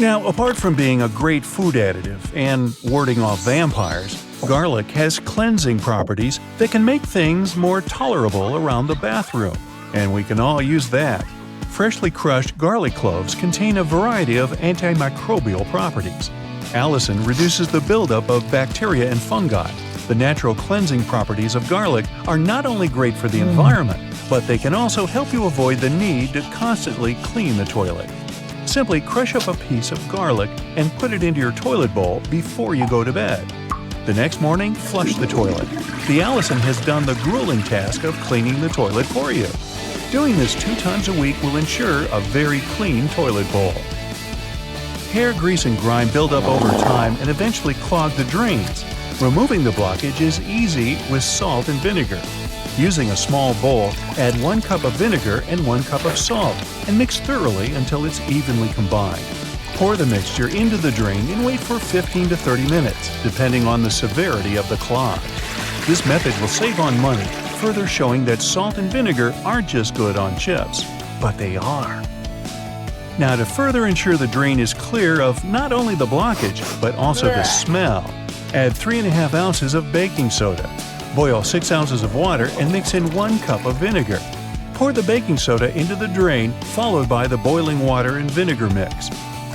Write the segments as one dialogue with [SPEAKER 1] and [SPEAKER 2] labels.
[SPEAKER 1] Now, apart from being a great food additive and warding off vampires, garlic has cleansing properties that can make things more tolerable around the bathroom. And we can all use that. Freshly crushed garlic cloves contain a variety of antimicrobial properties. Allicin reduces the buildup of bacteria and fungi. The natural cleansing properties of garlic are not only great for the environment, but they can also help you avoid the need to constantly clean the toilet. Simply crush up a piece of garlic and put it into your toilet bowl before you go to bed. The next morning, flush the toilet. The allicin has done the grueling task of cleaning the toilet for you. Doing this 2 times a week will ensure a very clean toilet bowl. Hair, grease, and grime build up over time and eventually clog the drains. Removing the blockage is easy with salt and vinegar. Using a small bowl, add 1 cup of vinegar and 1 cup of salt and mix thoroughly until it's evenly combined. Pour the mixture into the drain and wait for 15 to 30 minutes, depending on the severity of the clog. This method will save on money, further showing that salt and vinegar aren't just good on chips, but they are. Now, to further ensure the drain is clear of not only the blockage, but also the smell, add 3½ ounces of baking soda. Boil 6 ounces of water and mix in 1 cup of vinegar. Pour the baking soda into the drain, followed by the boiling water and vinegar mix.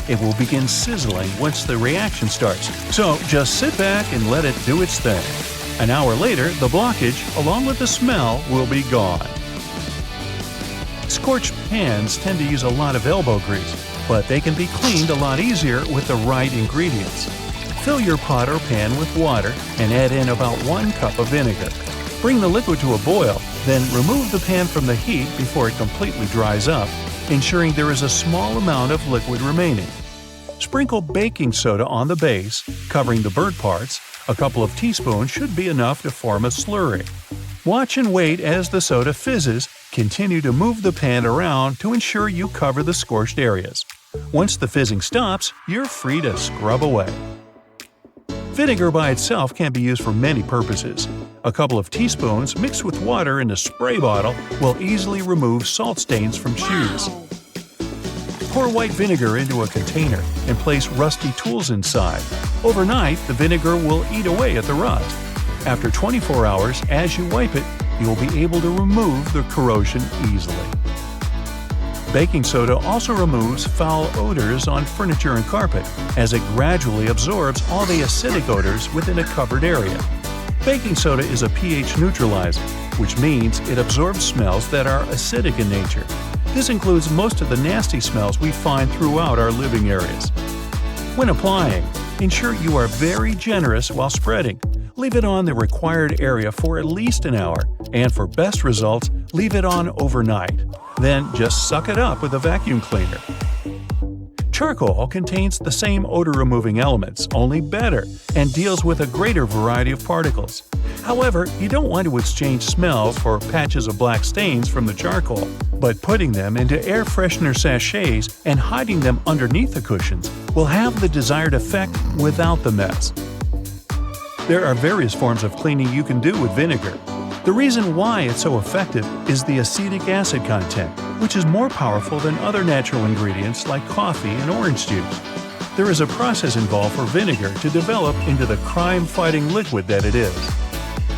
[SPEAKER 1] It will begin sizzling once the reaction starts, so just sit back and let it do its thing. An hour later, the blockage, along with the smell, will be gone. Scorched pans tend to use a lot of elbow grease, but they can be cleaned a lot easier with the right ingredients. Fill your pot or pan with water and add in about 1 cup of vinegar. Bring the liquid to a boil, then remove the pan from the heat before it completely dries up, ensuring there is a small amount of liquid remaining. Sprinkle baking soda on the base, covering the burnt parts. A couple of teaspoons should be enough to form a slurry. Watch and wait as the soda fizzes. Continue to move the pan around to ensure you cover the scorched areas. Once the fizzing stops, you're free to scrub away. Vinegar by itself can be used for many purposes. A couple of teaspoons mixed with water in a spray bottle will easily remove salt stains from shoes. Pour white vinegar into a container and place rusty tools inside. Overnight, the vinegar will eat away at the rust. After 24 hours, as you wipe it, you will be able to remove the corrosion easily. Baking soda also removes foul odors on furniture and carpet, as it gradually absorbs all the acidic odors within a covered area. Baking soda is a pH neutralizer, which means it absorbs smells that are acidic in nature. This includes most of the nasty smells we find throughout our living areas. When applying, ensure you are very generous while spreading. Leave it on the required area for at least an hour, and for best results, leave it on overnight. Then just suck it up with a vacuum cleaner. Charcoal contains the same odor-removing elements, only better, and deals with a greater variety of particles. However, you don't want to exchange smells for patches of black stains from the charcoal, but putting them into air freshener sachets and hiding them underneath the cushions will have the desired effect without the mess. There are various forms of cleaning you can do with vinegar. The reason why it's so effective is the acetic acid content, which is more powerful than other natural ingredients like coffee and orange juice. There is a process involved for vinegar to develop into the crime-fighting liquid that it is.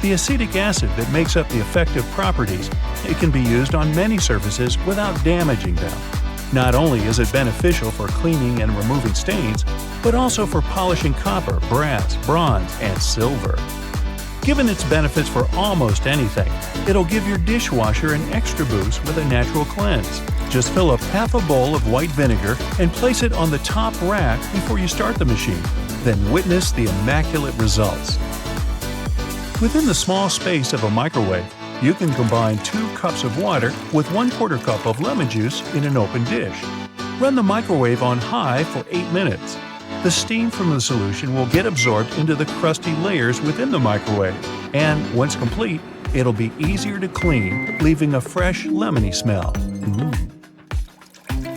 [SPEAKER 1] The acetic acid that makes up the effective properties, it can be used on many surfaces without damaging them. Not only is it beneficial for cleaning and removing stains, but also for polishing copper, brass, bronze, and silver. Given its benefits for almost anything, it'll give your dishwasher an extra boost with a natural cleanse. Just fill up half a bowl of white vinegar and place it on the top rack before you start the machine. Then witness the immaculate results. Within the small space of a microwave, you can combine 2 cups of water with 1/4 cup of lemon juice in an open dish. Run the microwave on high for 8 minutes. The steam from the solution will get absorbed into the crusty layers within the microwave, and once complete, it'll be easier to clean, leaving a fresh, lemony smell.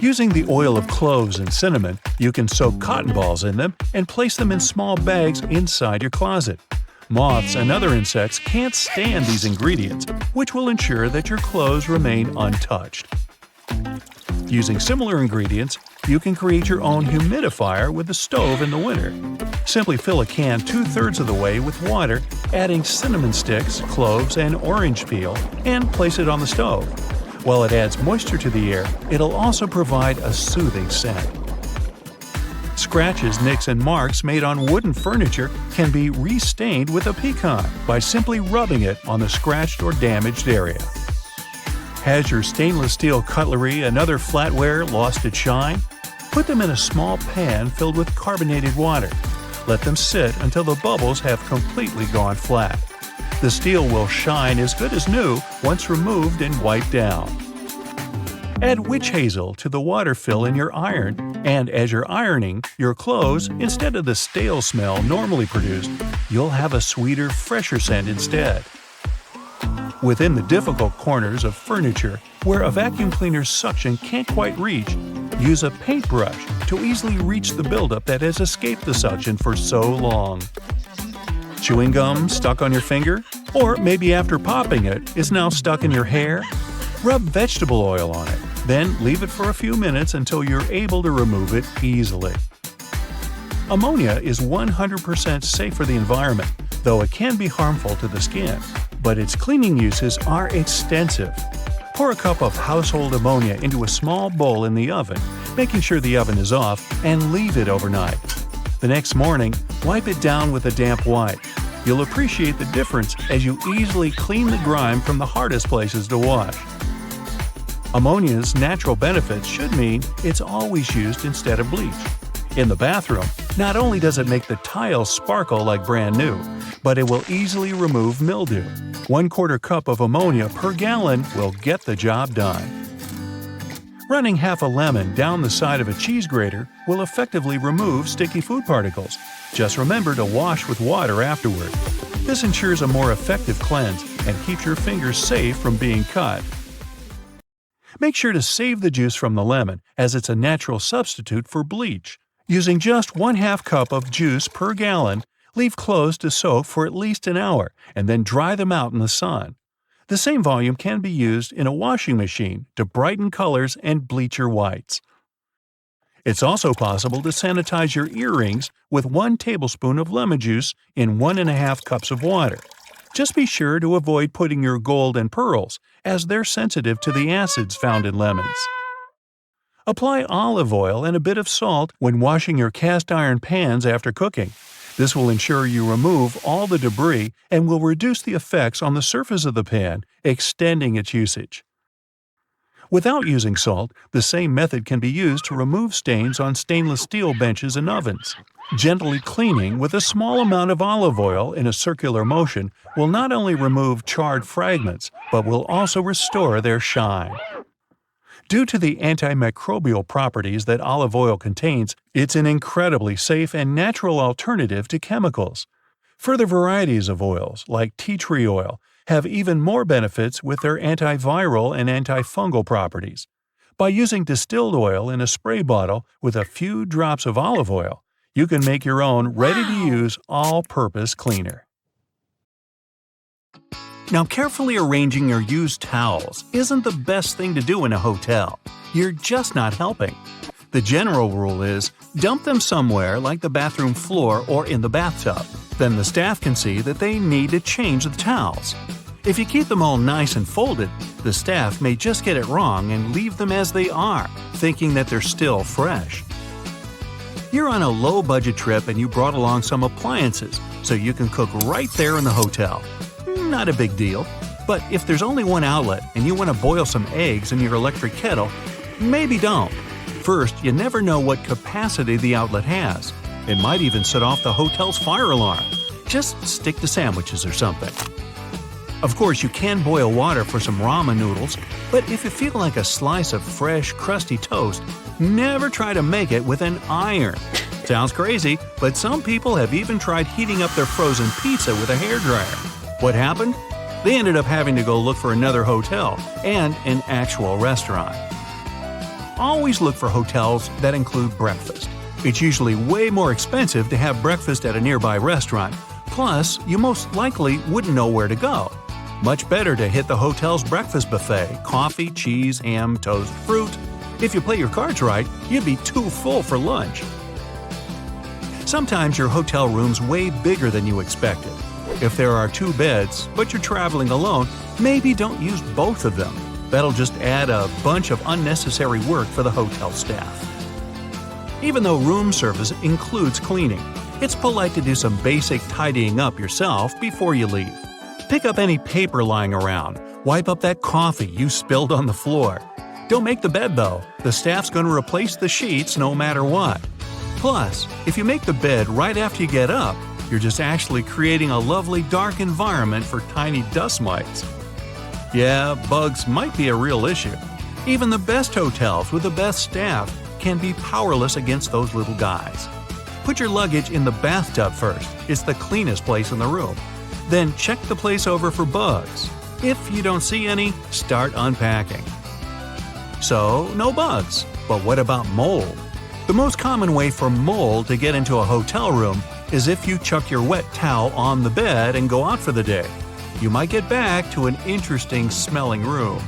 [SPEAKER 1] Using the oil of cloves and cinnamon, you can soak cotton balls in them and place them in small bags inside your closet. Moths and other insects can't stand these ingredients, which will ensure that your clothes remain untouched. Using similar ingredients, You can create your own humidifier with the stove in the winter. Simply fill a can 2/3 of the way with water, adding cinnamon sticks, cloves, and orange peel, and place it on the stove. While it adds moisture to the air, it'll also provide a soothing scent. Scratches, nicks, and marks made on wooden furniture can be restained with a pecan by simply rubbing it on the scratched or damaged area. Has your stainless steel cutlery and other flatware lost its shine? Put them in a small pan filled with carbonated water. Let them sit until the bubbles have completely gone flat. The steel will shine as good as new once removed and wiped down. Add witch hazel to the water fill in your iron, and as you're ironing your clothes, instead of the stale smell normally produced, you'll have a sweeter, fresher scent instead. Within the difficult corners of furniture where a vacuum cleaner's suction can't quite reach, use a paintbrush to easily reach the buildup that has escaped the suction for so long. Chewing gum stuck on your finger? Or maybe after popping it, is now stuck in your hair? Rub vegetable oil on it, then leave it for a few minutes until you're able to remove it easily. Ammonia is 100% safe for the environment, though it can be harmful to the skin. But its cleaning uses are extensive. Pour a cup of household ammonia into a small bowl in the oven, making sure the oven is off, and leave it overnight. The next morning, wipe it down with a damp wipe. You'll appreciate the difference as you easily clean the grime from the hardest places to wash. Ammonia's natural benefits should mean it's always used instead of bleach. In the bathroom, not only does it make the tiles sparkle like brand new, but it will easily remove mildew. 1/4 cup of ammonia per gallon will get the job done. Running half a lemon down the side of a cheese grater will effectively remove sticky food particles. Just remember to wash with water afterward. This ensures a more effective cleanse and keeps your fingers safe from being cut. Make sure to save the juice from the lemon, as it's a natural substitute for bleach. Using just 1/2 cup of juice per gallon, leave clothes to soak for at least an hour and then dry them out in the sun. The same volume can be used in a washing machine to brighten colors and bleach your whites. It's also possible to sanitize your earrings with 1 tablespoon of lemon juice in 1.5 cups of water. Just be sure to avoid putting your gold and pearls, as they're sensitive to the acids found in lemons. Apply olive oil and a bit of salt when washing your cast iron pans after cooking. This will ensure you remove all the debris and will reduce the effects on the surface of the pan, extending its usage. Without using salt, the same method can be used to remove stains on stainless steel benches and ovens. Gently cleaning with a small amount of olive oil in a circular motion will not only remove charred fragments, but will also restore their shine. Due to the antimicrobial properties that olive oil contains, it's an incredibly safe and natural alternative to chemicals. Further varieties of oils, like tea tree oil, have even more benefits with their antiviral and antifungal properties. By using distilled oil in a spray bottle with a few drops of olive oil, you can make your own ready-to-use all-purpose cleaner. Now, carefully arranging your used towels isn't the best thing to do in a hotel. You're just not helping. The general rule is, dump them somewhere like the bathroom floor or in the bathtub. Then the staff can see that they need to change the towels. If you keep them all nice and folded, the staff may just get it wrong and leave them as they are, thinking that they're still fresh. You're on a low-budget trip and you brought along some appliances, so you can cook right there in the hotel. Not a big deal. But if there's only one outlet and you want to boil some eggs in your electric kettle, maybe don't. First, you never know what capacity the outlet has. It might even set off the hotel's fire alarm. Just stick to sandwiches or something. Of course, you can boil water for some ramen noodles, but if you feel like a slice of fresh, crusty toast, never try to make it with an iron. Sounds crazy, but some people have even tried heating up their frozen pizza with a hairdryer. What happened? They ended up having to go look for another hotel and an actual restaurant. Always look for hotels that include breakfast. It's usually way more expensive to have breakfast at a nearby restaurant, plus you most likely wouldn't know where to go. Much better to hit the hotel's breakfast buffet: coffee, cheese, ham, toast, fruit. If you play your cards right, you'd be too full for lunch. Sometimes your hotel room's way bigger than you expected. If there are 2 beds, but you're traveling alone, maybe don't use both of them. That'll just add a bunch of unnecessary work for the hotel staff. Even though room service includes cleaning, it's polite to do some basic tidying up yourself before you leave. Pick up any paper lying around. Wipe up that coffee you spilled on the floor. Don't make the bed though. The staff's going to replace the sheets no matter what. Plus, if you make the bed right after you get up, you're just actually creating a lovely dark environment for tiny dust mites. Yeah, bugs might be a real issue. Even the best hotels with the best staff can be powerless against those little guys. Put your luggage in the bathtub first. It's the cleanest place in the room. Then check the place over for bugs. If you don't see any, start unpacking. So, no bugs. But what about mold? The most common way for mold to get into a hotel room is if you chuck your wet towel on the bed and go out for the day. You might get back to an interesting smelling room.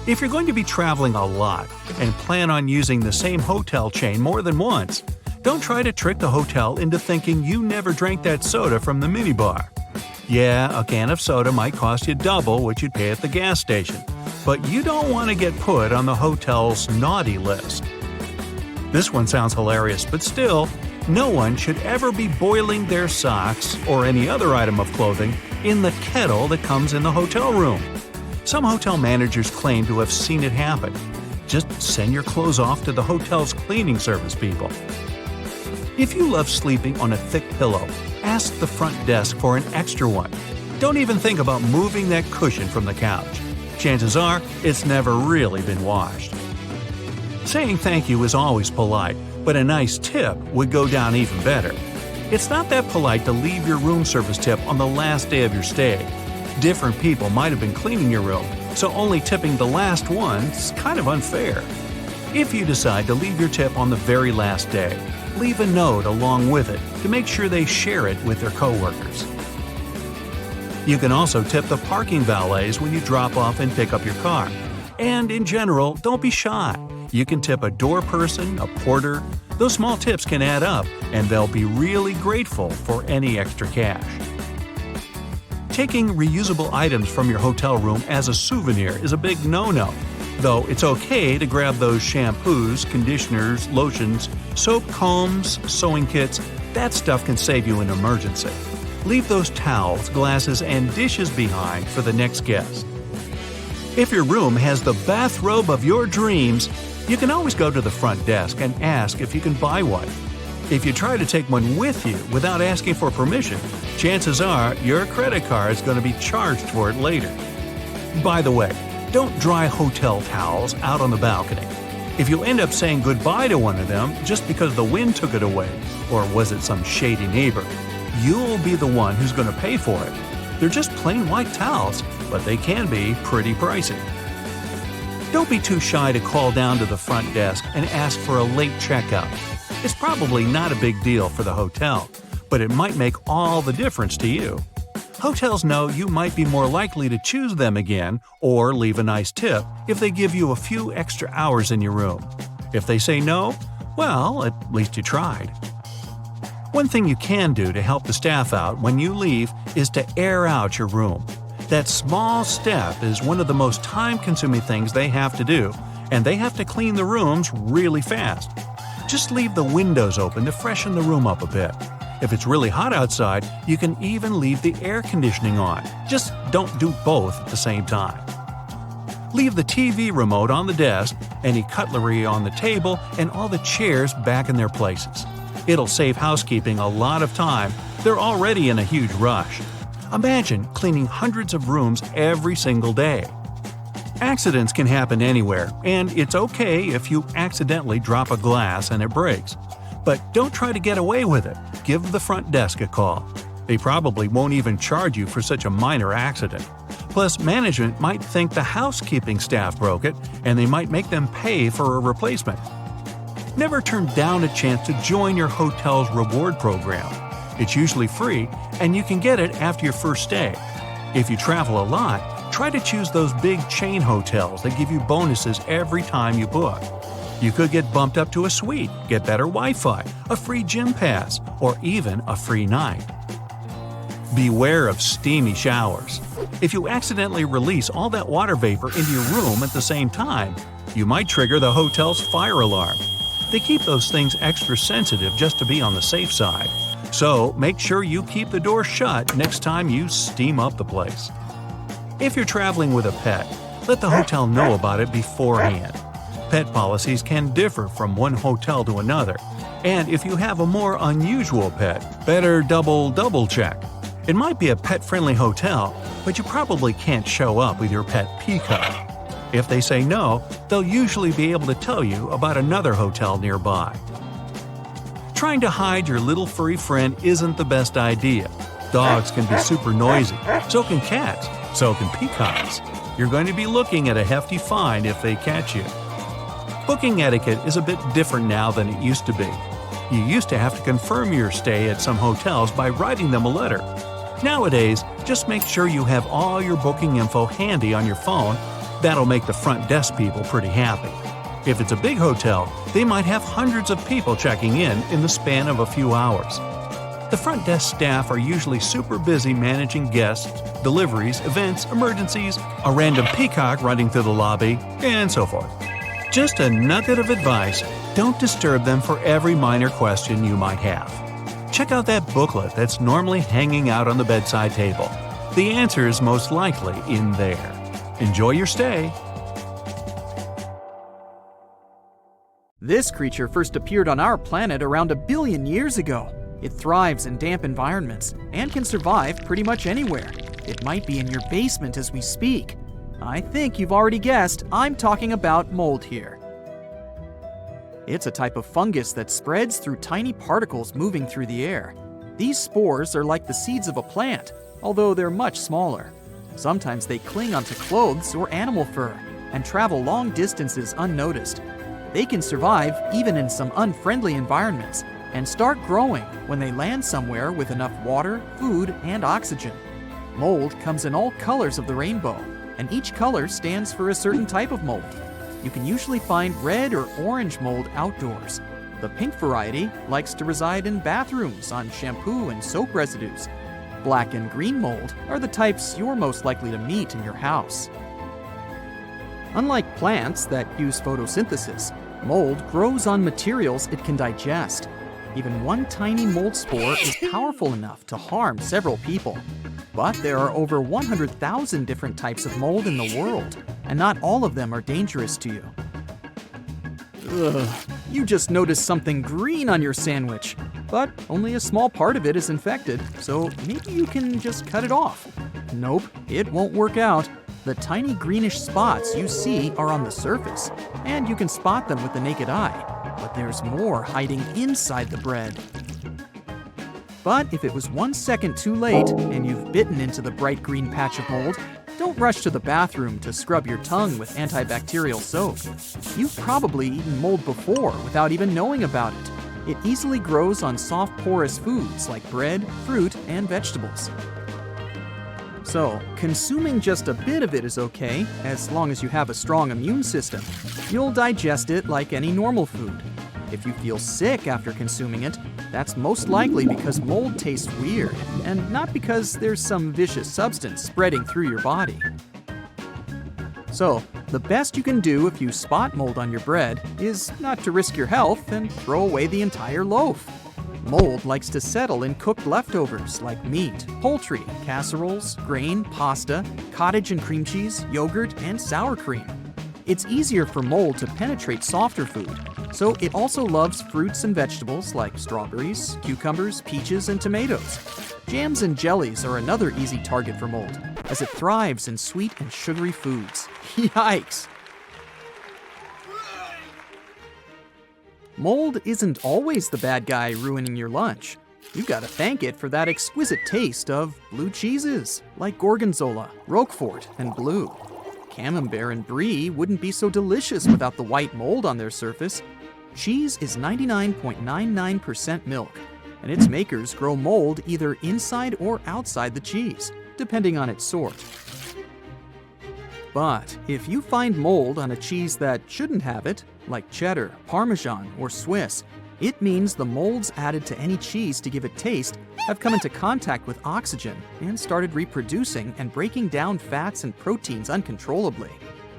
[SPEAKER 1] If you're going to be traveling a lot and plan on using the same hotel chain more than once, don't try to trick the hotel into thinking you never drank that soda from the minibar. Yeah, a can of soda might cost you double what you'd pay at the gas station, but you don't want to get put on the hotel's naughty list. This one sounds hilarious, but still, no one should ever be boiling their socks or any other item of clothing in the kettle that comes in the hotel room. Some hotel managers claim to have seen it happen. Just send your clothes off to the hotel's cleaning service people. If you love sleeping on a thick pillow, ask the front desk for an extra one. Don't even think about moving that cushion from the couch. Chances are, it's never really been washed. Saying thank you is always polite, but a nice tip would go down even better. It's not that polite to leave your room service tip on the last day of your stay. Different people might have been cleaning your room, so only tipping the last one is kind of unfair. If you decide to leave your tip on the very last day, leave a note along with it to make sure they share it with their coworkers. You can also tip the parking valets when you drop off and pick up your car. And in general, don't be shy. You can tip a door person, a porter. Those small tips can add up, and they'll be really grateful for any extra cash. Taking reusable items from your hotel room as a souvenir is a big no-no, though it's okay to grab those shampoos, conditioners, lotions, soap, combs, sewing kits. That stuff can save you an emergency. Leave those towels, glasses, and dishes behind for the next guest. If your room has the bathrobe of your dreams, you can always go to the front desk and ask if you can buy one. If you try to take one with you without asking for permission, chances are your credit card is going to be charged for it later. By the way, don't dry hotel towels out on the balcony. If you end up saying goodbye to one of them just because the wind took it away, or was it some shady neighbor, you'll be the one who's going to pay for it. They're just plain white towels, but they can be pretty pricey. Don't be too shy to call down to the front desk and ask for a late checkout. It's probably not a big deal for the hotel, but it might make all the difference to you. Hotels know you might be more likely to choose them again or leave a nice tip if they give you a few extra hours in your room. If they say no, well, at least you tried. One thing you can do to help the staff out when you leave is to air out your room. That small step is one of the most time-consuming things they have to do, and they have to clean the rooms really fast. Just leave the windows open to freshen the room up a bit. If it's really hot outside, you can even leave the air conditioning on. Just don't do both at the same time. Leave the TV remote on the desk, any cutlery on the table, and all the chairs back in their places. It'll save housekeeping a lot of time. They're already in a huge rush. Imagine cleaning hundreds of rooms every single day. Accidents can happen anywhere, and it's okay if you accidentally drop a glass and it breaks. But don't try to get away with it. Give the front desk a call. They probably won't even charge you for such a minor accident. Plus, management might think the housekeeping staff broke it, and they might make them pay for a replacement. Never turn down a chance to join your hotel's reward program. It's usually free, and you can get it after your first stay. If you travel a lot, Try to choose those big chain hotels that give you bonuses every time you book. You could get bumped up to a suite, get better Wi-Fi, a free gym pass, or even a free night. Beware of steamy showers. If you accidentally release all that water vapor into your room at the same time, you might trigger the hotel's fire alarm. They keep those things extra sensitive just to be on the safe side. So make sure you keep the door shut next time you steam up the place. If you're traveling with a pet, let the hotel know about it beforehand. Pet policies can differ from one hotel to another, and if you have a more unusual pet, better double check. It might be a pet-friendly hotel, but you probably can't show up with your pet peacock. If they say no, they'll usually be able to tell you about another hotel nearby. Trying to hide your little furry friend isn't the best idea. Dogs can be super noisy, so can cats, so can peacocks. You're going to be looking at a hefty fine if they catch you. Booking etiquette is a bit different now than it used to be. You used to have to confirm your stay at some hotels by writing them a letter. Nowadays, just make sure you have all your booking info handy on your phone. That'll make the front desk people pretty happy. If it's a big hotel, they might have hundreds of people checking in the span of a few hours. The front desk staff are usually super busy managing guests, deliveries, events, emergencies, a random peacock running through the lobby, and so forth. Just a nugget of advice: don't disturb them for every minor question you might have. Check out that booklet that's normally hanging out on the bedside table. The answer is most likely in there. Enjoy your stay.
[SPEAKER 2] This creature first appeared on our planet around 1 billion years ago. It thrives in damp environments and can survive pretty much anywhere. It might be in your basement as we speak. I think you've already guessed, I'm talking about mold here. It's a type of fungus that spreads through tiny particles moving through the air. These spores are like the seeds of a plant, although they're much smaller. Sometimes they cling onto clothes or animal fur and travel long distances unnoticed. They can survive even in some unfriendly environments and start growing when they land somewhere with enough water, food, and oxygen. Mold comes in all colors of the rainbow, and each color stands for a certain type of mold. You can usually find red or orange mold outdoors. The pink variety likes to reside in bathrooms on shampoo and soap residues. Black and green mold are the types you're most likely to meet in your house. Unlike plants that use photosynthesis, mold grows on materials it can digest. Even one tiny mold spore is powerful enough to harm several people. But there are over 100,000 different types of mold in the world, and not all of them are dangerous to you. Ugh, you just noticed something green on your sandwich, but only a small part of it is infected, so maybe you can just cut it off. Nope, it won't work out. The tiny greenish spots you see are on the surface, and you can spot them with the naked eye, but there's more hiding inside the bread. But if it was 1 second too late and you've bitten into the bright green patch of mold, don't rush to the bathroom to scrub your tongue with antibacterial soap. You've probably eaten mold before without even knowing about it. It easily grows on soft porous foods like bread, fruit, and vegetables. So, consuming just a bit of it is okay, as long as you have a strong immune system. You'll digest it like any normal food. If you feel sick after consuming it, that's most likely because mold tastes weird, and not because there's some vicious substance spreading through your body. So, the best you can do if you spot mold on your bread is not to risk your health and throw away the entire loaf. Mold likes to settle in cooked leftovers like meat, poultry, casseroles, grain, pasta, cottage and cream cheese, yogurt, and sour cream. It's easier for mold to penetrate softer food, so it also loves fruits and vegetables like strawberries, cucumbers, peaches, and tomatoes. Jams and jellies are another easy target for mold, as it thrives in sweet and sugary foods. Yikes! Mold isn't always the bad guy ruining your lunch. You've got to thank it for that exquisite taste of blue cheeses, like Gorgonzola, Roquefort, and Blue. Camembert and Brie wouldn't be so delicious without the white mold on their surface. Cheese is 99.99% milk, and its makers grow mold either inside or outside the cheese, depending on its sort. But if you find mold on a cheese that shouldn't have it, like cheddar, Parmesan, or Swiss, it means the molds added to any cheese to give it taste have come into contact with oxygen and started reproducing and breaking down fats and proteins uncontrollably.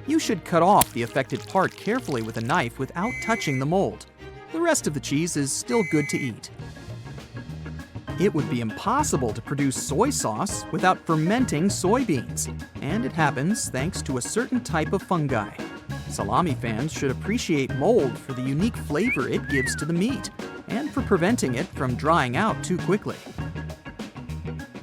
[SPEAKER 2] You should cut off the affected part carefully with a knife without touching the mold. The rest of the cheese is still good to eat. It would be impossible to produce soy sauce without fermenting soybeans, and it happens thanks to a certain type of fungi. Salami fans should appreciate mold for the unique flavor it gives to the meat, and for preventing it from drying out too quickly.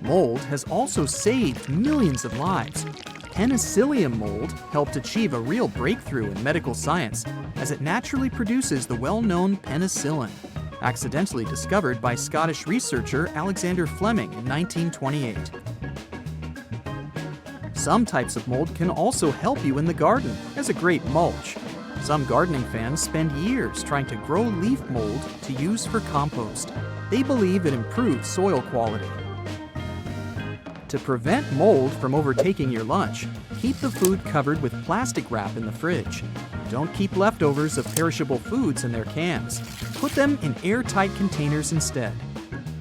[SPEAKER 2] Mold has also saved millions of lives. Penicillium mold helped achieve a real breakthrough in medical science, as it naturally produces the well-known penicillin, accidentally discovered by Scottish researcher Alexander Fleming in 1928. Some types of mold can also help you in the garden as a great mulch. Some gardening fans spend years trying to grow leaf mold to use for compost. They believe it improves soil quality. To prevent mold from overtaking your lunch, keep the food covered with plastic wrap in the fridge. Don't keep leftovers of perishable foods in their cans. Put them in airtight containers instead.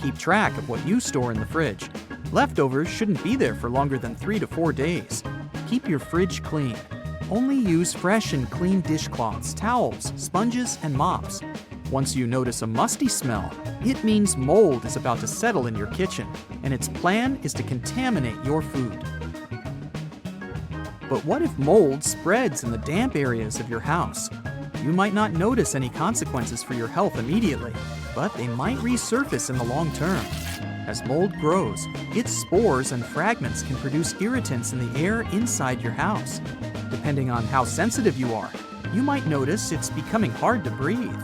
[SPEAKER 2] Keep track of what you store in the fridge. Leftovers shouldn't be there for longer than 3 to 4 days. Keep your fridge clean. Only use fresh and clean dishcloths, towels, sponges, and mops. Once you notice a musty smell, it means mold is about to settle in your kitchen, and its plan is to contaminate your food. But what if mold spreads in the damp areas of your house? You might not notice any consequences for your health immediately, but they might resurface in the long term. As mold grows, its spores and fragments can produce irritants in the air inside your house. Depending on how sensitive you are, you might notice it's becoming hard to breathe.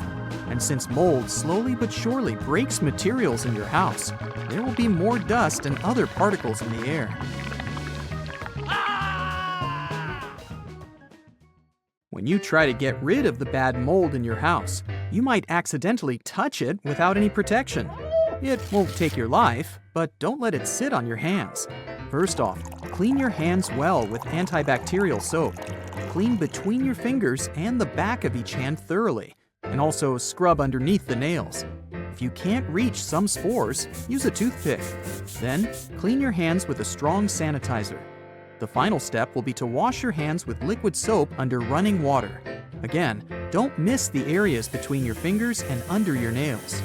[SPEAKER 2] And since mold slowly but surely breaks materials in your house, there will be more dust and other particles in the air. When you try to get rid of the bad mold in your house, you might accidentally touch it without any protection. It won't take your life, but don't let it sit on your hands. First off, clean your hands well with antibacterial soap. Clean between your fingers and the back of each hand thoroughly, and also scrub underneath the nails. If you can't reach some spores, use a toothpick. Then, clean your hands with a strong sanitizer. The final step will be to wash your hands with liquid soap under running water. Again, don't miss the areas between your fingers and under your nails.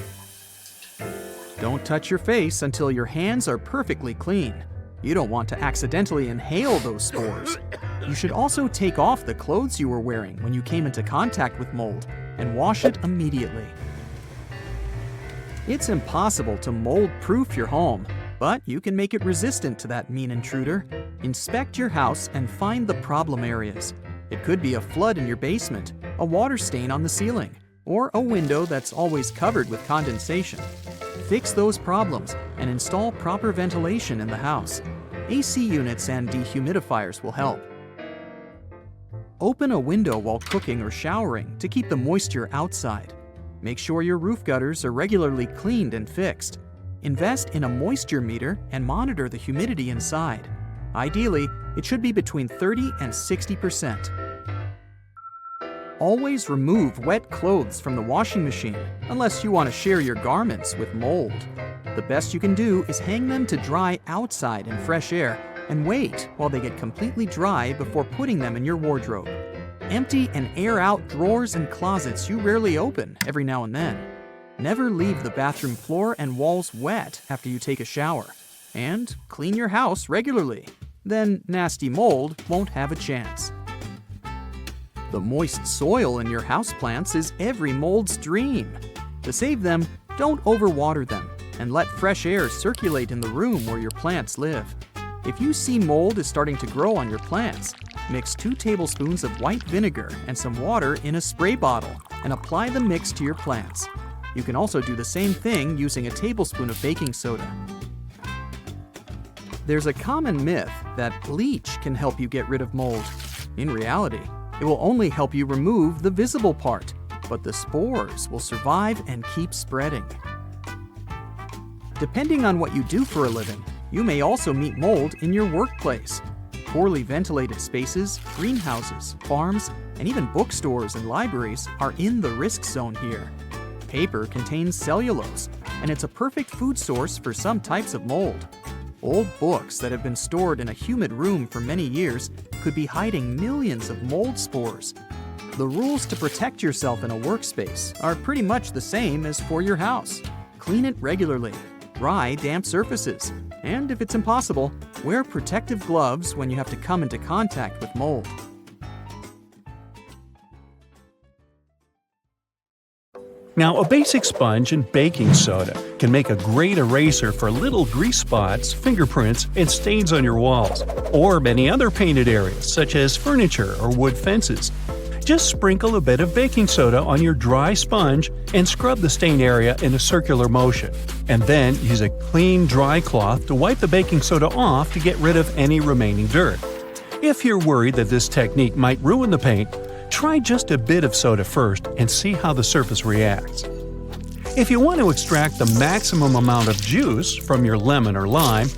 [SPEAKER 2] Don't touch your face until your hands are perfectly clean. You don't want to accidentally inhale those spores. You should also take off the clothes you were wearing when you came into contact with mold and wash it immediately. It's impossible to mold-proof your home, but you can make it resistant to that mean intruder. Inspect your house and find the problem areas. It could be a flood in your basement, a water stain on the ceiling, or a window that's always covered with condensation. Fix those problems and install proper ventilation in the house. AC units and dehumidifiers will help. Open a window while cooking or showering to keep the moisture outside. Make sure your roof gutters are regularly cleaned and fixed. Invest in a moisture meter and monitor the humidity inside. Ideally, it should be between 30 and 60%. Always remove wet clothes from the washing machine unless you want to share your garments with mold. The best you can do is hang them to dry outside in fresh air and wait while they get completely dry before putting them in your wardrobe. Empty and air out drawers and closets you rarely open every now and then. Never leave the bathroom floor and walls wet after you take a shower. And clean your house regularly. Then nasty mold won't have a chance. The moist soil in your houseplants is every mold's dream. To save them, don't overwater them and let fresh air circulate in the room where your plants live. If you see mold is starting to grow on your plants, mix 2 tablespoons of white vinegar and some water in a spray bottle and apply the mix to your plants. You can also do the same thing using a tablespoon of baking soda. There's a common myth that bleach can help you get rid of mold. In reality, it will only help you remove the visible part, but the spores will survive and keep spreading. Depending on what you do for a living, you may also meet mold in your workplace. poorly ventilated spaces, greenhouses, farms, and even bookstores and libraries are in the risk zone here. Paper contains cellulose, and it's a perfect food source for some types of mold. Old books that have been stored in a humid room for many years could be hiding millions of mold spores. The rules to protect yourself in a workspace are pretty much the same as for your house. Clean it regularly, dry damp surfaces, and if it's impossible, wear protective gloves when you have to come into contact with mold.
[SPEAKER 1] Now, a basic sponge and baking soda can make a great eraser for little grease spots, fingerprints, and stains on your walls, or many other painted areas such as furniture or wood fences. Just sprinkle a bit of baking soda on your dry sponge and scrub the stain area in a circular motion, and then use a clean, dry cloth to wipe the baking soda off to get rid of any remaining dirt. If you're worried that this technique might ruin the paint, try just a bit of soda first and see how the surface reacts. If you want to extract the maximum amount of juice from your lemon or lime,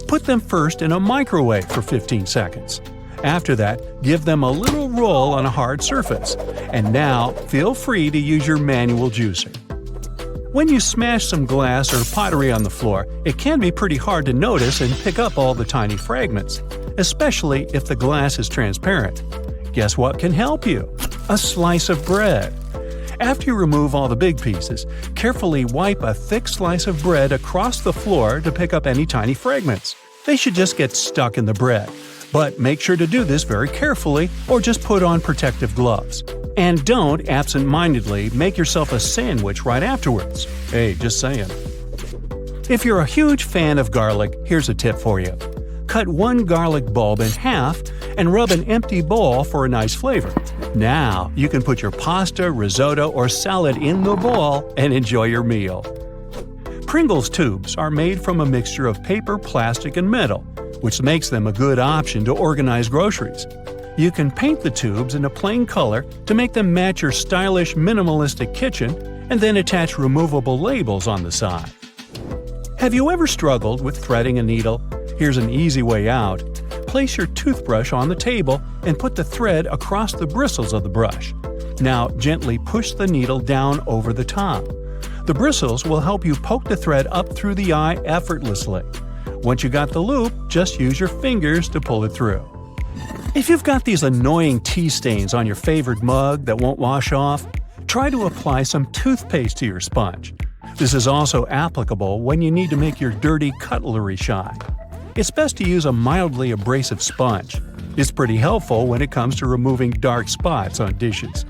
[SPEAKER 1] put them first in a microwave for 15 seconds. After that, give them a little roll on a hard surface. And now, feel free to use your manual juicer. When you smash some glass or pottery on the floor, it can be pretty hard to notice and pick up all the tiny fragments, especially if the glass is transparent. Guess what can help you? A slice of bread. After you remove all the big pieces, carefully wipe a thick slice of bread across the floor to pick up any tiny fragments. They should just get stuck in the bread. But make sure to do this very carefully or just put on protective gloves. And don't absent-mindedly make yourself a sandwich right afterwards. Hey, just saying. If you're a huge fan of garlic, here's a tip for you. Cut one garlic bulb in half and rub an empty bowl for a nice flavor. Now, you can put your pasta, risotto, or salad in the bowl and enjoy your meal. Pringles tubes are made from a mixture of paper, plastic, and metal, which makes them a good option to organize groceries. You can paint the tubes in a plain color to make them match your stylish, minimalistic kitchen, and then attach removable labels on the side. Have you ever struggled with threading a needle? Here's an easy way out. Place your toothbrush on the table and put the thread across the bristles of the brush. Now gently push the needle down over the top. The bristles will help you poke the thread up through the eye effortlessly. Once you got the loop, just use your fingers to pull it through. If you've got these annoying tea stains on your favorite mug that won't wash off, try to apply some toothpaste to your sponge. This is also applicable when you need to make your dirty cutlery shine. It's best to use a mildly abrasive sponge. It's pretty helpful when it comes to removing dark spots on dishes.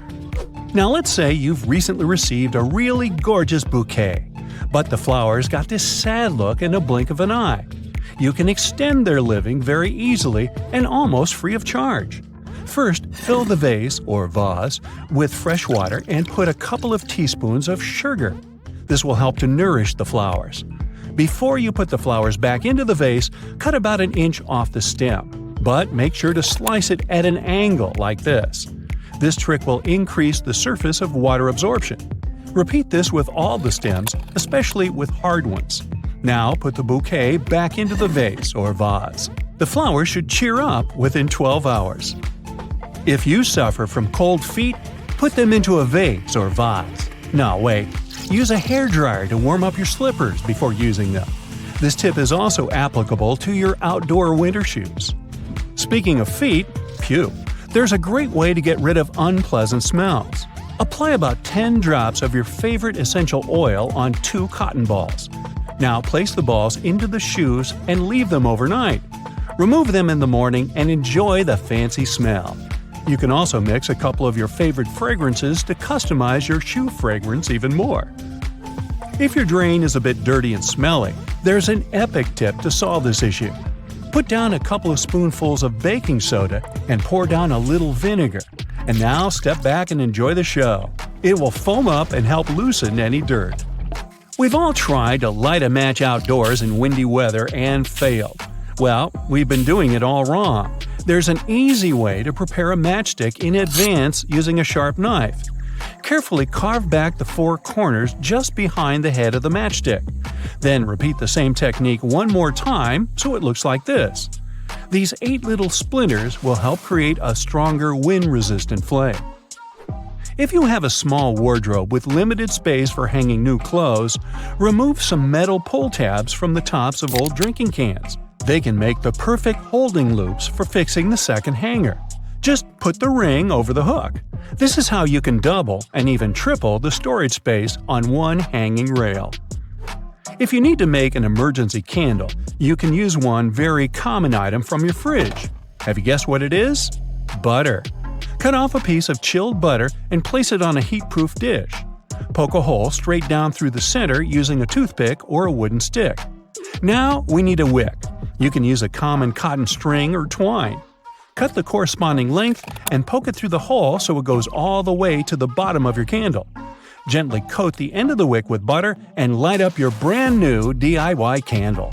[SPEAKER 1] Now let's say you've recently received a really gorgeous bouquet, but the flowers got this sad look in a blink of an eye. You can extend their living very easily and almost free of charge. First, fill the vase or vase with fresh water and put a couple of teaspoons of sugar. This will help to nourish the flowers. Before you put the flowers back into the vase, cut about an inch off the stem, but make sure to slice it at an angle like this. This trick will increase the surface of water absorption. Repeat this with all the stems, especially with hard ones. Now put the bouquet back into the vase or vase. The flowers should cheer up within 12 hours. If you suffer from cold feet, put them into a vase or vase. No, wait. Use a hairdryer to warm up your slippers before using them. This tip is also applicable to your outdoor winter shoes. Speaking of feet, there's a great way to get rid of unpleasant smells. Apply about 10 drops of your favorite essential oil on 2 cotton balls. Now place the balls into the shoes and leave them overnight. Remove them in the morning and enjoy the fancy smell. You can also mix a couple of your favorite fragrances to customize your shoe fragrance even more. If your drain is a bit dirty and smelly, there's an epic tip to solve this issue. Put down a couple of spoonfuls of baking soda and pour down a little vinegar. And now step back and enjoy the show. It will foam up and help loosen any dirt. We've all tried to light a match outdoors in windy weather and failed. Well, we've been doing it all wrong. There's an easy way to prepare a matchstick in advance using a sharp knife. Carefully carve back the 4 corners just behind the head of the matchstick. Then repeat the same technique one more time so it looks like this. These 8 little splinters will help create a stronger wind-resistant flame. If you have a small wardrobe with limited space for hanging new clothes, remove some metal pull tabs from the tops of old drinking cans. They can make the perfect holding loops for fixing the second hanger. Just put the ring over the hook. This is how you can double and even triple the storage space on one hanging rail. If you need to make an emergency candle, you can use one very common item from your fridge. Have you guessed what it is? Butter. Cut off a piece of chilled butter and place it on a heat-proof dish. Poke a hole straight down through the center using a toothpick or a wooden stick. Now we need a wick. You can use a common cotton string or twine. Cut the corresponding length and poke it through the hole so it goes all the way to the bottom of your candle. Gently coat the end of the wick with butter and light up your brand new DIY candle.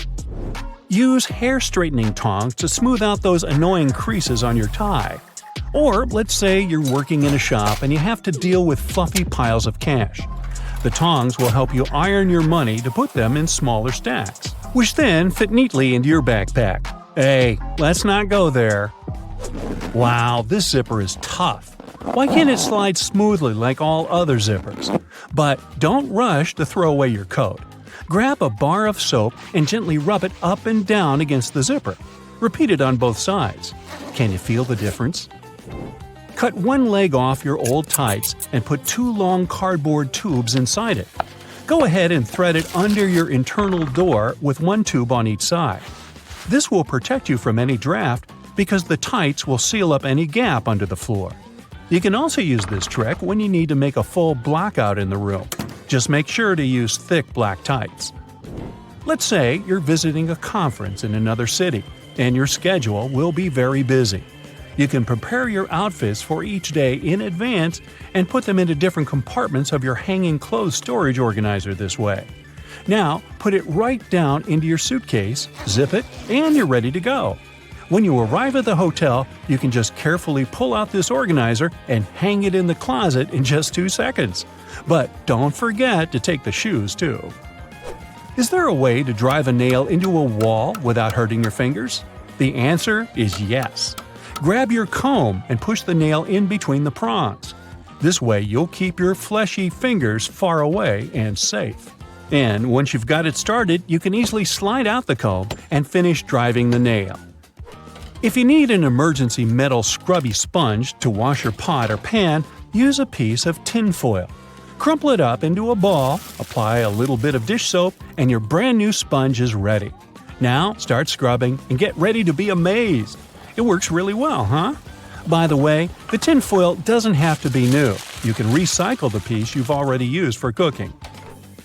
[SPEAKER 1] Use hair straightening tongs to smooth out those annoying creases on your tie. Or let's say you're working in a shop and you have to deal with fluffy piles of cash. The tongs will help you iron your money to put them in smaller stacks, which then fit neatly into your backpack. Hey, let's not go there. Wow, this zipper is tough. Why can't it slide smoothly like all other zippers? But don't rush to throw away your coat. Grab a bar of soap and gently rub it up and down against the zipper. Repeat it on both sides. Can you feel the difference? Cut one leg off your old tights and put 2 long cardboard tubes inside it. Go ahead and thread it under your internal door with 1 tube on each side. This will protect you from any draft because the tights will seal up any gap under the floor. You can also use this trick when you need to make a full blackout in the room. Just make sure to use thick black tights. Let's say you're visiting a conference in another city, and your schedule will be very busy. You can prepare your outfits for each day in advance and put them into different compartments of your hanging clothes storage organizer this way. Now, put it right down into your suitcase, zip it, and you're ready to go. When you arrive at the hotel, you can just carefully pull out this organizer and hang it in the closet in just 2 seconds. But don't forget to take the shoes too. Is there a way to drive a nail into a wall without hurting your fingers? The answer is yes. Grab your comb and push the nail in between the prongs. This way you'll keep your fleshy fingers far away and safe. And once you've got it started, you can easily slide out the comb and finish driving the nail. If you need an emergency metal scrubby sponge to wash your pot or pan, use a piece of tin foil. Crumple it up into a ball, apply a little bit of dish soap, and your brand new sponge is ready. Now start scrubbing and get ready to be amazed. It works really well, huh? By the way, the tin foil doesn't have to be new. You can recycle the piece you've already used for cooking.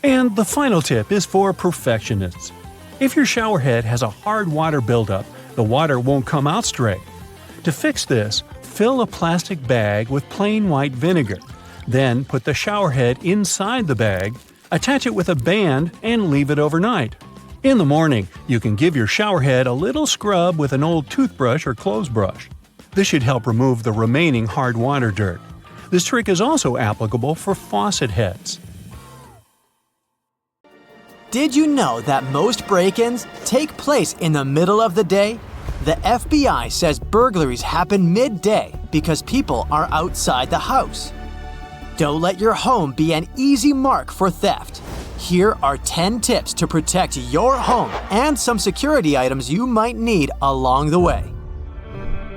[SPEAKER 1] And the final tip is for perfectionists. If your shower head has a hard water buildup, the water won't come out straight. To fix this, fill a plastic bag with plain white vinegar. Then put the shower head inside the bag, attach it with a band, and leave it overnight. In the morning, you can give your shower head a little scrub with an old toothbrush or clothes brush. This should help remove the remaining hard water dirt. This trick is also applicable for faucet heads.
[SPEAKER 3] Did you know that most break-ins take place in the middle of the day? The FBI says burglaries happen midday because people are outside the house. Don't let your home be an easy mark for theft. Here are 10 tips to protect your home and some security items you might need along the way.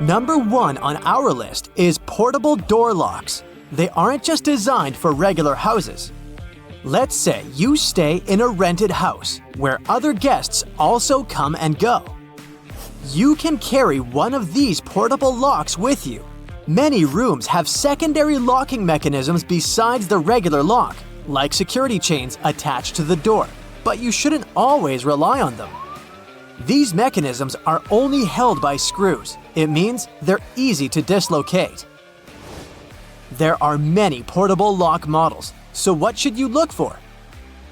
[SPEAKER 3] Number 1 on our list is portable door locks. They aren't just designed for regular houses. Let's say you stay in a rented house where other guests also come and go. You can carry one of these portable locks with you. Many rooms have secondary locking mechanisms besides the regular lock, like security chains attached to the door, but you shouldn't always rely on them. These mechanisms are only held by screws. It means they're easy to dislocate. There are many portable lock models, so what should you look for?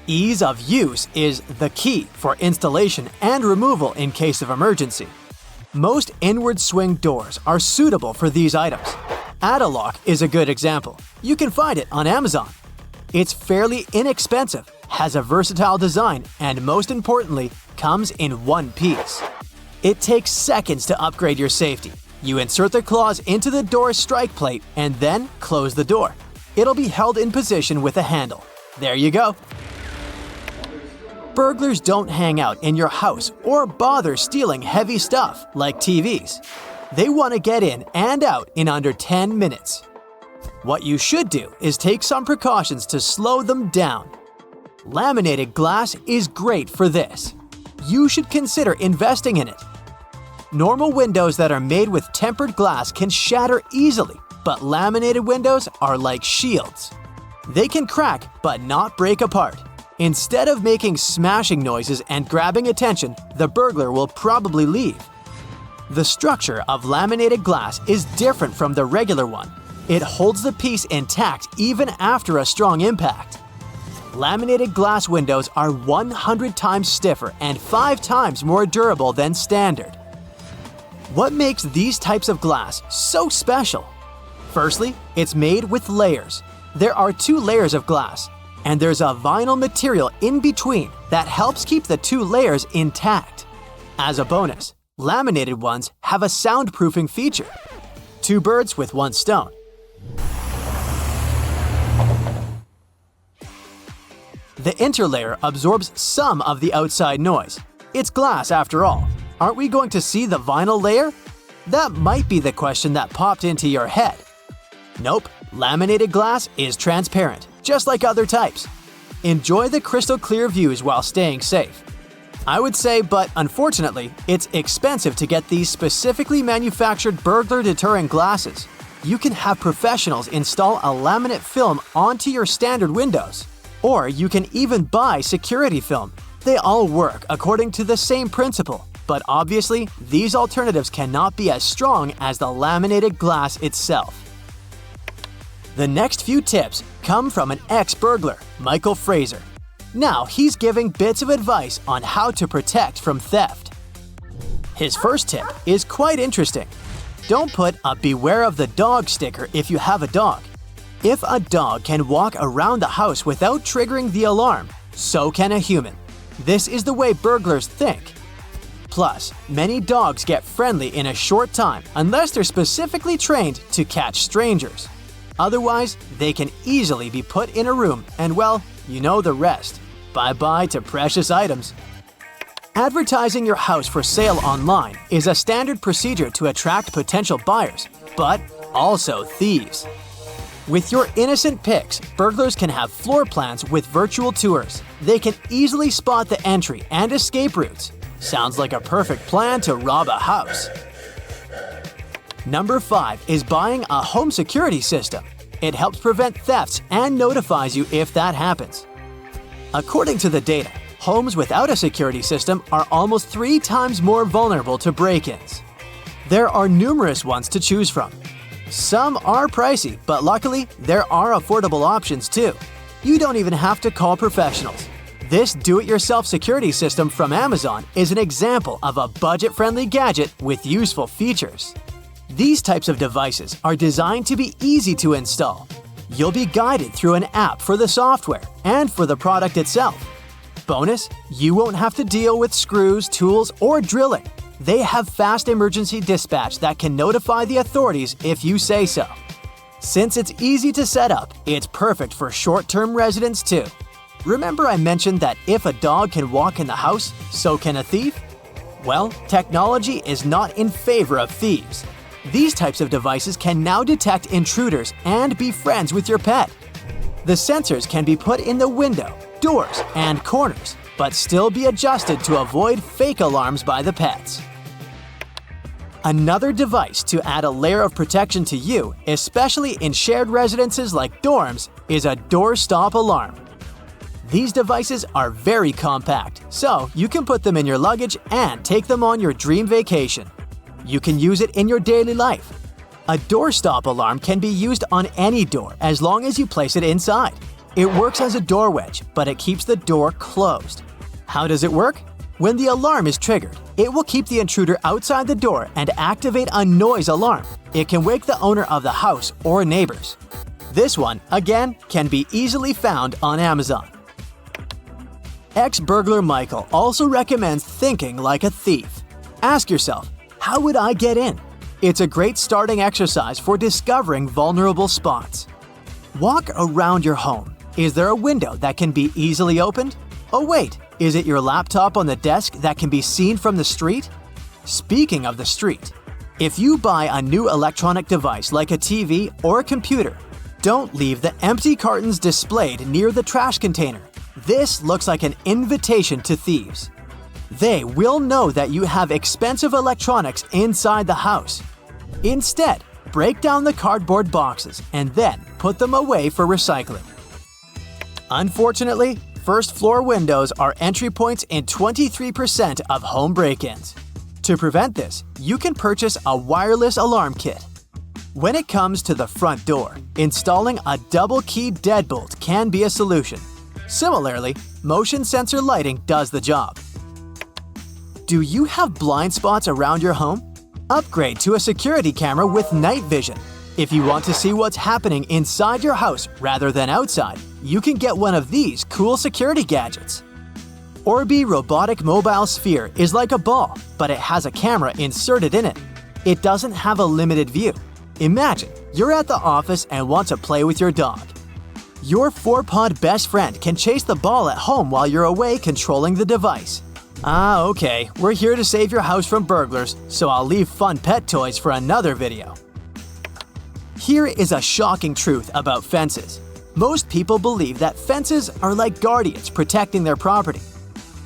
[SPEAKER 3] Ease of use is the key for installation and removal in case of emergency. Most inward swing doors are suitable for these items. Add-A-Lock is a good example. You can find it on Amazon. It's fairly inexpensive, has a versatile design, and most importantly, comes in one piece. It takes seconds to upgrade your safety. You insert the claws into the door's strike plate and then close the door. It'll be held in position with a handle. There you go. Burglars don't hang out in your house or bother stealing heavy stuff like TVs. They want to get in and out in under 10 minutes. What you should do is take some precautions to slow them down. Laminated glass is great for this. You should consider investing in it. Normal windows that are made with tempered glass can shatter easily, but laminated windows are like shields. They can crack but not break apart. Instead of making smashing noises and grabbing attention, the burglar will probably leave. The structure of laminated glass is different from the regular one. It holds the piece intact even after a strong impact. Laminated glass windows are 100 times stiffer and 5 times more durable than standard. What makes these types of glass so special? Firstly, it's made with layers. There are 2 layers of glass, and there's a vinyl material in between that helps keep the 2 layers intact. As a bonus, laminated ones have a soundproofing feature. 2 birds with 1 stone. The interlayer absorbs some of the outside noise. It's glass after all. Aren't we going to see the vinyl layer? That might be the question that popped into your head. Nope, laminated glass is transparent, just like other types. Enjoy the crystal clear views while staying safe. I would say, but unfortunately, it's expensive to get these specifically manufactured burglar-deterring glasses. You can have professionals install a laminate film onto your standard windows. Or you can even buy security film. They all work according to the same principle, but obviously, these alternatives cannot be as strong as the laminated glass itself. The next few tips come from an ex-burglar, Michael Fraser. Now he's giving bits of advice on how to protect from theft. His first tip is quite interesting. Don't put a "Beware of the dog" sticker if you have a dog. If a dog can walk around the house without triggering the alarm, so can a human. This is the way burglars think. Plus, many dogs get friendly in a short time unless they're specifically trained to catch strangers. Otherwise, they can easily be put in a room and, well, you know the rest. Bye-bye to precious items. Advertising your house for sale online is a standard procedure to attract potential buyers, but also thieves. With your innocent pics, burglars can have floor plans with virtual tours. They can easily spot the entry and escape routes. Sounds like a perfect plan to rob a house. Number 5 is buying a home security system. It helps prevent thefts and notifies you if that happens. According to the data, homes without a security system are almost 3 times more vulnerable to break-ins. There are numerous ones to choose from. Some are pricey, but luckily, there are affordable options too. You don't even have to call professionals. This do-it-yourself security system from Amazon is an example of a budget-friendly gadget with useful features. These types of devices are designed to be easy to install. You'll be guided through an app for the software and for the product itself. Bonus, you won't have to deal with screws, tools, or drilling. They have fast emergency dispatch that can notify the authorities if you say so. Since it's easy to set up, it's perfect for short-term residents too. Remember I mentioned that if a dog can walk in the house, so can a thief? Well, technology is not in favor of thieves. These types of devices can now detect intruders and be friends with your pet. The sensors can be put in the window, doors, and corners, but still be adjusted to avoid fake alarms by the pets. Another device to add a layer of protection to you, especially in shared residences like dorms, is a doorstop alarm. These devices are very compact, so you can put them in your luggage and take them on your dream vacation. You can use it in your daily life. A doorstop alarm can be used on any door as long as you place it inside. It works as a door wedge, but it keeps the door closed. How does it work? When the alarm is triggered, it will keep the intruder outside the door and activate a noise alarm. It can wake the owner of the house or neighbors. This one, again, can be easily found on Amazon. Ex-burglar Michael also recommends thinking like a thief. Ask yourself, how would I get in? It's a great starting exercise for discovering vulnerable spots. Walk around your home. Is there a window that can be easily opened? Oh wait, is it your laptop on the desk that can be seen from the street? Speaking of the street, if you buy a new electronic device like a TV or a computer, don't leave the empty cartons displayed near the trash container. This looks like an invitation to thieves. They will know that you have expensive electronics inside the house. Instead, break down the cardboard boxes and then put them away for recycling. Unfortunately, first-floor windows are entry points in 23% of home break-ins. To prevent this, you can purchase a wireless alarm kit. When it comes to the front door, installing a double-key deadbolt can be a solution. Similarly, motion sensor lighting does the job. Do you have blind spots around your home? Upgrade to a security camera with night vision. If you want to see what's happening inside your house rather than outside, you can get one of these cool security gadgets. Orbi Robotic Mobile Sphere is like a ball, but it has a camera inserted in it. It doesn't have a limited view. Imagine you're at the office and want to play with your dog. Your 4-pod best friend can chase the ball at home while you're away controlling the device. Okay, we're here to save your house from burglars, so I'll leave fun pet toys for another video. Here is a shocking truth about fences. Most people believe that fences are like guardians protecting their property.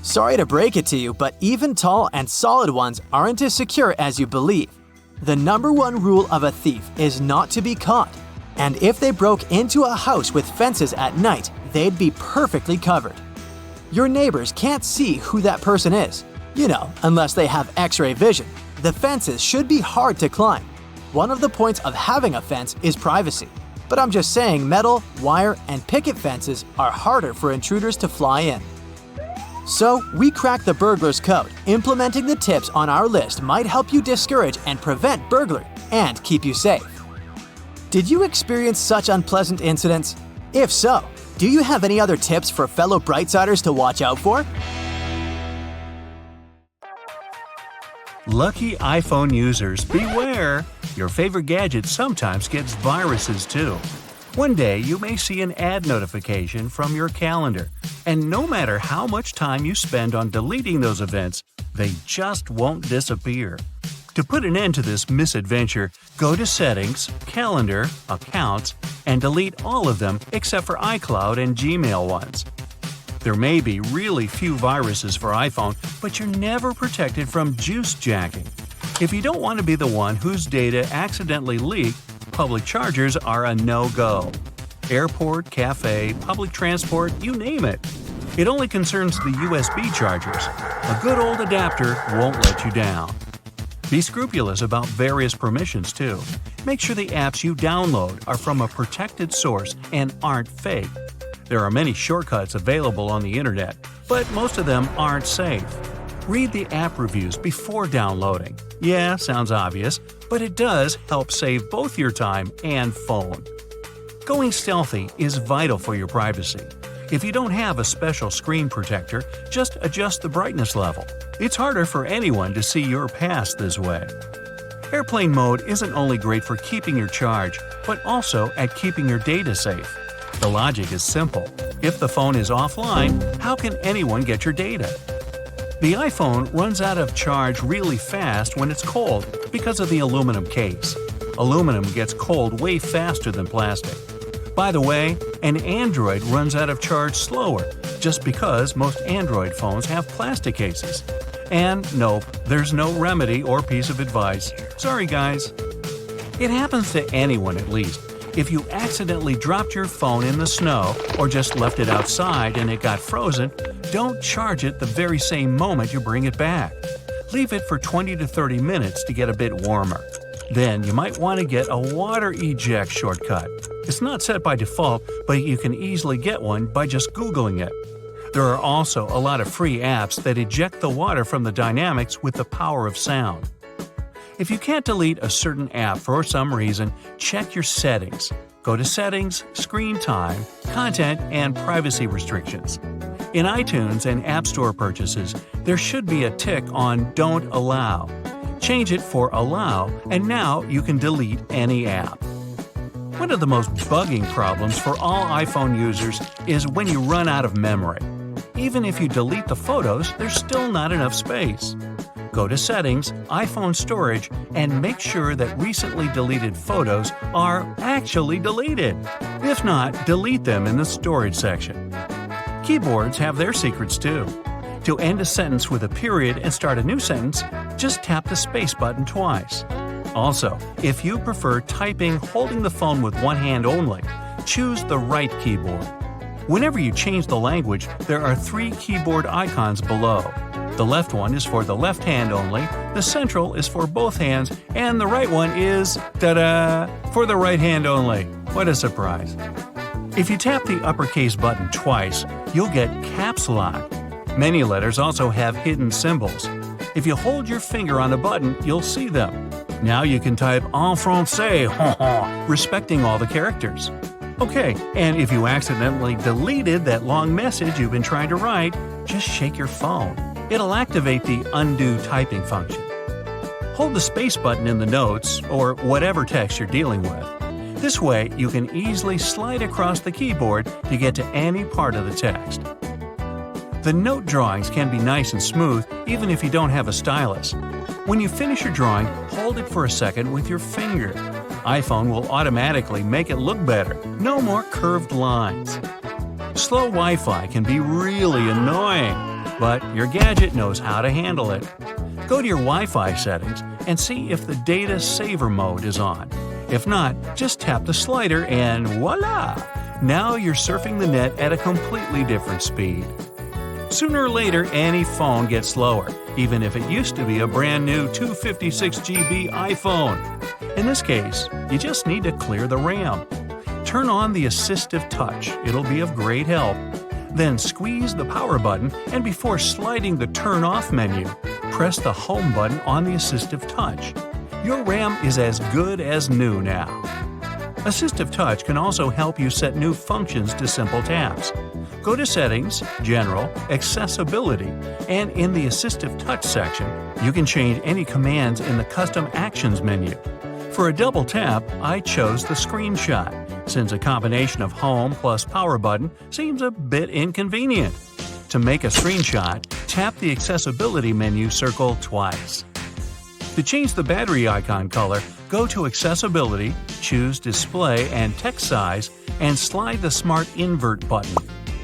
[SPEAKER 3] Sorry to break it to you, but even tall and solid ones aren't as secure as you believe. The number one rule of a thief is not to be caught. And if they broke into a house with fences at night, they'd be perfectly covered. Your neighbors can't see who that person is. Unless they have X-ray vision. The fences should be hard to climb. One of the points of having a fence is privacy. But I'm just saying metal, wire, and picket fences are harder for intruders to fly in. So, we cracked the burglar's code. Implementing the tips on our list might help you discourage and prevent burglary and keep you safe. Did you experience such unpleasant incidents? If so, do you have any other tips for fellow Brightsiders to watch out for?
[SPEAKER 1] Lucky iPhone users, beware! Your favorite gadget sometimes gets viruses too. One day you may see an ad notification from your calendar, and no matter how much time you spend on deleting those events, they just won't disappear. To put an end to this misadventure, go to Settings, Calendar, Accounts, and delete all of them except for iCloud and Gmail ones. There may be really few viruses for iPhone, but you're never protected from juice jacking. If you don't want to be the one whose data accidentally leaked, public chargers are a no-go. Airport, cafe, public transport, you name it. It only concerns the USB chargers. A good old adapter won't let you down. Be scrupulous about various permissions too. Make sure the apps you download are from a protected source and aren't fake. There are many shortcuts available on the internet, but most of them aren't safe. Read the app reviews before downloading. Yeah, sounds obvious, but it does help save both your time and phone. Going stealthy is vital for your privacy. If you don't have a special screen protector, just adjust the brightness level. It's harder for anyone to see your past this way. Airplane mode isn't only great for keeping your charge, but also at keeping your data safe. The logic is simple. If the phone is offline, how can anyone get your data? The iPhone runs out of charge really fast when it's cold because of the aluminum case. Aluminum gets cold way faster than plastic. By the way, an Android runs out of charge slower just because most Android phones have plastic cases. And nope, there's no remedy or piece of advice. Sorry guys. It happens to anyone at least. If you accidentally dropped your phone in the snow or just left it outside and it got frozen, don't charge it the very same moment you bring it back. Leave it for 20 to 30 minutes to get a bit warmer. Then you might want to get a water eject shortcut. It's not set by default, but you can easily get one by just Googling it. There are also a lot of free apps that eject the water from the dynamics with the power of sound. If you can't delete a certain app for some reason, check your settings. Go to Settings, Screen Time, Content, and Privacy Restrictions. In iTunes and App Store purchases, there should be a tick on Don't Allow. Change it for Allow, and now you can delete any app. One of the most bugging problems for all iPhone users is when you run out of memory. Even if you delete the photos, there's still not enough space. Go to Settings, iPhone Storage, and make sure that recently deleted photos are actually deleted. If not, delete them in the Storage section. Keyboards have their secrets too. To end a sentence with a period and start a new sentence, just tap the space button twice. Also, if you prefer typing holding the phone with one hand only, choose the right keyboard. Whenever you change the language, there are 3 keyboard icons below. The left one is for the left hand only, the central is for both hands, and the right one is, ta-da, for the right hand only. What a surprise. If you tap the uppercase button twice, you'll get Caps Lock. Many letters also have hidden symbols. If you hold your finger on a button, you'll see them. Now you can type en français, respecting all the characters. Okay, and if you accidentally deleted that long message you've been trying to write, just shake your phone. It'll activate the undo typing function. Hold the space button in the notes, or whatever text you're dealing with. This way, you can easily slide across the keyboard to get to any part of the text. The note drawings can be nice and smooth even if you don't have a stylus. When you finish your drawing, hold it for a second with your finger. iPhone will automatically make it look better. No more curved lines. Slow Wi-Fi can be really annoying, but your gadget knows how to handle it. Go to your Wi-Fi settings and see if the data saver mode is on. If not, just tap the slider and voila! Now you're surfing the net at a completely different speed. Sooner or later, any phone gets slower, even if it used to be a brand new 256GB iPhone. In this case, you just need to clear the RAM. Turn on the Assistive Touch, it'll be of great help. Then squeeze the power button, and before sliding the Turn Off menu, press the Home button on the Assistive Touch. Your RAM is as good as new now. Assistive Touch can also help you set new functions to simple taps. Go to Settings, General, Accessibility, and in the Assistive Touch section, you can change any commands in the Custom Actions menu. For a double tap, I chose the screenshot, since a combination of Home plus Power button seems a bit inconvenient. To make a screenshot, tap the Accessibility menu circle twice. To change the battery icon color, go to Accessibility, choose Display and Text Size, and slide the Smart Invert button.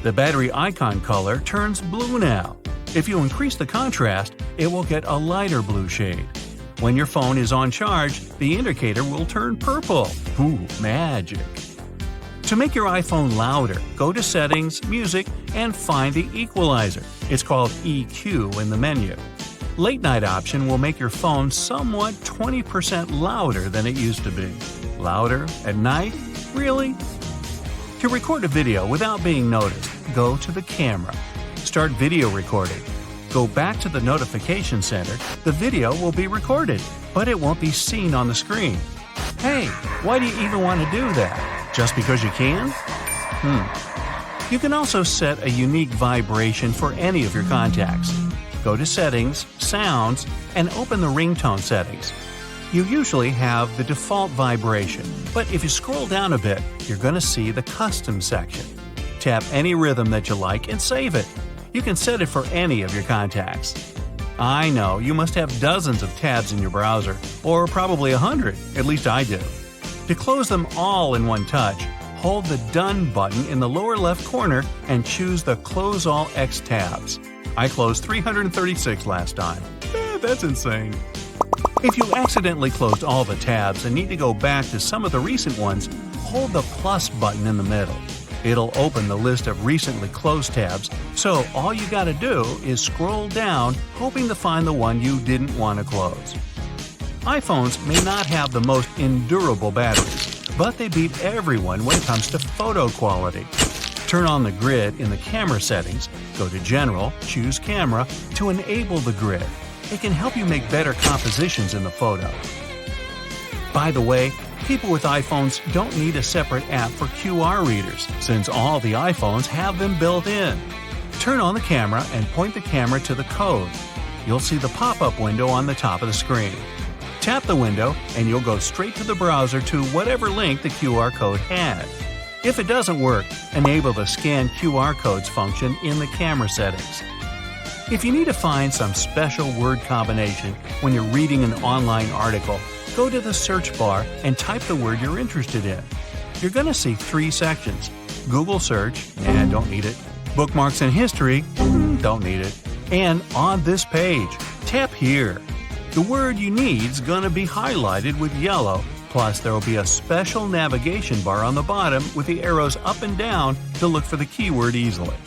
[SPEAKER 1] The battery icon color turns blue now. If you increase the contrast, it will get a lighter blue shade. When your phone is on charge, the indicator will turn purple. Ooh, magic! To make your iPhone louder, go to Settings, Music, and find the equalizer. It's called EQ in the menu. Late night option will make your phone somewhat 20% louder than it used to be. Louder at night? Really? To record a video without being noticed, go to the camera. Start video recording. Go back to the notification center. The video will be recorded, but it won't be seen on the screen. Hey, why do you even want to do that? Just because you can? You can also set a unique vibration for any of your contacts. Go to Settings, Sounds, and open the ringtone settings. You usually have the default vibration, but if you scroll down a bit, you're going to see the Custom section. Tap any rhythm that you like and save it. You can set it for any of your contacts. I know, you must have dozens of tabs in your browser, or probably 100, at least I do. To close them all in one touch, hold the Done button in the lower left corner and choose the Close All X tabs. I closed 336 last time. That's insane. If you accidentally closed all the tabs and need to go back to some of the recent ones, hold the plus button in the middle. It'll open the list of recently closed tabs, so all you gotta do is scroll down, hoping to find the one you didn't want to close. iPhones may not have the most endurable batteries, but they beat everyone when it comes to photo quality. Turn on the grid in the camera settings, go to General, choose Camera to enable the grid. It can help you make better compositions in the photo. By the way, people with iPhones don't need a separate app for QR readers, since all the iPhones have them built in. Turn on the camera and point the camera to the code. You'll see the pop-up window on the top of the screen. Tap the window and you'll go straight to the browser to whatever link the QR code had. If it doesn't work, enable the Scan QR Codes function in the camera settings. If you need to find some special word combination when you're reading an online article, go to the search bar and type the word you're interested in. You're going to see 3 sections: Google Search, and don't need it; Bookmarks and History, don't need it; and On This Page, tap here. The word you need's going to be highlighted with yellow, plus there will be a special navigation bar on the bottom with the arrows up and down to look for the keyword easily.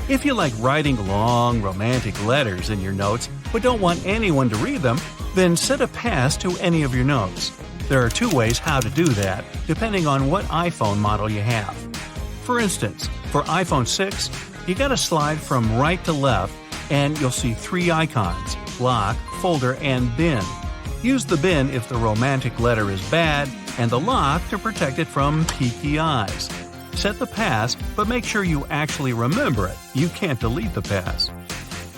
[SPEAKER 1] If you like writing long, romantic letters in your notes but don't want anyone to read them, then set a pass to any of your notes. There are 2 ways how to do that, depending on what iPhone model you have. For instance, for iPhone 6, you gotta slide from right to left and you'll see 3 icons: Lock, Folder, and Bin. Use the bin if the romantic letter is bad, and the lock to protect it from peeky eyes. Set the pass, but make sure you actually remember it. You can't delete the pass.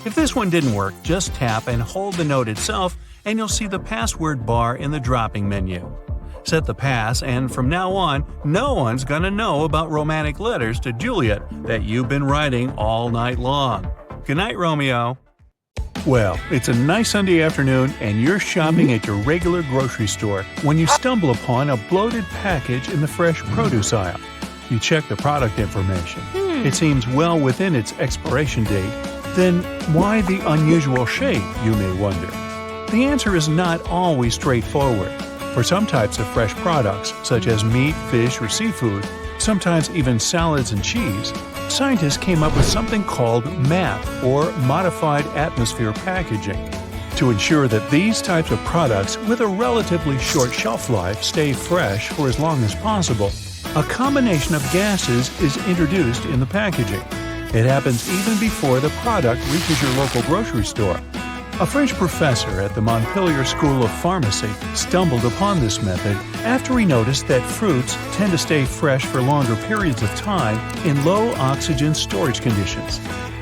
[SPEAKER 1] If this one didn't work, just tap and hold the note itself and you'll see the password bar in the dropping menu. Set the pass, and from now on, no one's gonna know about romantic letters to Juliet that you've been writing all night long. Good night, Romeo. Well, it's a nice Sunday afternoon and you're shopping at your regular grocery store when you stumble upon a bloated package in the fresh produce aisle. You check the product information. It seems well within its expiration date. Then why the unusual shape, you may wonder? The answer is not always straightforward. For some types of fresh products, such as meat, fish, or seafood, sometimes even salads and cheese, scientists came up with something called MAP, or Modified Atmosphere Packaging, to ensure that these types of products with a relatively short shelf life stay fresh for as long as possible. A combination of gases is introduced in the packaging. It happens even before the product reaches your local grocery store. A French professor at the Montpellier School of Pharmacy stumbled upon this method after he noticed that fruits tend to stay fresh for longer periods of time in low-oxygen storage conditions.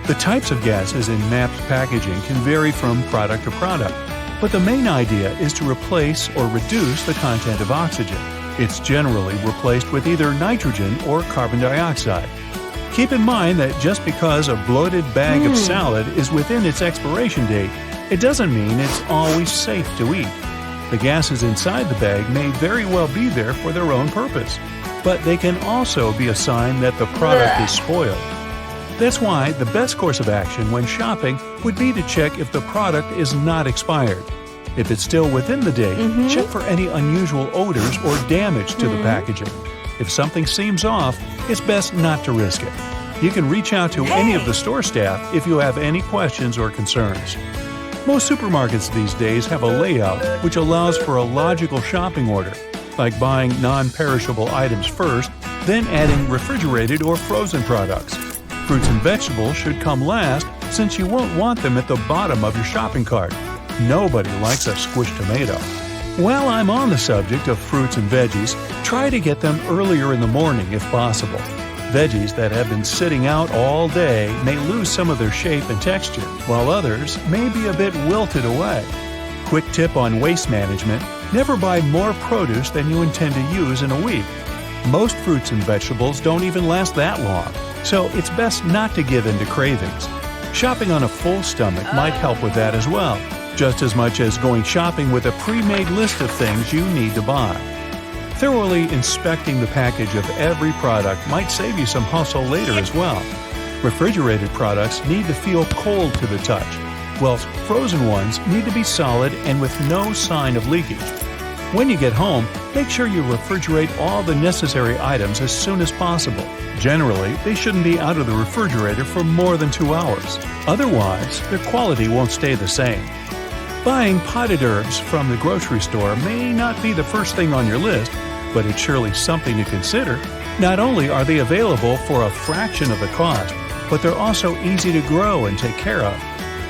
[SPEAKER 1] The types of gases in MAP's packaging can vary from product to product, but the main idea is to replace or reduce the content of oxygen. It's generally replaced with either nitrogen or carbon dioxide. Keep in mind that just because a bloated bag of salad is within its expiration date, it doesn't mean it's always safe to eat. The gases inside the bag may very well be there for their own purpose, but they can also be a sign that the product is spoiled. That's why the best course of action when shopping would be to check if the product is not expired. If it's still within the date, check for any unusual odors or damage to the packaging. If something seems off, it's best not to risk it. You can reach out to any of the store staff if you have any questions or concerns. Most supermarkets these days have a layout which allows for a logical shopping order, like buying non-perishable items first, then adding refrigerated or frozen products. Fruits and vegetables should come last, since you won't want them at the bottom of your shopping cart. Nobody likes a squished tomato. While I'm on the subject of fruits and veggies, try to get them earlier in the morning if possible. Veggies that have been sitting out all day may lose some of their shape and texture, while others may be a bit wilted away. Quick tip on waste management: never buy more produce than you intend to use in a week. Most fruits and vegetables don't even last that long, so it's best not to give in to cravings. Shopping on a full stomach might help with that as well, just as much as going shopping with a pre-made list of things you need to buy. Thoroughly inspecting the package of every product might save you some hustle later as well. Refrigerated products need to feel cold to the touch, whilst frozen ones need to be solid and with no sign of leakage. When you get home, make sure you refrigerate all the necessary items as soon as possible. Generally, they shouldn't be out of the refrigerator for more than 2 hours. Otherwise, their quality won't stay the same. Buying potted herbs from the grocery store may not be the first thing on your list, but it's surely something to consider. Not only are they available for a fraction of the cost, but they're also easy to grow and take care of.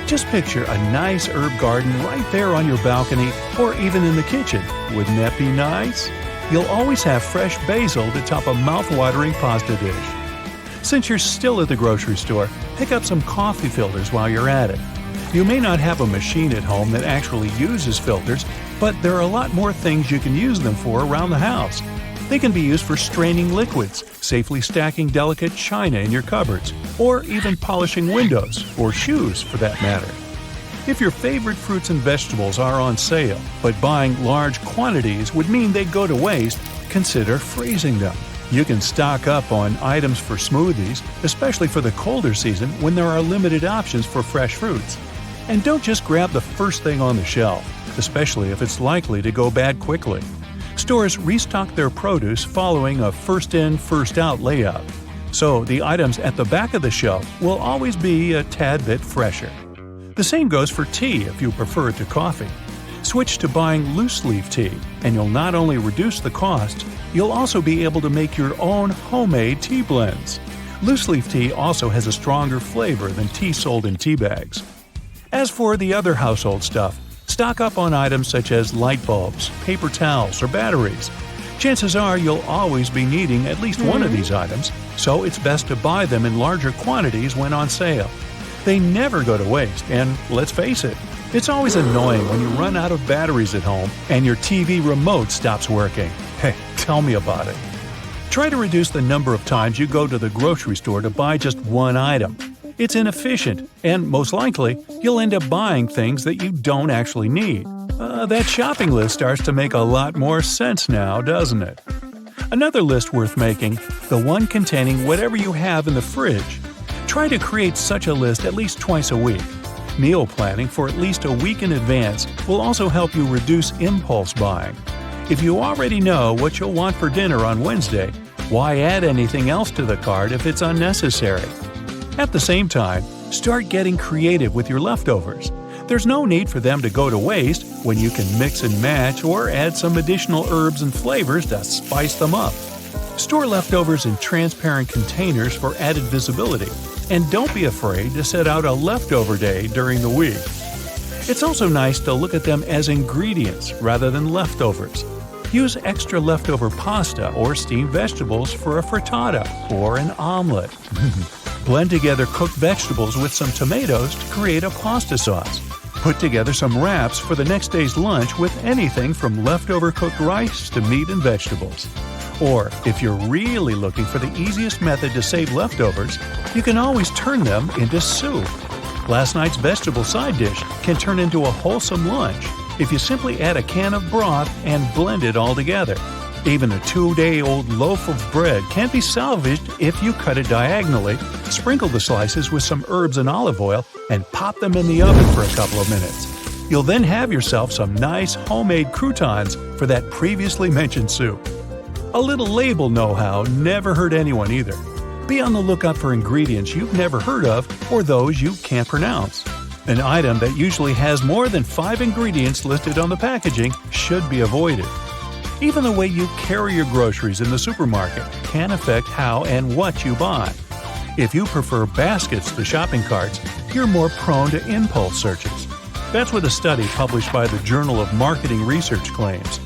[SPEAKER 1] Just picture a nice herb garden right there on your balcony or even in the kitchen. Wouldn't that be nice? You'll always have fresh basil to top a mouth-watering pasta dish. Since you're still at the grocery store, pick up some coffee filters while you're at it. You may not have a machine at home that actually uses filters, but there are a lot more things you can use them for around the house. They can be used for straining liquids, safely stacking delicate china in your cupboards, or even polishing windows, or shoes for that matter. If your favorite fruits and vegetables are on sale, but buying large quantities would mean they go to waste, consider freezing them. You can stock up on items for smoothies, especially for the colder season when there are limited options for fresh fruits. And don't just grab the first thing on the shelf, especially if it's likely to go bad quickly. Stores restock their produce following a first-in, first-out layout, so the items at the back of the shelf will always be a tad bit fresher. The same goes for tea if you prefer it to coffee. Switch to buying loose-leaf tea, and you'll not only reduce the cost, you'll also be able to make your own homemade tea blends. Loose-leaf tea also has a stronger flavor than tea sold in tea bags. As for the other household stuff, stock up on items such as light bulbs, paper towels, or batteries. Chances are you'll always be needing at least one of these items, so it's best to buy them in larger quantities when on sale. They never go to waste, and let's face it, it's always annoying when you run out of batteries at home and your TV remote stops working. Hey, tell me about it. Try to reduce the number of times you go to the grocery store to buy just one item. It's inefficient, and most likely, you'll end up buying things that you don't actually need. That shopping list starts to make a lot more sense now, doesn't it? Another list worth making, the one containing whatever you have in the fridge. Try to create such a list at least twice a week. Meal planning for at least a week in advance will also help you reduce impulse buying. If you already know what you'll want for dinner on Wednesday, why add anything else to the cart if it's unnecessary? At the same time, start getting creative with your leftovers. There's no need for them to go to waste when you can mix and match or add some additional herbs and flavors to spice them up. Store leftovers in transparent containers for added visibility, and don't be afraid to set out a leftover day during the week. It's also nice to look at them as ingredients rather than leftovers. Use extra leftover pasta or steamed vegetables for a frittata or an omelet. Blend together cooked vegetables with some tomatoes to create a pasta sauce. Put together some wraps for the next day's lunch with anything from leftover cooked rice to meat and vegetables. Or, if you're really looking for the easiest method to save leftovers, you can always turn them into soup. Last night's vegetable side dish can turn into a wholesome lunch if you simply add a can of broth and blend it all together. Even a 2-day-old loaf of bread can be salvaged if you cut it diagonally, sprinkle the slices with some herbs and olive oil, and pop them in the oven for a couple of minutes. You'll then have yourself some nice homemade croutons for that previously mentioned soup. A little label know-how never hurt anyone either. Be on the lookout for ingredients you've never heard of or those you can't pronounce. An item that usually has more than 5 ingredients listed on the packaging should be avoided. Even the way you carry your groceries in the supermarket can affect how and what you buy. If you prefer baskets to shopping carts, you're more prone to impulse searches. That's what a study published by the Journal of Marketing Research claims.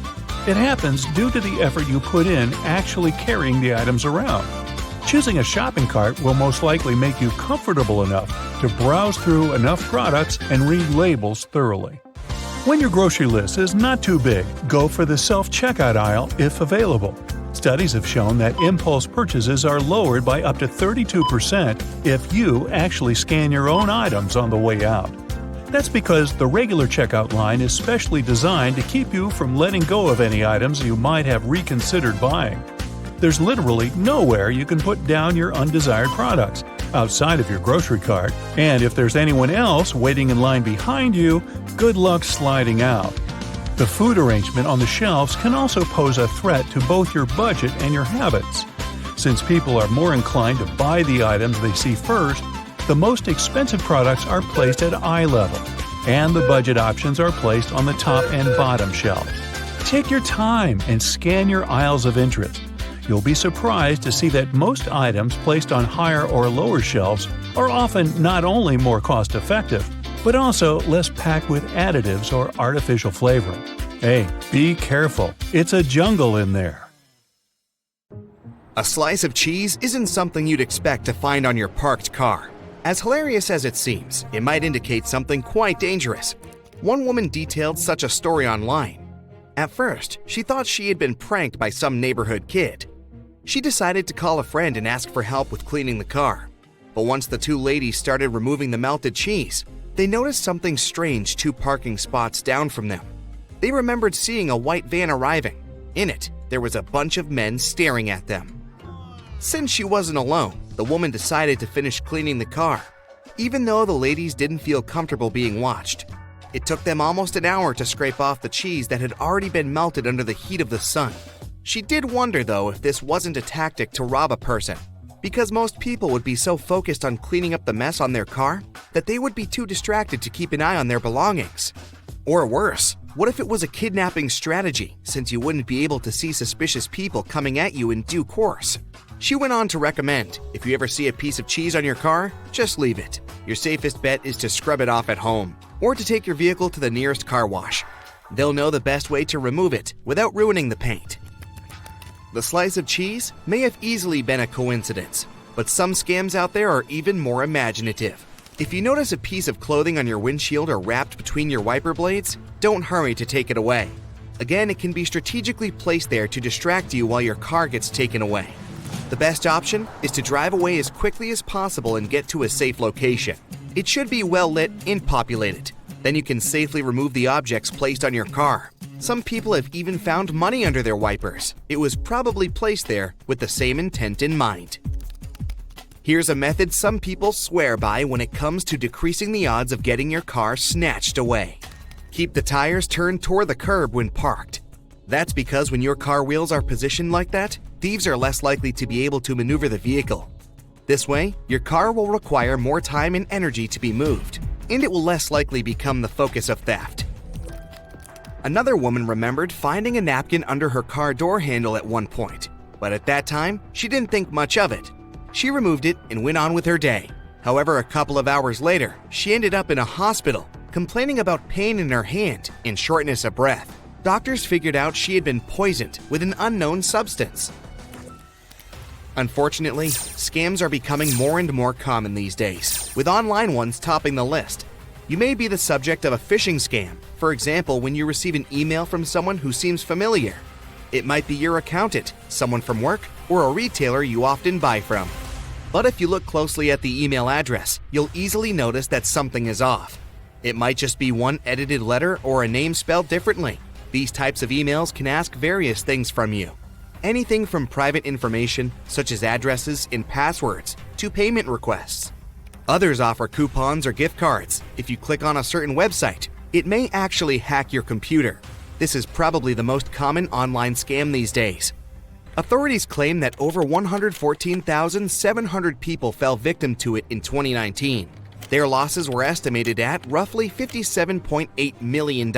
[SPEAKER 1] It happens due to the effort you put in actually carrying the items around. Choosing a shopping cart will most likely make you comfortable enough to browse through enough products and read labels thoroughly. When your grocery list is not too big, go for the self-checkout aisle if available. Studies have shown that impulse purchases are lowered by up to 32% if you actually scan your own items on the way out. That's because the regular checkout line is specially designed to keep you from letting go of any items you might have reconsidered buying. There's literally nowhere you can put down your undesired products outside of your grocery cart, and if there's anyone else waiting in line behind you, good luck sliding out. The food arrangement on the shelves can also pose a threat to both your budget and your habits. Since people are more inclined to buy the items they see first, the most expensive products are placed at eye level, and the budget options are placed on the top and bottom shelf. Take your time and scan your aisles of interest. You'll be surprised to see that most items placed on higher or lower shelves are often not only more cost-effective, but also less packed with additives or artificial flavoring. Hey, be careful. It's a jungle in there.
[SPEAKER 4] A slice of cheese isn't something you'd expect to find on your parked car. As hilarious as it seems, it might indicate something quite dangerous. One woman detailed such a story online. At first, she thought she had been pranked by some neighborhood kid. She decided to call a friend and ask for help with cleaning the car. But once the two ladies started removing the melted cheese, they noticed something strange 2 parking spots down from them. They remembered seeing a white van arriving. In it, there was a bunch of men staring at them. Since she wasn't alone, the woman decided to finish cleaning the car, even though the ladies didn't feel comfortable being watched. It took them almost an hour to scrape off the cheese that had already been melted under the heat of the sun. She did wonder, though, if this wasn't a tactic to rob a person, because most people would be so focused on cleaning up the mess on their car that they would be too distracted to keep an eye on their belongings. Or worse, what if it was a kidnapping strategy, since you wouldn't be able to see suspicious people coming at you in due course? She went on to recommend, if you ever see a piece of cheese on your car, just leave it. Your safest bet is to scrub it off at home, or to take your vehicle to the nearest car wash. They'll know the best way to remove it without ruining the paint. The slice of cheese may have easily been a coincidence, but some scams out there are even more imaginative. If you notice a piece of clothing on your windshield or wrapped between your wiper blades, don't hurry to take it away. Again, it can be strategically placed there to distract you while your car gets taken away. The best option is to drive away as quickly as possible and get to a safe location. It should be well lit and populated. Then you can safely remove the objects placed on your car. Some people have even found money under their wipers. It was probably placed there with the same intent in mind. Here's a method some people swear by when it comes to decreasing the odds of getting your car snatched away. Keep the tires turned toward the curb when parked. That's because when your car wheels are positioned like that, thieves are less likely to be able to maneuver the vehicle. This way, your car will require more time and energy to be moved, and it will less likely become the focus of theft. Another woman remembered finding a napkin under her car door handle at one point, but at that time, she didn't think much of it. She removed it and went on with her day. However, a couple of hours later, she ended up in a hospital, complaining about pain in her hand and shortness of breath. Doctors figured out she had been poisoned with an unknown substance. Unfortunately, scams are becoming more and more common these days, with online ones topping the list. You may be the subject of a phishing scam, for example, when you receive an email from someone who seems familiar. It might be your accountant, someone from work, or a retailer you often buy from. But if you look closely at the email address, you'll easily notice that something is off. It might just be one edited letter or a name spelled differently. These types of emails can ask various things from you. Anything from private information, such as addresses and passwords, to payment requests. Others offer coupons or gift cards. If you click on a certain website, it may actually hack your computer. This is probably the most common online scam these days. Authorities claim that over 114,700 people fell victim to it in 2019. Their losses were estimated at roughly $57.8 million.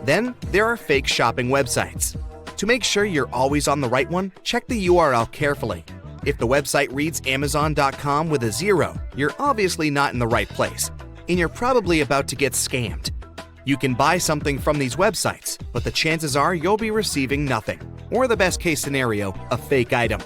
[SPEAKER 4] Then, there are fake shopping websites. To make sure you're always on the right one, check the URL carefully. If the website reads Amazon.com with a 0, you're obviously not in the right place, and you're probably about to get scammed. You can buy something from these websites, but the chances are you'll be receiving nothing, or the best case scenario, a fake item.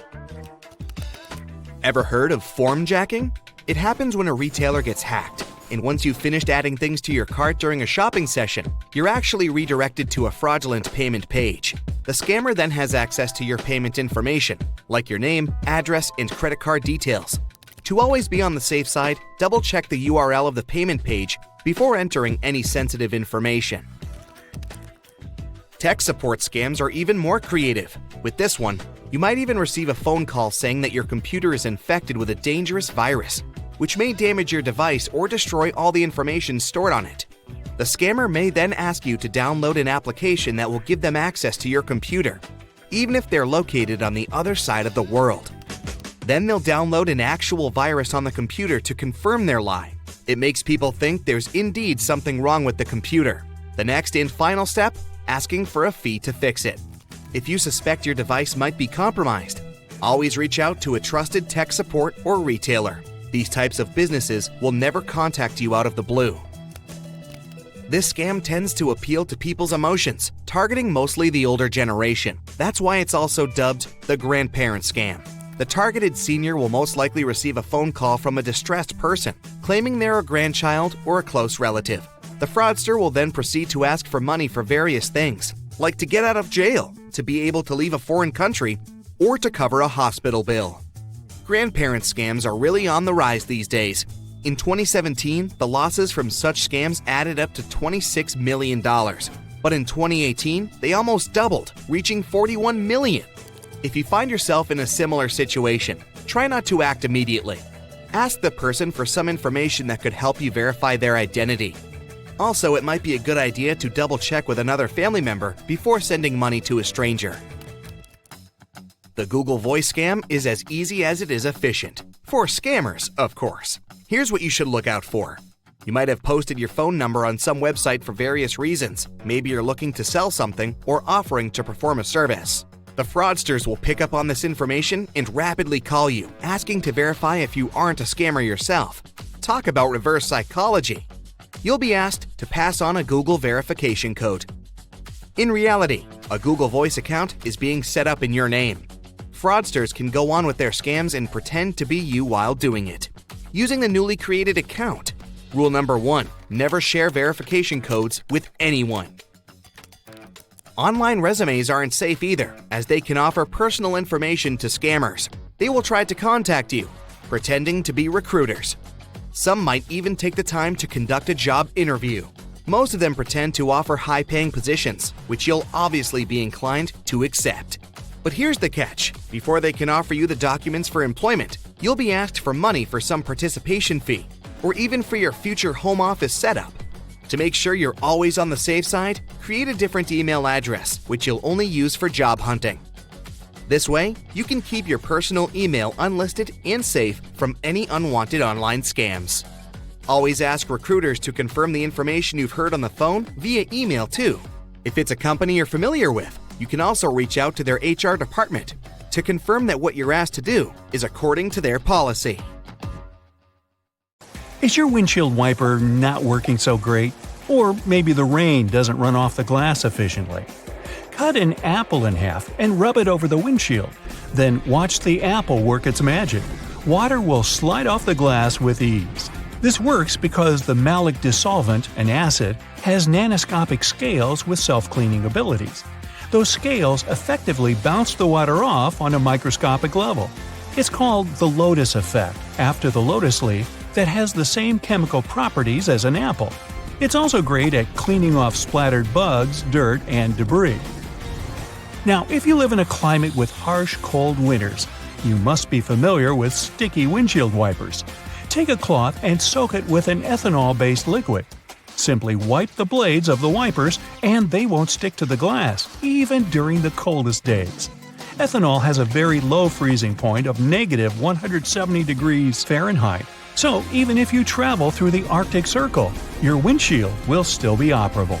[SPEAKER 4] Ever heard of form jacking? It happens when a retailer gets hacked, and once you've finished adding things to your cart during a shopping session, you're actually redirected to a fraudulent payment page. The scammer then has access to your payment information, like your name, address, and credit card details. To always be on the safe side, double-check the URL of the payment page before entering any sensitive information. Tech support scams are even more creative. With this one, you might even receive a phone call saying that your computer is infected with a dangerous virus, which may damage your device or destroy all the information stored on it. The scammer may then ask you to download an application that will give them access to your computer, even if they're located on the other side of the world. Then they'll download an actual virus on the computer to confirm their lie. It makes people think there's indeed something wrong with the computer. The next and final step, asking for a fee to fix it. If you suspect your device might be compromised, always reach out to a trusted tech support or retailer. These types of businesses will never contact you out of the blue. This scam tends to appeal to people's emotions, targeting mostly the older generation. That's why it's also dubbed the grandparent scam. The targeted senior will most likely receive a phone call from a distressed person, claiming they're a grandchild or a close relative. The fraudster will then proceed to ask for money for various things, like to get out of jail, to be able to leave a foreign country, or to cover a hospital bill. Grandparent scams are really on the rise these days. In 2017, the losses from such scams added up to $26 million. But in 2018, they almost doubled, reaching $41 million. If you find yourself in a similar situation, try not to act immediately. Ask the person for some information that could help you verify their identity. Also, it might be a good idea to double-check with another family member before sending money to a stranger. The Google Voice scam is as easy as it is efficient. For scammers, of course. Here's what you should look out for. You might have posted your phone number on some website for various reasons. Maybe you're looking to sell something or offering to perform a service. The fraudsters will pick up on this information and rapidly call you, asking to verify if you aren't a scammer yourself. Talk about reverse psychology. You'll be asked to pass on a Google verification code. In reality, a Google Voice account is being set up in your name. Fraudsters can go on with their scams and pretend to be you while doing it. Using the newly created account. Rule number 1, never share verification codes with anyone. Online resumes aren't safe either, as they can offer personal information to scammers. They will try to contact you, pretending to be recruiters. Some might even take the time to conduct a job interview. Most of them pretend to offer high-paying positions, which you'll obviously be inclined to accept. But here's the catch. Before they can offer you the documents for employment, you'll be asked for money for some participation fee, or even for your future home office setup. To make sure you're always on the safe side, create a different email address, which you'll only use for job hunting. This way, you can keep your personal email unlisted and safe from any unwanted online scams. Always ask recruiters to confirm the information you've heard on the phone via email too. If it's a company you're familiar with, you can also reach out to their HR department to confirm that what you're asked to do is according to their policy.
[SPEAKER 1] Is your windshield wiper not working so great? Or maybe the rain doesn't run off the glass efficiently? Cut an apple in half and rub it over the windshield. Then watch the apple work its magic. Water will slide off the glass with ease. This works because the malic dissolvent, an acid, has nanoscopic scales with self-cleaning abilities. Those scales effectively bounce the water off on a microscopic level. It's called the lotus effect, after the lotus leaf, that has the same chemical properties as an apple. It's also great at cleaning off splattered bugs, dirt, and debris. Now, if you live in a climate with harsh, cold winters, you must be familiar with sticky windshield wipers. Take a cloth and soak it with an ethanol-based liquid. Simply wipe the blades of the wipers and they won't stick to the glass, even during the coldest days. Ethanol has a very low freezing point of negative 170 degrees Fahrenheit. So even if you travel through the Arctic Circle, your windshield will still be operable.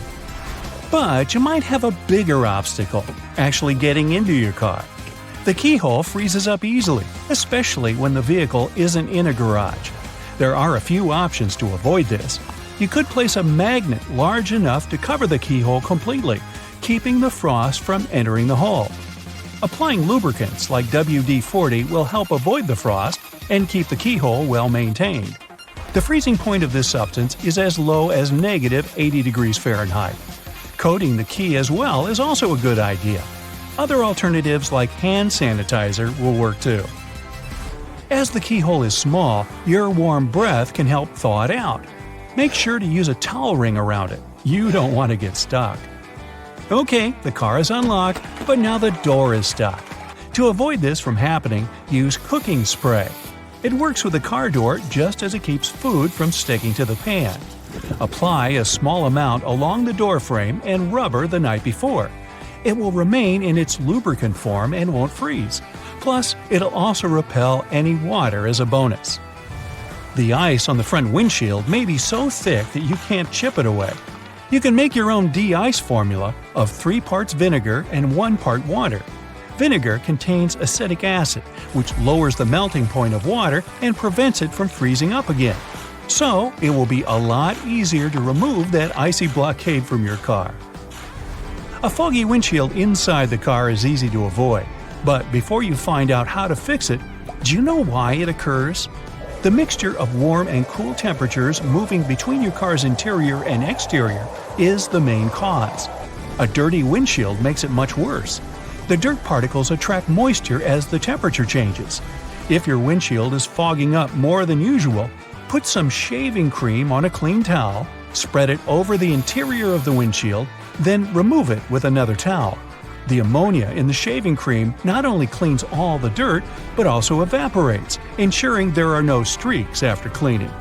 [SPEAKER 1] But you might have a bigger obstacle, actually getting into your car. The keyhole freezes up easily, especially when the vehicle isn't in a garage. There are a few options to avoid this. You could place a magnet large enough to cover the keyhole completely, keeping the frost from entering the hole. Applying lubricants like WD-40 will help avoid the frost and keep the keyhole well maintained. The freezing point of this substance is as low as negative 80 degrees Fahrenheit. Coating the key as well is also a good idea. Other alternatives like hand sanitizer will work too. As the keyhole is small, your warm breath can help thaw it out. Make sure to use a towel ring around it. You don't want to get stuck. Okay, the car is unlocked, but now the door is stuck. To avoid this from happening, use cooking spray. It works with the car door just as it keeps food from sticking to the pan. Apply a small amount along the door frame and rubber the night before. It will remain in its lubricant form and won't freeze. Plus, it'll also repel any water as a bonus. The ice on the front windshield may be so thick that you can't chip it away. You can make your own de-ice formula of 3 parts vinegar and 1 part water. Vinegar contains acetic acid, which lowers the melting point of water and prevents it from freezing up again. So it will be a lot easier to remove that icy blockade from your car. A foggy windshield inside the car is easy to avoid, but before you find out how to fix it, do you know why it occurs? The mixture of warm and cool temperatures moving between your car's interior and exterior is the main cause. A dirty windshield makes it much worse. The dirt particles attract moisture as the temperature changes. If your windshield is fogging up more than usual, put some shaving cream on a clean towel, spread it over the interior of the windshield, then remove it with another towel. The ammonia in the shaving cream not only cleans all the dirt, but also evaporates, ensuring there are no streaks after cleaning.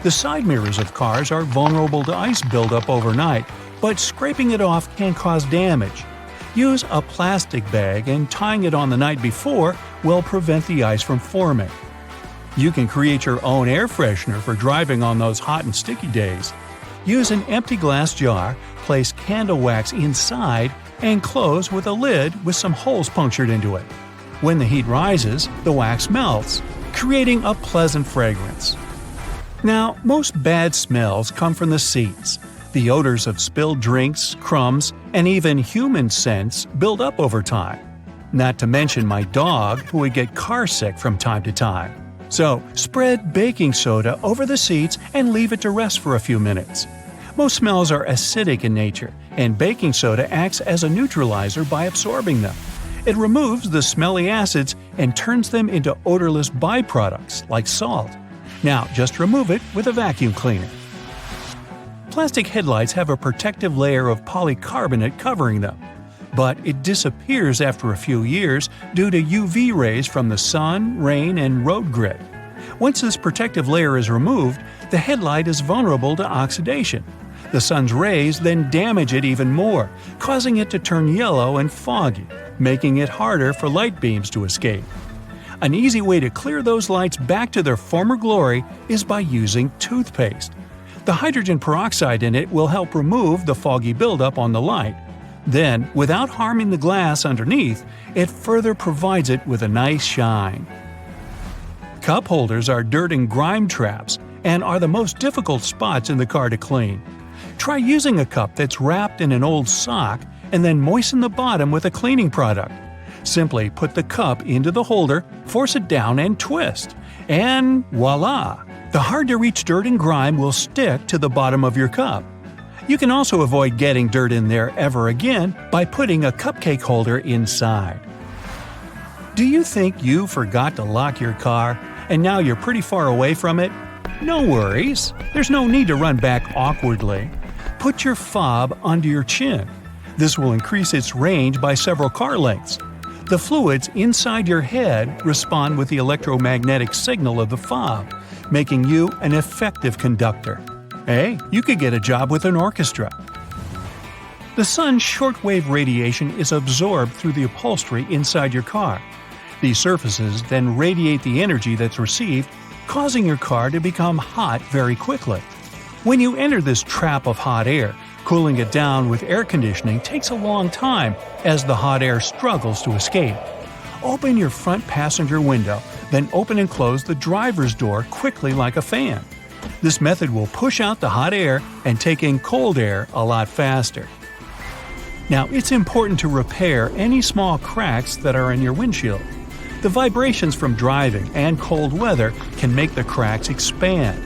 [SPEAKER 1] The side mirrors of cars are vulnerable to ice buildup overnight, but scraping it off can cause damage. Use a plastic bag and tying it on the night before will prevent the ice from forming. You can create your own air freshener for driving on those hot and sticky days. Use an empty glass jar, place candle wax inside, and close with a lid with some holes punctured into it. When the heat rises, the wax melts, creating a pleasant fragrance. Now, most bad smells come from the seats. The odors of spilled drinks, crumbs, and even human scents build up over time. Not to mention my dog, who would get car sick from time to time. So, spread baking soda over the seats and leave it to rest for a few minutes. Most smells are acidic in nature, and baking soda acts as a neutralizer by absorbing them. It removes the smelly acids and turns them into odorless byproducts like salt. Now, just remove it with a vacuum cleaner. Plastic headlights have a protective layer of polycarbonate covering them, but it disappears after a few years due to UV rays from the sun, rain, and road grit. Once this protective layer is removed, the headlight is vulnerable to oxidation. The sun's rays then damage it even more, causing it to turn yellow and foggy, making it harder for light beams to escape. An easy way to clear those lights back to their former glory is by using toothpaste. The hydrogen peroxide in it will help remove the foggy buildup on the light. Then, without harming the glass underneath, it further provides it with a nice shine. Cup holders are dirt and grime traps and are the most difficult spots in the car to clean. Try using a cup that's wrapped in an old sock and then moisten the bottom with a cleaning product. Simply put the cup into the holder, force it down and twist. And voila! The hard-to-reach dirt and grime will stick to the bottom of your cup. You can also avoid getting dirt in there ever again by putting a cupcake holder inside. Do you think you forgot to lock your car and now you're pretty far away from it? No worries. There's no need to run back awkwardly. Put your fob under your chin. This will increase its range by several car lengths. The fluids inside your head respond with the electromagnetic signal of the fob, making you an effective conductor. Hey, you could get a job with an orchestra. The sun's shortwave radiation is absorbed through the upholstery inside your car. These surfaces then radiate the energy that's received, causing your car to become hot very quickly. When you enter this trap of hot air, cooling it down with air conditioning takes a long time as the hot air struggles to escape. Open your front passenger window, then open and close the driver's door quickly like a fan. This method will push out the hot air and take in cold air a lot faster. Now, it's important to repair any small cracks that are in your windshield. The vibrations from driving and cold weather can make the cracks expand.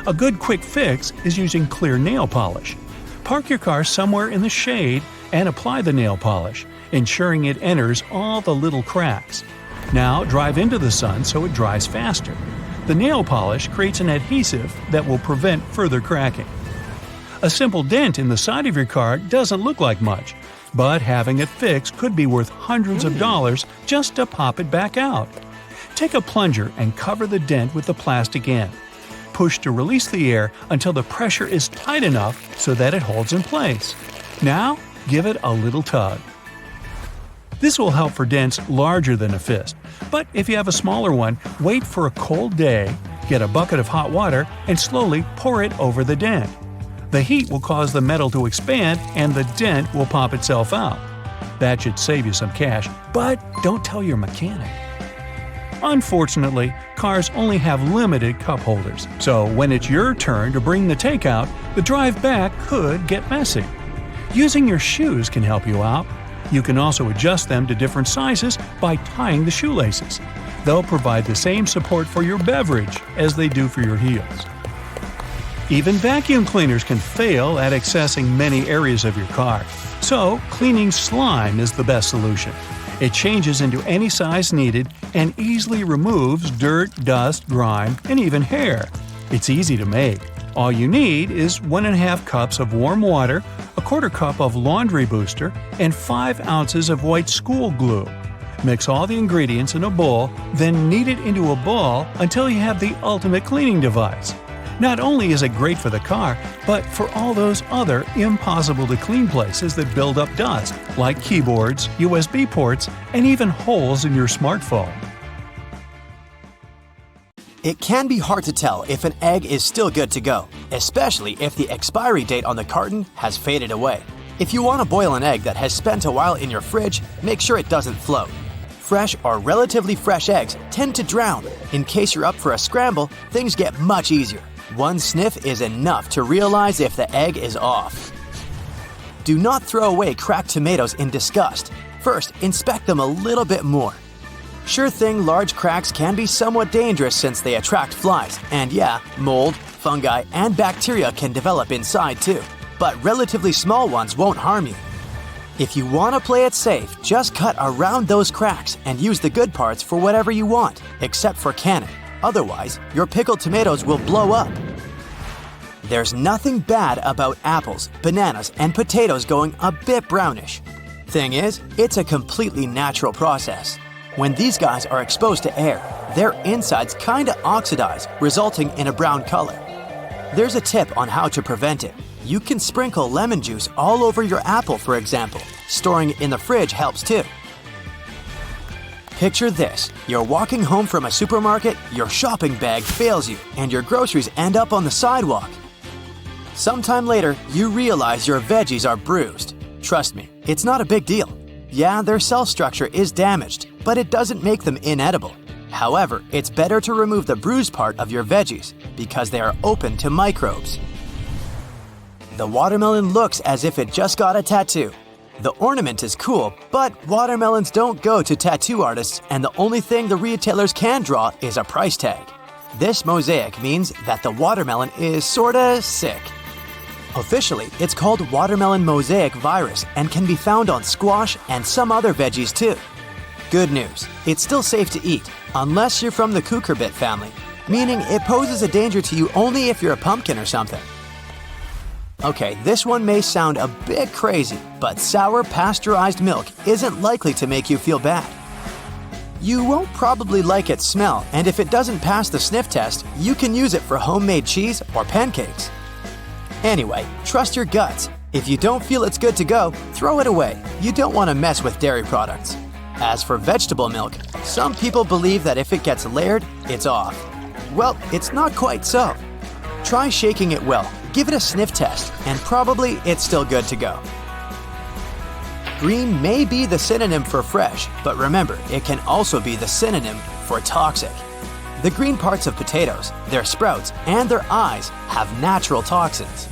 [SPEAKER 1] A good quick fix is using clear nail polish. Park your car somewhere in the shade and apply the nail polish, ensuring it enters all the little cracks. Now drive into the sun so it dries faster. The nail polish creates an adhesive that will prevent further cracking. A simple dent in the side of your car doesn't look like much, but having it fixed could be worth hundreds of dollars just to pop it back out. Take a plunger and cover the dent with the plastic end. Push to release the air until the pressure is tight enough so that it holds in place. Now, give it a little tug. This will help for dents larger than a fist, but if you have a smaller one, wait for a cold day, get a bucket of hot water, and slowly pour it over the dent. The heat will cause the metal to expand and the dent will pop itself out. That should save you some cash, but don't tell your mechanic. Unfortunately, cars only have limited cup holders, so when it's your turn to bring the takeout, the drive back could get messy. Using your shoes can help you out. You can also adjust them to different sizes by tying the shoelaces. They'll provide the same support for your beverage as they do for your heels. Even vacuum cleaners can fail at accessing many areas of your car, so cleaning slime is the best solution. It changes into any size needed and easily removes dirt, dust, grime, and even hair. It's easy to make. All you need is 1.5 cups of warm water, a 1/4 cup of laundry booster, and 5 ounces of white school glue. Mix all the ingredients in a bowl, then knead it into a ball until you have the ultimate cleaning device. Not only is it great for the car, but for all those other impossible-to-clean places that build up dust, like keyboards, USB ports, and even holes in your smartphone.
[SPEAKER 3] It can be hard to tell if an egg is still good to go, especially if the expiry date on the carton has faded away. If you want to boil an egg that has spent a while in your fridge, make sure it doesn't float. Fresh or relatively fresh eggs tend to drown. In case you're up for a scramble, things get much easier. One sniff is enough to realize if the egg is off. Do not throw away cracked tomatoes in disgust. First, inspect them a little bit more. Sure thing, large cracks can be somewhat dangerous since they attract flies, and yeah, mold, fungi, and bacteria can develop inside too. But relatively small ones won't harm you. If you want to play it safe, just cut around those cracks and use the good parts for whatever you want, except for canning. Otherwise, your pickled tomatoes will blow up. There's nothing bad about apples, bananas, and potatoes going a bit brownish. Thing is, it's a completely natural process. When these guys are exposed to air, their insides kinda oxidize, resulting in a brown color. There's a tip on how to prevent it. You can sprinkle lemon juice all over your apple, for example. Storing it in the fridge helps too. Picture this. You're walking home from a supermarket, your shopping bag fails you, and your groceries end up on the sidewalk. Sometime later, you realize your veggies are bruised. Trust me, it's not a big deal. Yeah, their cell structure is damaged, but it doesn't make them inedible. However, it's better to remove the bruised part of your veggies because they are open to microbes. The watermelon looks as if it just got a tattoo. The ornament is cool, but watermelons don't go to tattoo artists, and the only thing the retailers can draw is a price tag. This mosaic means that the watermelon is sorta sick. Officially, it's called watermelon mosaic virus and can be found on squash and some other veggies too. Good news, it's still safe to eat, unless you're from the cucurbit family, meaning it poses a danger to you only if you're a pumpkin or something. Okay, this one may sound a bit crazy, but sour pasteurized milk isn't likely to make you feel bad. You won't probably like its smell, and if it doesn't pass the sniff test, you can use it for homemade cheese or pancakes. Anyway, trust your guts. If you don't feel it's good to go, throw it away. You don't want to mess with dairy products. As for vegetable milk, some people believe that if it gets layered, it's off. Well, it's not quite so. Try shaking it well, give it a sniff test, and probably it's still good to go. Green may be the synonym for fresh, but remember, it can also be the synonym for toxic. The green parts of potatoes, their sprouts, and their eyes have natural toxins.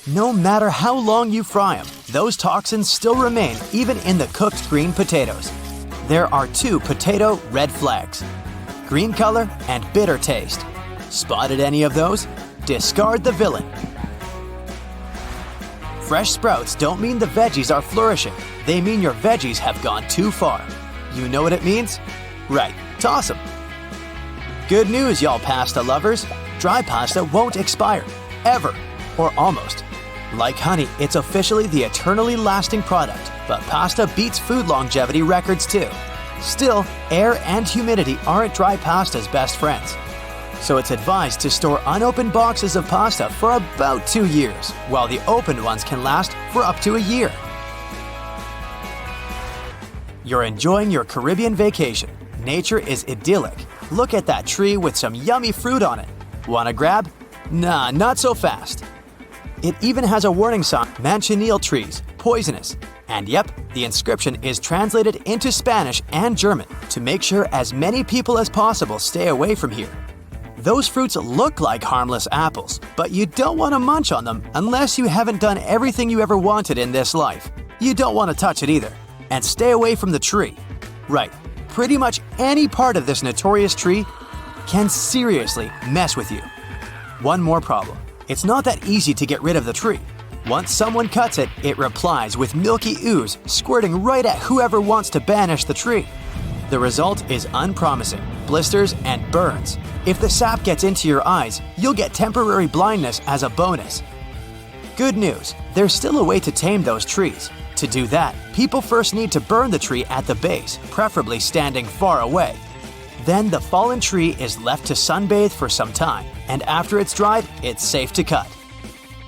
[SPEAKER 3] No matter how long you fry them, those toxins still remain even in the cooked green potatoes. There are 2 potato red flags: green color and bitter taste. Spotted any of those? Discard the villain. Fresh sprouts don't mean the veggies are flourishing. They mean your veggies have gone too far. You know what it means? Right, toss them. Good news, y'all pasta lovers. Dry pasta won't expire. Ever. Or almost. Like honey, it's officially the eternally lasting product, but pasta beats food longevity records too. Still, air and humidity aren't dry pasta's best friends. So it's advised to store unopened boxes of pasta for about 2 years, while the opened ones can last for up to a year. You're enjoying your Caribbean vacation. Nature is idyllic. Look at that tree with some yummy fruit on it. Wanna grab? Nah, not so fast. It even has a warning sign: manchineel trees, poisonous. And yep, the inscription is translated into Spanish and German to make sure as many people as possible stay away from here. Those fruits look like harmless apples, but you don't want to munch on them unless you haven't done everything you ever wanted in this life. You don't want to touch it either. And stay away from the tree. Right, pretty much any part of this notorious tree can seriously mess with you. One more problem. It's not that easy to get rid of the tree. Once someone cuts it, it replies with milky ooze, squirting right at whoever wants to banish the tree. The result is unpromising, blisters and burns. If the sap gets into your eyes, you'll get temporary blindness as a bonus. Good news, there's still a way to tame those trees. To do that, people first need to burn the tree at the base, preferably standing far away. Then the fallen tree is left to sunbathe for some time, and after it's dried, it's safe to cut.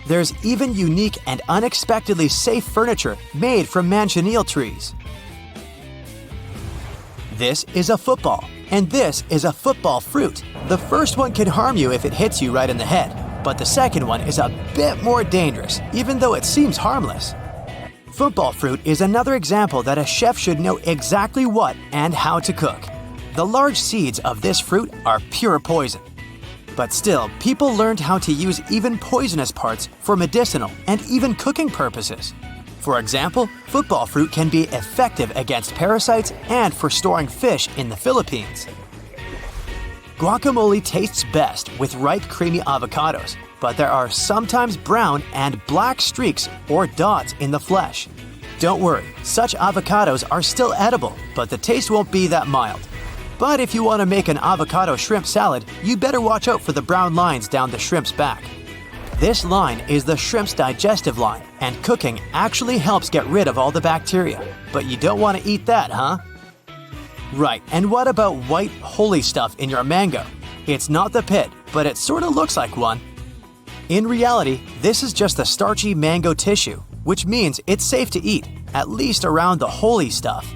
[SPEAKER 3] There's even unique and unexpectedly safe furniture made from manchineel trees. This is a football, and this is a football fruit. The first one can harm you if it hits you right in the head, but the second one is a bit more dangerous, even though it seems harmless. Football fruit is another example that a chef should know exactly what and how to cook. The large seeds of this fruit are pure poison. But still, people learned how to use even poisonous parts for medicinal and even cooking purposes. For example, football fruit can be effective against parasites and for storing fish in the Philippines. Guacamole tastes best with ripe, creamy avocados, but there are sometimes brown and black streaks or dots in the flesh. Don't worry, such avocados are still edible, but the taste won't be that mild. But if you want to make an avocado shrimp salad, you better watch out for the brown lines down the shrimp's back. This line is the shrimp's digestive line, and cooking actually helps get rid of all the bacteria. But you don't want to eat that, huh? Right, and what about white holy stuff in your mango? It's not the pit, but it sort of looks like one. In reality, this is just the starchy mango tissue, which means it's safe to eat, at least around the holy stuff.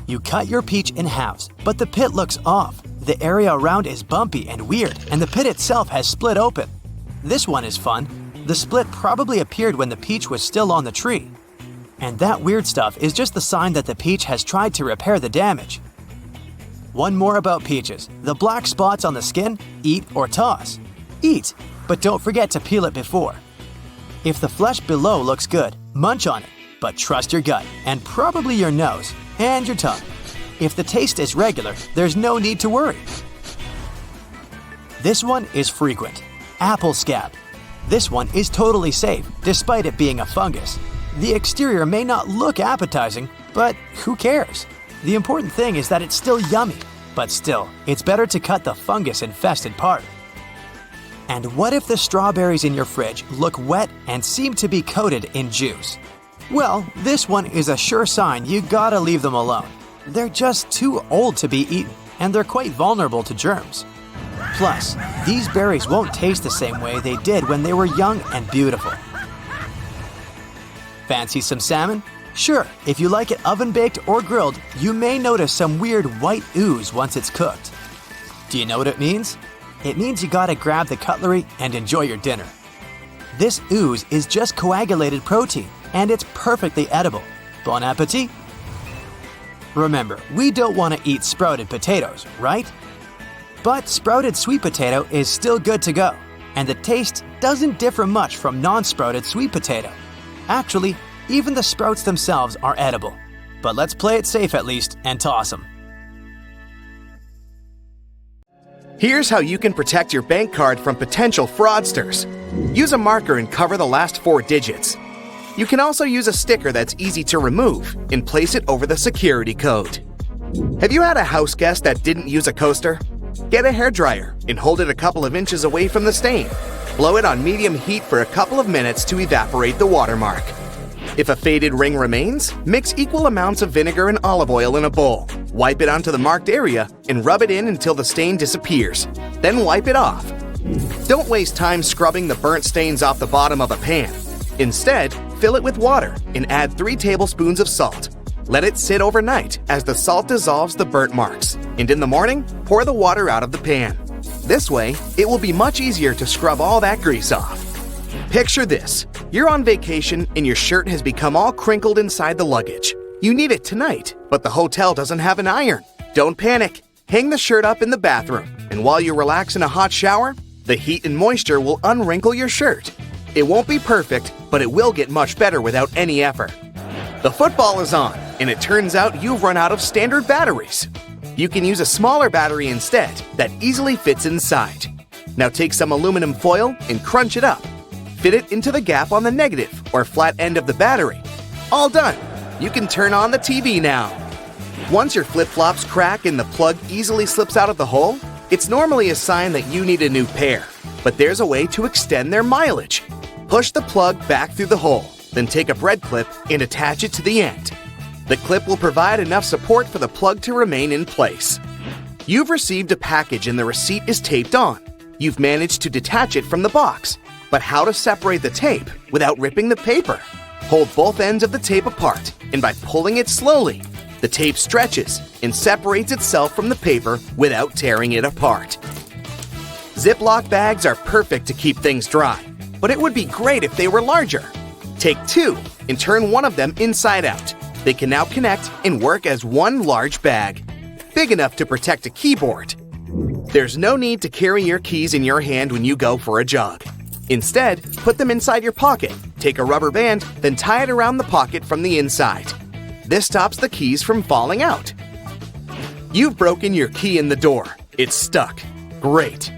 [SPEAKER 3] You cut your peach in halves, but the pit looks off. The area around is bumpy and weird, and the pit itself has split open. This one is fun. The split probably appeared when the peach was still on the tree. And that weird stuff is just the sign that the peach has tried to repair the damage. One more about peaches. The black spots on the skin, eat or toss. Eat, but don't forget to peel it before. If the flesh below looks good, munch on it, but trust your gut, and probably your nose, and your tongue. If the taste is regular, there's no need to worry. This one is frequent. Apple scab. This one is totally safe, despite it being a fungus. The exterior may not look appetizing, but who cares? The important thing is that it's still yummy. But still, it's better to cut the fungus-infested part. And what if the strawberries in your fridge look wet and seem to be coated in juice? Well, this one is a sure sign you gotta leave them alone. They're just too old to be eaten, and they're quite vulnerable to germs. Plus, these berries won't taste the same way they did when they were young and beautiful. Fancy some salmon? Sure, if you like it oven-baked or grilled, you may notice some weird white ooze once it's cooked. Do you know what it means? It means you gotta grab the cutlery and enjoy your dinner. This ooze is just coagulated protein, and it's perfectly edible. Bon appetit! Remember, we don't want to eat sprouted potatoes, right? But sprouted sweet potato is still good to go, and the taste doesn't differ much from non-sprouted sweet potato. Actually, even the sprouts themselves are edible. But let's play it safe at least and toss them.
[SPEAKER 4] Here's how you can protect your bank card from potential fraudsters. Use a marker and cover the last 4 digits. You can also use a sticker that's easy to remove and place it over the security code. Have you had a house guest that didn't use a coaster? Get a hairdryer and hold it a couple of inches away from the stain. Blow it on medium heat for a couple of minutes to evaporate the watermark. If a faded ring remains, mix equal amounts of vinegar and olive oil in a bowl. Wipe it onto the marked area and rub it in until the stain disappears. Then wipe it off. Don't waste time scrubbing the burnt stains off the bottom of a pan. Instead, fill it with water and add 3 tablespoons of salt. Let it sit overnight as the salt dissolves the burnt marks, and in the morning, pour the water out of the pan. This way, it will be much easier to scrub all that grease off. Picture this. You're on vacation and your shirt has become all crinkled inside the luggage. You need it tonight, but the hotel doesn't have an iron. Don't panic. Hang the shirt up in the bathroom, and while you relax in a hot shower, the heat and moisture will unwrinkle your shirt. It won't be perfect, but it will get much better without any effort. The football is on, and it turns out you've run out of standard batteries. You can use a smaller battery instead that easily fits inside. Now take some aluminum foil and crunch it up. Fit it into the gap on the negative or flat end of the battery. All done. You can turn on the TV now. Once your flip-flops crack and the plug easily slips out of the hole, it's normally a sign that you need a new pair. But there's a way to extend their mileage. Push the plug back through the hole, then take a bread clip and attach it to the end. The clip will provide enough support for the plug to remain in place. You've received a package and the receipt is taped on. You've managed to detach it from the box. But how to separate the tape without ripping the paper? Hold both ends of the tape apart, and by pulling it slowly, the tape stretches and separates itself from the paper without tearing it apart. Ziploc bags are perfect to keep things dry, but it would be great if they were larger. Take two and turn one of them inside out. They can now connect and work as one large bag, big enough to protect a keyboard. There's no need to carry your keys in your hand when you go for a jog. Instead, put them inside your pocket, take a rubber band, then tie it around the pocket from the inside. This stops the keys from falling out. You've broken your key in the door. It's stuck. Great.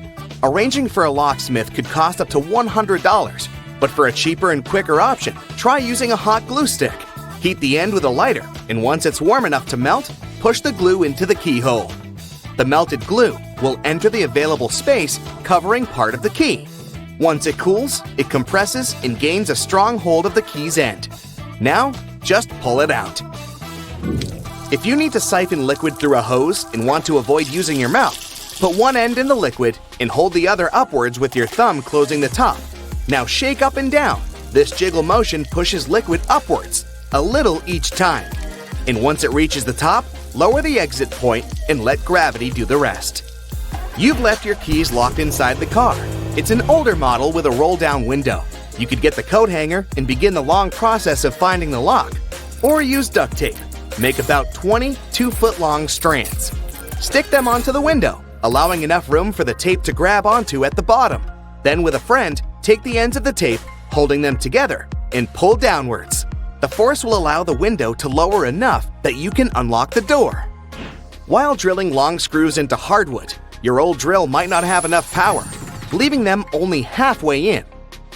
[SPEAKER 4] Arranging for a locksmith could cost up to $100, but for a cheaper and quicker option, try using a hot glue stick. Heat the end with a lighter, and once it's warm enough to melt, push the glue into the keyhole. The melted glue will enter the available space, covering part of the key. Once it cools, it compresses and gains a strong hold of the key's end. Now, just pull it out. If you need to siphon liquid through a hose and want to avoid using your mouth, put one end in the liquid and hold the other upwards with your thumb closing the top. Now shake up and down. This jiggle motion pushes liquid upwards, a little each time. And once it reaches the top, lower the exit point and let gravity do the rest. You've left your keys locked inside the car. It's an older model with a roll-down window. You could get the coat hanger and begin the long process of finding the lock. Or use duct tape. Make about 20 2-foot-long strands. Stick them onto the window, allowing enough room for the tape to grab onto at the bottom. Then with a friend, take the ends of the tape, holding them together, and pull downwards. The force will allow the window to lower enough that you can unlock the door. While drilling long screws into hardwood, your old drill might not have enough power, leaving them only halfway in.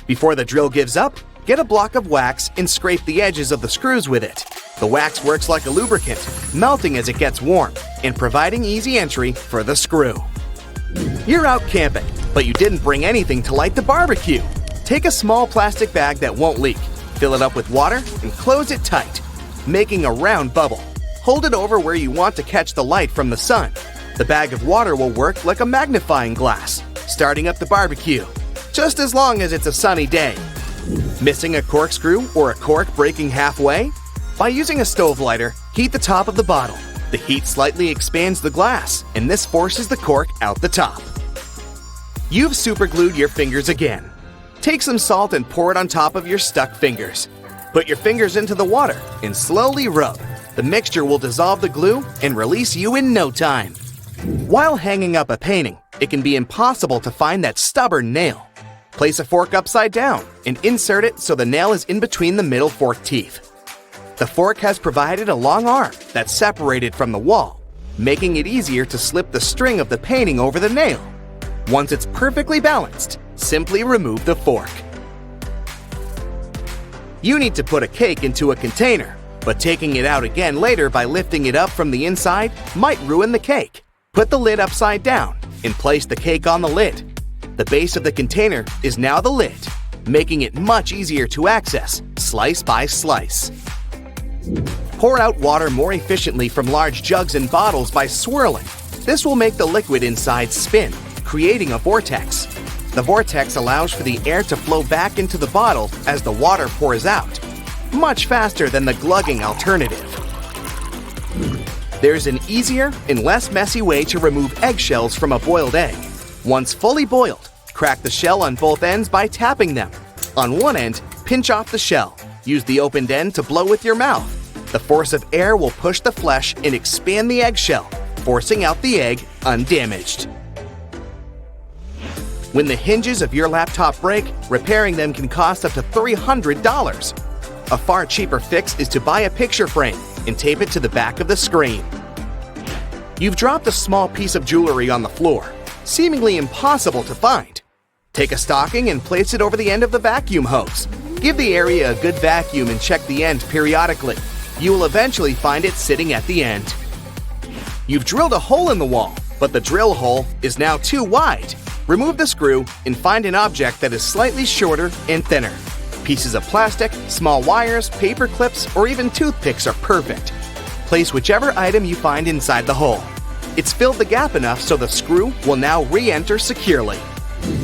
[SPEAKER 4] Before the drill gives up, get a block of wax and scrape the edges of the screws with it. The wax works like a lubricant, melting as it gets warm and providing easy entry for the screw. You're out camping, but you didn't bring anything to light the barbecue. Take a small plastic bag that won't leak, fill it up with water, and close it tight, making a round bubble. Hold it over where you want to catch the light from the sun. The bag of water will work like a magnifying glass, starting up the barbecue, just as long as it's a sunny day. Missing a corkscrew or a cork breaking halfway? By using a stove lighter, heat the top of the bottle. The heat slightly expands the glass, and this forces the cork out the top. You've superglued your fingers again. Take some salt and pour it on top of your stuck fingers. Put your fingers into the water and slowly rub. The mixture will dissolve the glue and release you in no time. While hanging up a painting, it can be impossible to find that stubborn nail. Place a fork upside down and insert it so the nail is in between the middle fork teeth. The fork has provided a long arm that's separated from the wall, making it easier to slip the string of the painting over the nail. Once it's perfectly balanced, simply remove the fork. You need to put a cake into a container, but taking it out again later by lifting it up from the inside might ruin the cake. Put the lid upside down and place the cake on the lid. The base of the container is now the lid, making it much easier to access, slice by slice. Pour out water more efficiently from large jugs and bottles by swirling. This will make the liquid inside spin, creating a vortex. The vortex allows for the air to flow back into the bottle as the water pours out, much faster than the glugging alternative. There's an easier and less messy way to remove eggshells from a boiled egg. Once fully boiled, crack the shell on both ends by tapping them. On one end, pinch off the shell. Use the opened end to blow with your mouth. The force of air will push the flesh and expand the eggshell, forcing out the egg undamaged. When the hinges of your laptop break, repairing them can cost up to $300. A far cheaper fix is to buy a picture frame and tape it to the back of the screen. You've dropped a small piece of jewelry on the floor, seemingly impossible to find. Take a stocking and place it over the end of the vacuum hose. Give the area a good vacuum and check the end periodically. You will eventually find it sitting at the end. You've drilled a hole in the wall, but the drill hole is now too wide. Remove the screw and find an object that is slightly shorter and thinner. Pieces of plastic, small wires, paper clips, or even toothpicks are perfect. Place whichever item you find inside the hole. It's filled the gap enough so the screw will now re-enter securely.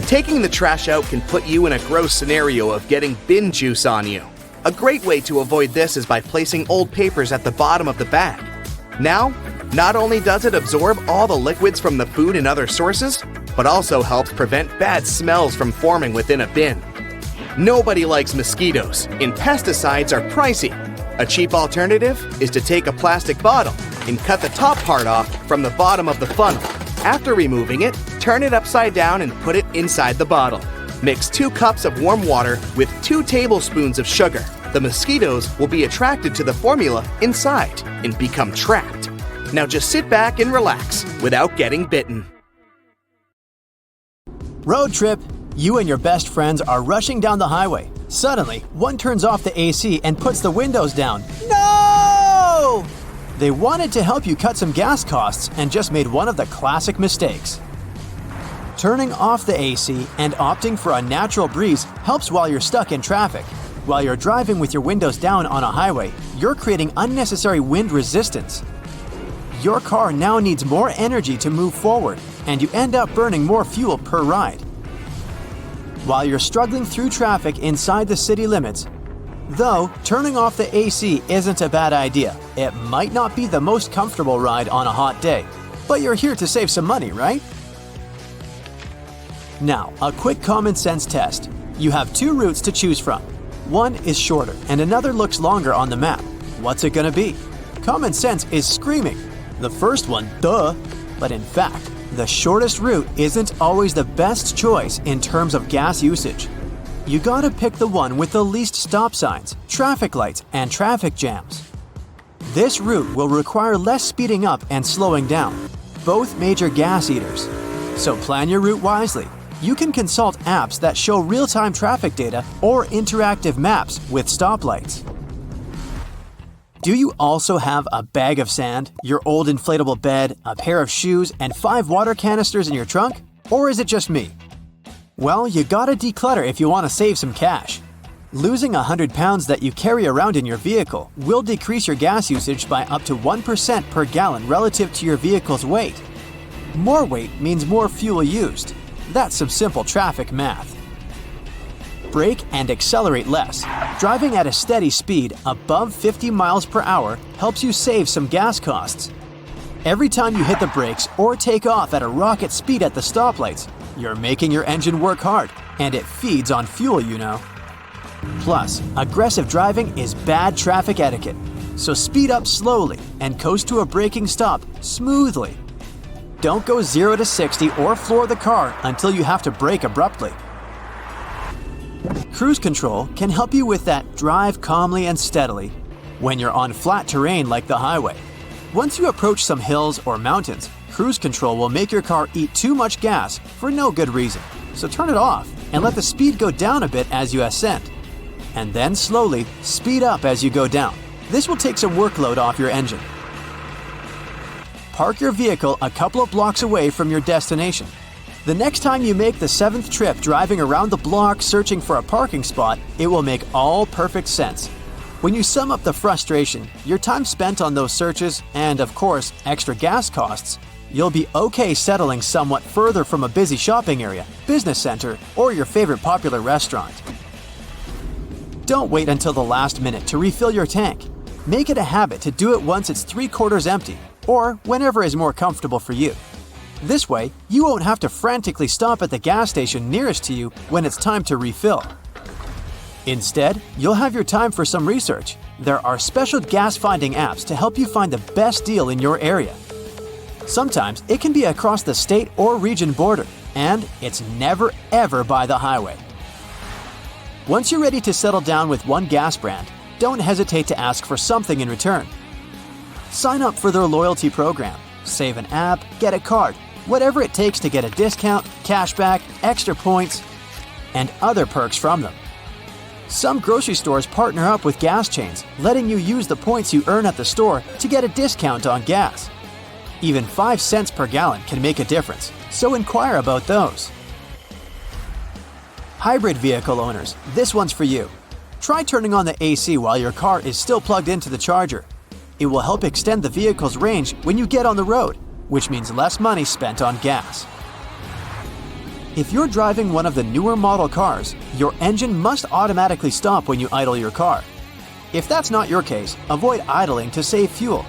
[SPEAKER 4] Taking the trash out can put you in a gross scenario of getting bin juice on you. A great way to avoid this is by placing old papers at the bottom of the bag. Now, not only does it absorb all the liquids from the food and other sources, but also helps prevent bad smells from forming within a bin. Nobody likes mosquitoes, and pesticides are pricey. A cheap alternative is to take a plastic bottle and cut the top part off from the bottom of the funnel. After removing it, turn it upside down and put it inside the bottle. Mix 2 cups of warm water with 2 tablespoons of sugar. The mosquitoes will be attracted to the formula inside and become trapped. Now just sit back and relax without getting bitten.
[SPEAKER 3] Road trip. You and your best friends are rushing down the highway. Suddenly, one turns off the AC and puts the windows down. No! They wanted to help you cut some gas costs and just made one of the classic mistakes. Turning off the AC and opting for a natural breeze helps while you're stuck in traffic. While you're driving with your windows down on a highway, you're creating unnecessary wind resistance. Your car now needs more energy to move forward, and you end up burning more fuel per ride. While you're struggling through traffic inside the city limits, though, turning off the AC isn't a bad idea. It might not be the most comfortable ride on a hot day, but you're here to save some money, right? Now, a quick common sense test. You have 2 routes to choose from. One is shorter and another looks longer on the map. What's it gonna be? Common sense is screaming. The first one, duh! But in fact, the shortest route isn't always the best choice in terms of gas usage. You gotta pick the one with the least stop signs, traffic lights, and traffic jams. This route will require less speeding up and slowing down, both major gas eaters. So plan your route wisely. You can consult apps that show real-time traffic data or interactive maps with stoplights. Do you also have a bag of sand, your old inflatable bed, a pair of shoes, and 5 water canisters in your trunk? Or is it just me? Well, you gotta declutter if you want to save some cash. Losing 100 pounds that you carry around in your vehicle will decrease your gas usage by up to 1% per gallon relative to your vehicle's weight. More weight means more fuel used. That's some simple traffic math. Brake and accelerate less. Driving at a steady speed above 50 miles per hour helps you save some gas costs. Every time you hit the brakes or take off at a rocket speed at the stoplights, you're making your engine work hard, and it feeds on fuel, you know. Plus, aggressive driving is bad traffic etiquette, so speed up slowly and coast to a braking stop smoothly. Don't go 0 to 60 or floor the car until you have to brake abruptly. Cruise control can help you with that drive calmly and steadily when you're on flat terrain like the highway. Once you approach some hills or mountains, cruise control will make your car eat too much gas for no good reason. So turn it off and let the speed go down a bit as you ascend. And then slowly speed up as you go down. This will take some workload off your engine. Park your vehicle a couple of blocks away from your destination. The next time you make the 7th trip driving around the block searching for a parking spot, it will make all perfect sense. When you sum up the frustration, your time spent on those searches, and of course, extra gas costs, you'll be okay settling somewhat further from a busy shopping area, business center, or your favorite popular restaurant. Don't wait until the last minute to refill your tank. Make it a habit to do it once it's 3/4 empty, or whenever is more comfortable for you. This way, you won't have to frantically stop at the gas station nearest to you when it's time to refill. Instead, you'll have your time for some research. There are special gas-finding apps to help you find the best deal in your area. Sometimes it can be across the state or region border, and it's never ever by the highway. Once you're ready to settle down with one gas brand, don't hesitate to ask for something in return. Sign up for their loyalty program, save an app, get a card, whatever it takes to get a discount, cashback, extra points, and other perks from them. Some grocery stores partner up with gas chains, letting you use the points you earn at the store to get a discount on gas. Even 5 cents per gallon can make a difference, so inquire about those. Hybrid vehicle owners, this one's for you. Try turning on the AC while your car is still plugged into the charger. It will help extend the vehicle's range when you get on the road, which means less money spent on gas. If you're driving one of the newer model cars, your engine must automatically stop when you idle your car. If that's not your case, avoid idling to save fuel.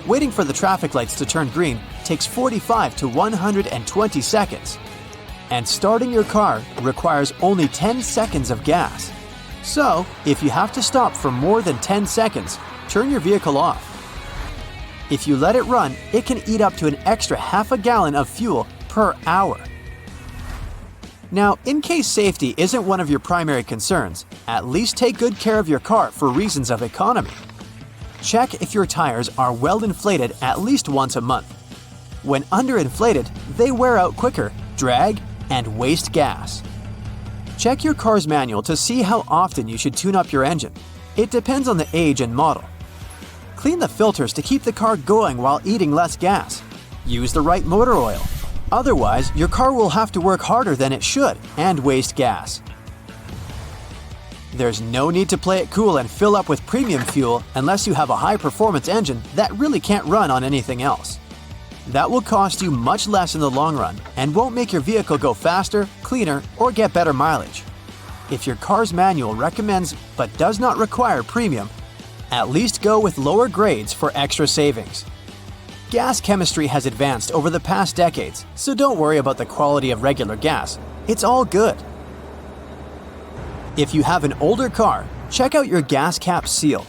[SPEAKER 3] Waiting for the traffic lights to turn green takes 45 to 120 seconds. And starting your car requires only 10 seconds of gas. So, if you have to stop for more than 10 seconds, turn your vehicle off. If you let it run, it can eat up to an extra half a gallon of fuel per hour. Now, in case safety isn't one of your primary concerns, at least take good care of your car for reasons of economy. Check if your tires are well inflated at least once a month. When underinflated, they wear out quicker, drag, and waste gas. Check your car's manual to see how often you should tune up your engine. It depends on the age and model. Clean the filters to keep the car going while eating less gas. Use the right motor oil. Otherwise, your car will have to work harder than it should and waste gas. There's no need to play it cool and fill up with premium fuel unless you have a high-performance engine that really can't run on anything else. That will cost you much less in the long run and won't make your vehicle go faster, cleaner, or get better mileage. If your car's manual recommends but does not require premium, at least go with lower grades for extra savings. Gas chemistry has advanced over the past decades, so don't worry about the quality of regular gas. It's all good. If you have an older car, check out your gas cap seal.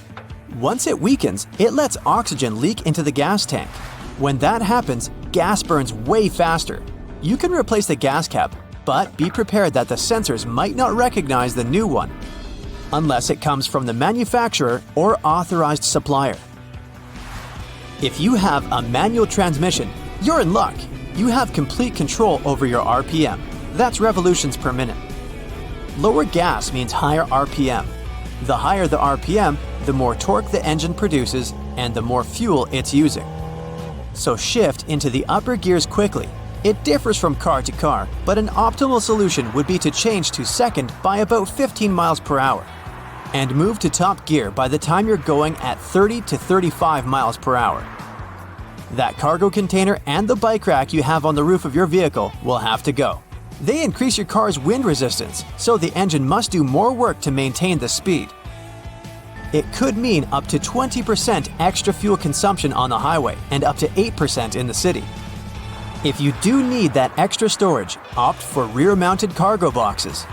[SPEAKER 3] Once it weakens, it lets oxygen leak into the gas tank. When that happens, gas burns way faster. You can replace the gas cap, but be prepared that the sensors might not recognize the new one, unless it comes from the manufacturer or authorized supplier. If you have a manual transmission, you're in luck. You have complete control over your RPM. That's revolutions per minute. Lower gas means higher RPM. The higher the RPM, the more torque the engine produces and the more fuel it's using. So shift into the upper gears quickly. It differs from car to car, but an optimal solution would be to change to second by about 15 miles per hour and move to top gear by the time you're going at 30 to 35 miles per hour. That cargo container and the bike rack you have on the roof of your vehicle will have to go. They increase your car's wind resistance, so the engine must do more work to maintain the speed. It could mean up to 20% extra fuel consumption on the highway and up to 8% in the city. If you do need that extra storage, opt for rear-mounted cargo boxes.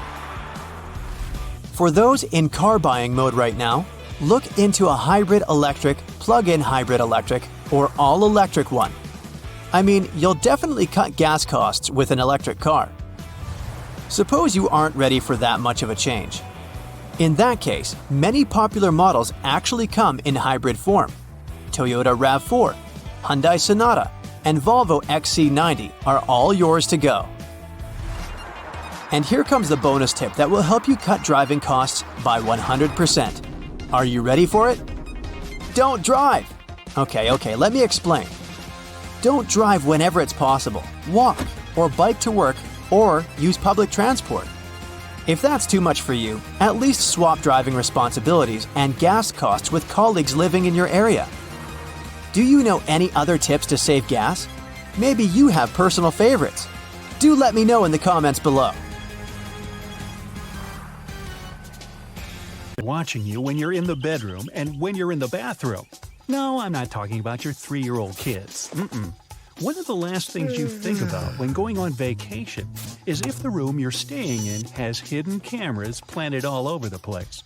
[SPEAKER 3] For those in car buying mode right now, look into a hybrid electric, plug-in hybrid electric, or all-electric one. I mean, you'll definitely cut gas costs with an electric car. Suppose you aren't ready for that much of a change. In that case, many popular models actually come in hybrid form. Toyota RAV4, Hyundai Sonata, and Volvo XC90 are all yours to go. And here comes the bonus tip that will help you cut driving costs by 100%. Are you ready for it? Don't drive! Okay, let me explain. Don't drive whenever it's possible. Walk, or bike to work, or use public transport. If that's too much for you, at least swap driving responsibilities and gas costs with colleagues living in your area. Do you know any other tips to save gas? Maybe you have personal favorites. Do let me know in the comments below.
[SPEAKER 1] Watching you when you're in the bedroom and when you're in the bathroom. No, I'm not talking about your 3-year-old kids. One of the last things you think about when going on vacation is is if the room you're staying in has hidden cameras planted all over the place.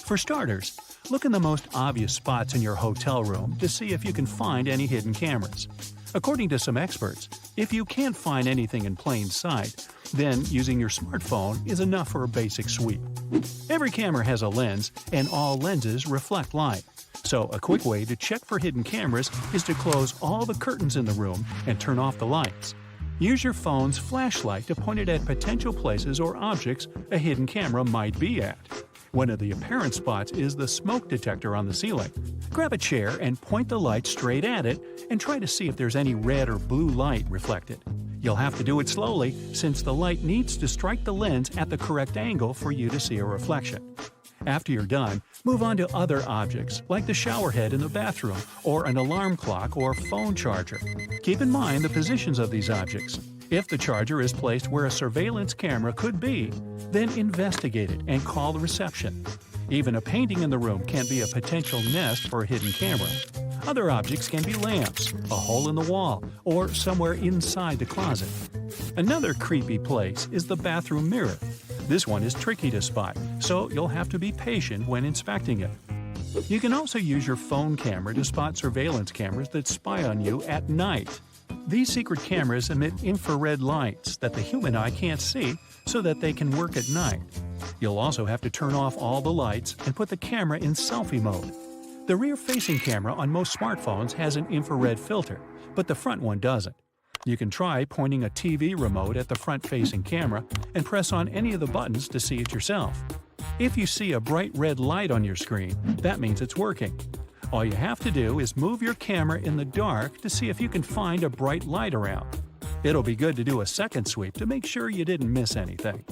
[SPEAKER 1] For starters, look in the most obvious spots in your hotel room to see if you can find any hidden cameras. According to some experts, if you can't find anything in plain sight, then using your smartphone is enough for a basic sweep. Every camera has a lens, and all lenses reflect light. So a quick way to check for hidden cameras is to close all the curtains in the room and turn off the lights. Use your phone's flashlight to point it at potential places or objects a hidden camera might be at. One of the apparent spots is the smoke detector on the ceiling. Grab a chair and point the light straight at it and try to see if there's any red or blue light reflected. You'll have to do it slowly since the light needs to strike the lens at the correct angle for you to see a reflection. After you're done, move on to other objects like the shower head in the bathroom or an alarm clock or phone charger. Keep in mind the positions of these objects. If the charger is placed where a surveillance camera could be, then investigate it and call the reception. Even a painting in the room can be a potential nest for a hidden camera. Other objects can be lamps, a hole in the wall, or somewhere inside the closet. Another creepy place is the bathroom mirror. This one is tricky to spot, so you'll have to be patient when inspecting it. You can also use your phone camera to spot surveillance cameras that spy on you at night. These secret cameras emit infrared lights that the human eye can't see so that they can work at night. You'll also have to turn off all the lights and put the camera in selfie mode. The rear-facing camera on most smartphones has an infrared filter, but the front one doesn't. You can try pointing a TV remote at the front-facing camera and press on any of the buttons to see it yourself. If you see a bright red light on your screen, that means it's working. All you have to do is move your camera in the dark to see if you can find a bright light around. It'll be good to do a second sweep to make sure you didn't miss anything.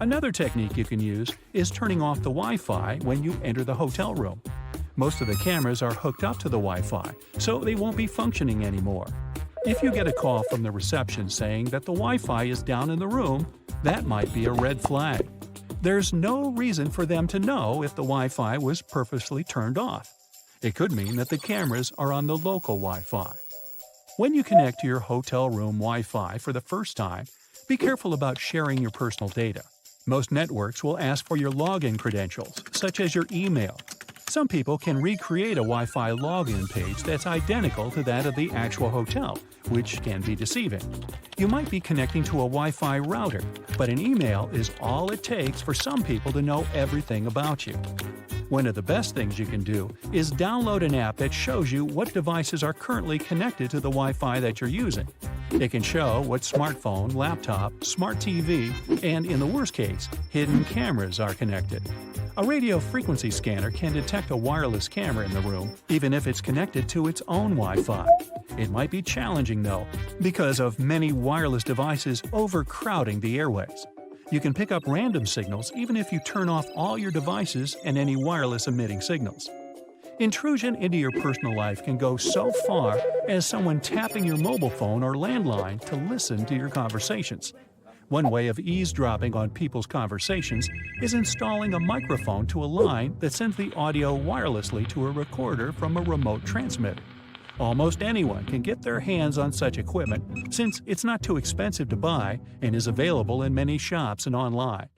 [SPEAKER 1] Another technique you can use is turning off the Wi-Fi when you enter the hotel room. Most of the cameras are hooked up to the Wi-Fi, so they won't be functioning anymore. If you get a call from the reception saying that the Wi-Fi is down in the room, that might be a red flag. There's no reason for them to know if the Wi-Fi was purposely turned off. It could mean that the cameras are on the local Wi-Fi. When you connect to your hotel room Wi-Fi for the first time, be careful about sharing your personal data. Most networks will ask for your login credentials, such as your email. Some people can recreate a Wi-Fi login page that's identical to that of the actual hotel, which can be deceiving. You might be connecting to a Wi-Fi router, but an email is all it takes for some people to know everything about you. One of the best things you can do is download an app that shows you what devices are currently connected to the Wi-Fi that you're using. It can show what smartphone, laptop, smart TV, and in the worst case, hidden cameras are connected. A radio frequency scanner can detect a wireless camera in the room, even if it's connected to its own Wi-Fi. It might be challenging, though, because of many wireless devices overcrowding the airways. You can pick up random signals even if you turn off all your devices and any wireless emitting signals. Intrusion into your personal life can go so far as someone tapping your mobile phone or landline to listen to your conversations. One way of eavesdropping on people's conversations is installing a microphone to a line that sends the audio wirelessly to a recorder from a remote transmitter. Almost anyone can get their hands on such equipment since it's not too expensive to buy and is available in many shops and online.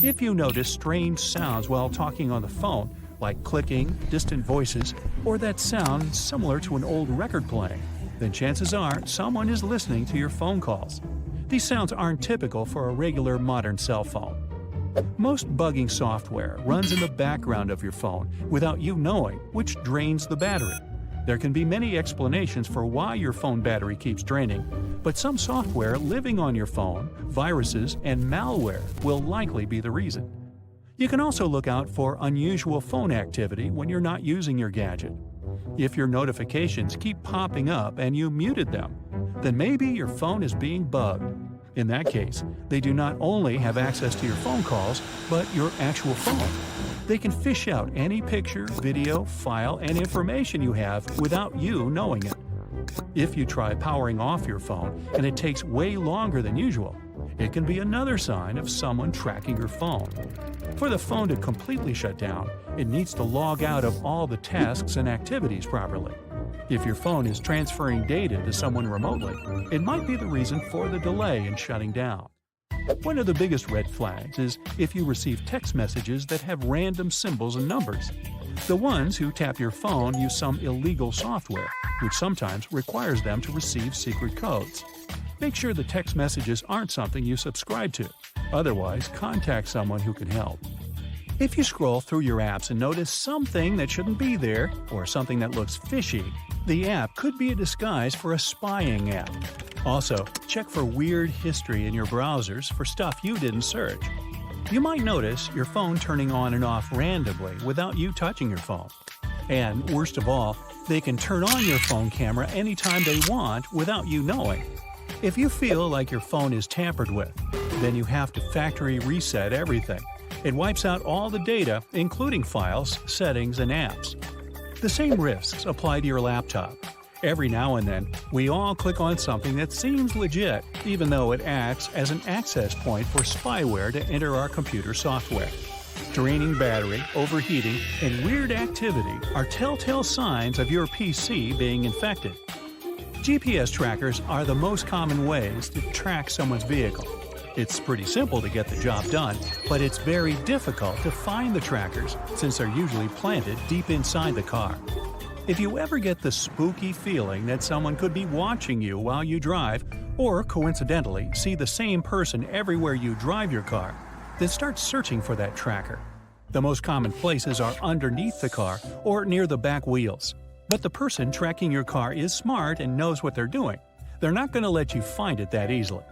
[SPEAKER 1] If you notice strange sounds while talking on the phone, like clicking, distant voices, or that sound similar to an old record playing, then chances are someone is listening to your phone calls. These sounds aren't typical for a regular modern cell phone. Most bugging software runs in the background of your phone without you knowing, which drains the battery. There can be many explanations for why your phone battery keeps draining, but some software living on your phone, viruses, and malware will likely be the reason. You can also look out for unusual phone activity when you're not using your gadget. If your notifications keep popping up and you muted them, then maybe your phone is being bugged. In that case, they do not only have access to your phone calls, but your actual phone. They can fish out any picture, video, file, and information you have without you knowing it. If you try powering off your phone and it takes way longer than usual, it can be another sign of someone tracking your phone. For the phone to completely shut down, it needs to log out of all the tasks and activities properly. If your phone is transferring data to someone remotely, it might be the reason for the delay in shutting down. One of the biggest red flags is if you receive text messages that have random symbols and numbers. The ones who tap your phone use some illegal software, which sometimes requires them to receive secret codes. Make sure the text messages aren't something you subscribe to. Otherwise, contact someone who can help. If you scroll through your apps and notice something that shouldn't be there, or something that looks fishy, the app could be a disguise for a spying app. Also, check for weird history in your browsers for stuff you didn't search. You might notice your phone turning on and off randomly without you touching your phone. And worst of all, they can turn on your phone camera anytime they want without you knowing. If you feel like your phone is tampered with, then you have to factory reset everything. It wipes out all the data, including files, settings, and apps. The same risks apply to your laptop. Every now and then, we all click on something that seems legit, even though it acts as an access point for spyware to enter our computer software. Draining battery, overheating, and weird activity are telltale signs of your PC being infected. GPS trackers are the most common ways to track someone's vehicle. It's pretty simple to get the job done, but it's very difficult to find the trackers since they're usually planted deep inside the car. If you ever get the spooky feeling that someone could be watching you while you drive, or coincidentally see the same person everywhere you drive your car, then start searching for that tracker. The most common places are underneath the car or near the back wheels. But the person tracking your car is smart and knows what they're doing. They're not going to let you find it that easily.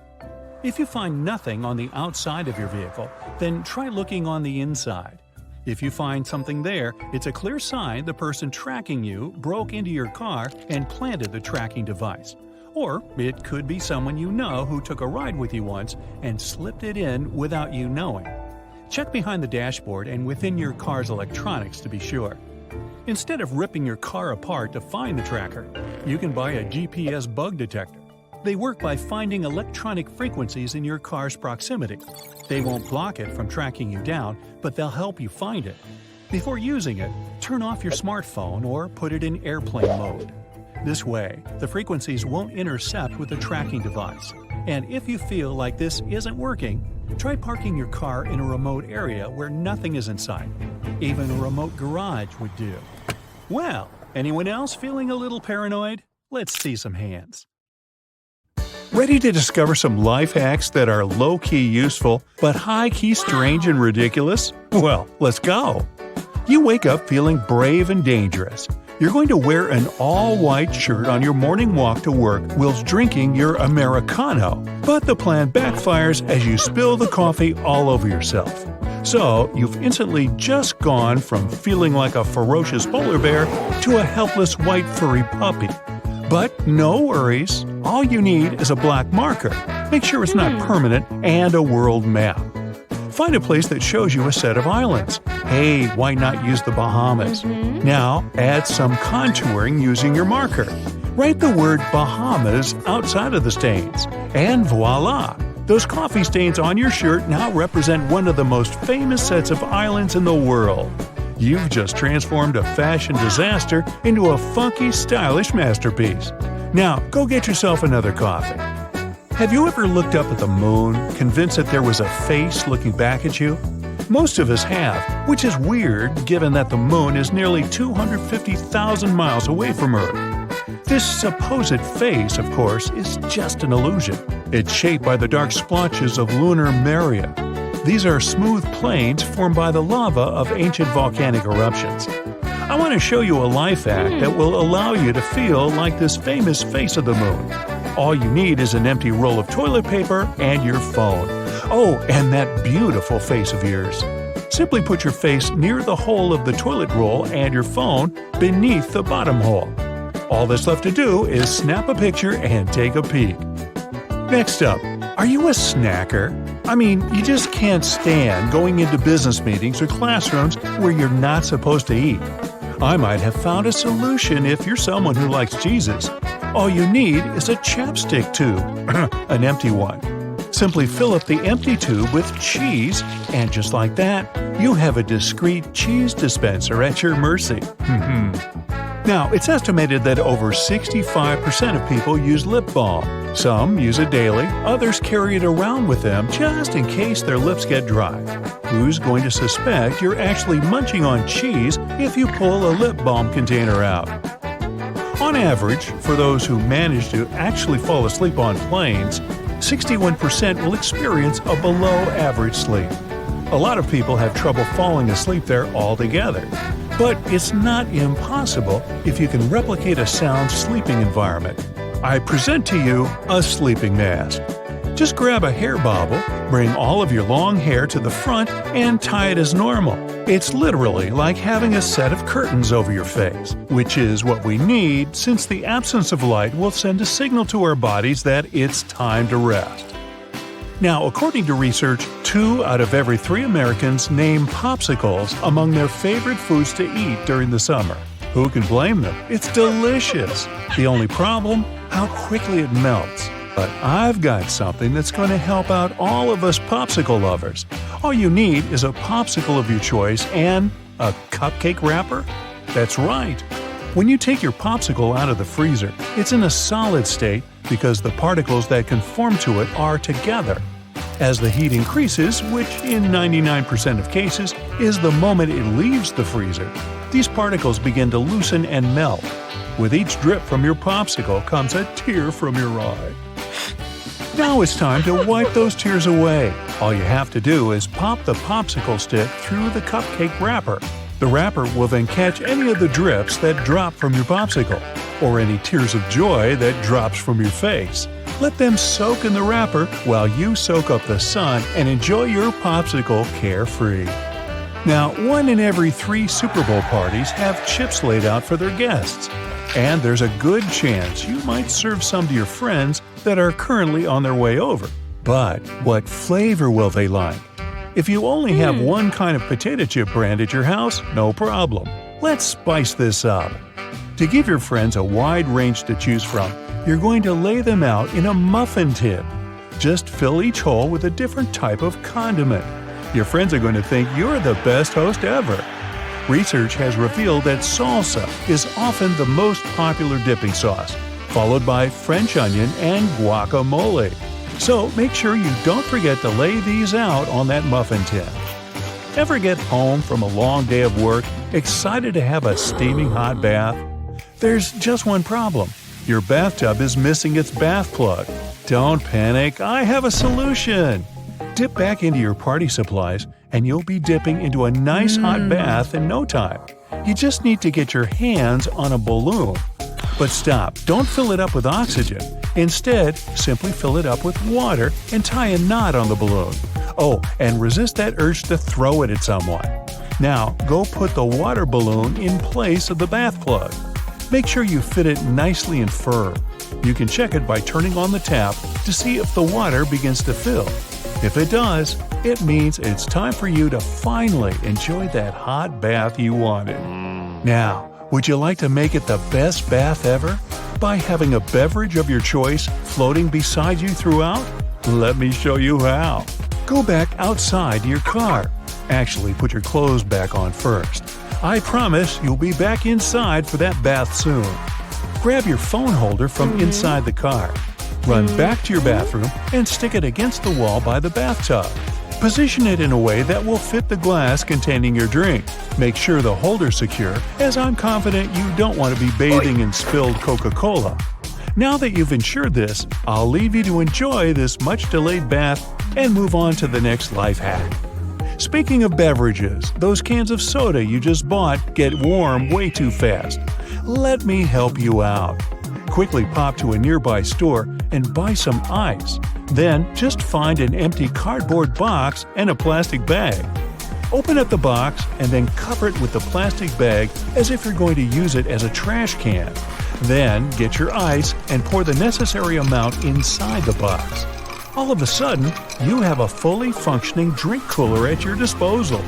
[SPEAKER 1] If you find nothing on the outside of your vehicle, then try looking on the inside. If you find something there, it's a clear sign the person tracking you broke into your car and planted the tracking device. Or it could be someone you know who took a ride with you once and slipped it in without you knowing. Check behind the dashboard and within your car's electronics to be sure. Instead of ripping your car apart to find the tracker, you can buy a GPS bug detector. They work by finding electronic frequencies in your car's proximity. They won't block it from tracking you down, but they'll help you find it. Before using it, turn off your smartphone or put it in airplane mode. This way, the frequencies won't intercept with the tracking device. And if you feel like this isn't working, try parking your car in a remote area where nothing is in sight. Even a remote garage would do. Well, anyone else feeling a little paranoid? Let's see some hands. Ready to discover some life hacks that are low-key useful, but high-key strange and ridiculous? Well, let's go! You wake up feeling brave and dangerous. You're going to wear an all-white shirt on your morning walk to work whilst drinking your Americano, but the plan backfires as you spill the coffee all over yourself. So, you've instantly just gone from feeling like a ferocious polar bear to a helpless white furry puppy. But no worries, all you need is a black marker. Make sure it's not permanent and a world map. Find a place that shows you a set of islands. Hey, why not use the Bahamas? Now, add some contouring using your marker. Write the word Bahamas outside of the stains. And voila! Those coffee stains on your shirt now represent one of the most famous sets of islands in the world. You've just transformed a fashion disaster into a funky, stylish masterpiece. Now, go get yourself another coffee. Have you ever looked up at the moon, convinced that there was a face looking back at you? Most of us have, which is weird given that the moon is nearly 250,000 miles away from Earth. This supposed face, of course, is just an illusion. It's shaped by the dark splotches of lunar maria. These are smooth plains formed by the lava of ancient volcanic eruptions. I want to show you a life hack that will allow you to feel like this famous face of the moon. All you need is an empty roll of toilet paper and your phone. Oh, and that beautiful face of yours. Simply put your face near the hole of the toilet roll and your phone beneath the bottom hole. All that's left to do is snap a picture and take a peek. Next up, are you a snacker? I mean, you just can't stand going into business meetings or classrooms where you're not supposed to eat. I might have found a solution if you're someone who likes Jesus. All you need is a chapstick tube, an empty one. Simply fill up the empty tube with cheese, and just like that, you have a discreet cheese dispenser at your mercy. Now, it's estimated that over 65% of people use lip balm. Some use it daily, others carry it around with them just in case their lips get dry. Who's going to suspect you're actually munching on cheese if you pull a lip balm container out? On average, for those who manage to actually fall asleep on planes, 61% will experience a below-average sleep. A lot of people have trouble falling asleep there altogether. But it's not impossible if you can replicate a sound sleeping environment. I present to you a sleeping mask. Just grab a hair bobble, bring all of your long hair to the front, and tie it as normal. It's literally like having a set of curtains over your face, which is what we need since the absence of light will send a signal to our bodies that it's time to rest. Now, according to research, 2 out of every 3 Americans name popsicles among their favorite foods to eat during the summer. Who can blame them? It's delicious. The only problem? How quickly it melts. But I've got something that's going to help out all of us popsicle lovers. All you need is a popsicle of your choice and a cupcake wrapper. That's right. When you take your popsicle out of the freezer, it's in a solid state because the particles that conform to it are together. As the heat increases, which in 99% of cases is the moment it leaves the freezer, these particles begin to loosen and melt. With each drip from your popsicle comes a tear from your eye. Now it's time to wipe those tears away. All you have to do is pop the popsicle stick through the cupcake wrapper. The wrapper will then catch any of the drips that drop from your popsicle, or any tears of joy that drops from your face. Let them soak in the wrapper while you soak up the sun and enjoy your popsicle carefree. Now, 1 in every 3 Super Bowl parties have chips laid out for their guests. And there's a good chance you might serve some to your friends that are currently on their way over. But what flavor will they like? If you only have one kind of potato chip brand at your house, no problem. Let's spice this up. To give your friends a wide range to choose from, you're going to lay them out in a muffin tin. Just fill each hole with a different type of condiment. Your friends are going to think you're the best host ever. Research has revealed that salsa is often the most popular dipping sauce, followed by French onion and guacamole. So make sure you don't forget to lay these out on that muffin tin. Ever get home from a long day of work, excited to have a steaming hot bath? There's just one problem. Your bathtub is missing its bath plug. Don't panic, I have a solution. Dip back into your party supplies and you'll be dipping into a nice hot bath in no time. You just need to get your hands on a balloon. But stop, don't fill it up with oxygen. Instead, simply fill it up with water and tie a knot on the balloon. Oh, and resist that urge to throw it at someone. Now, go put the water balloon in place of the bath plug. Make sure you fit it nicely and firm. You can check it by turning on the tap to see if the water begins to fill. If it does, it means it's time for you to finally enjoy that hot bath you wanted. Now, would you like to make it the best bath ever? By having a beverage of your choice floating beside you throughout? Let me show you how. Go back outside to your car. Actually, put your clothes back on first. I promise you'll be back inside for that bath soon. Grab your phone holder from inside the car. Run back to your bathroom and stick it against the wall by the bathtub. Position it in a way that will fit the glass containing your drink. Make sure the holder's secure, as I'm confident you don't want to be bathing in spilled Coca-Cola. Now that you've ensured this, I'll leave you to enjoy this much-delayed bath and move on to the next life hack. Speaking of beverages, those cans of soda you just bought get warm way too fast. Let me help you out. Quickly pop to a nearby store and buy some ice. Then just find an empty cardboard box and a plastic bag. Open up the box and then cover it with the plastic bag as if you're going to use it as a trash can. Then get your ice and pour the necessary amount inside the box. All of a sudden, you have a fully functioning drink cooler at your disposal.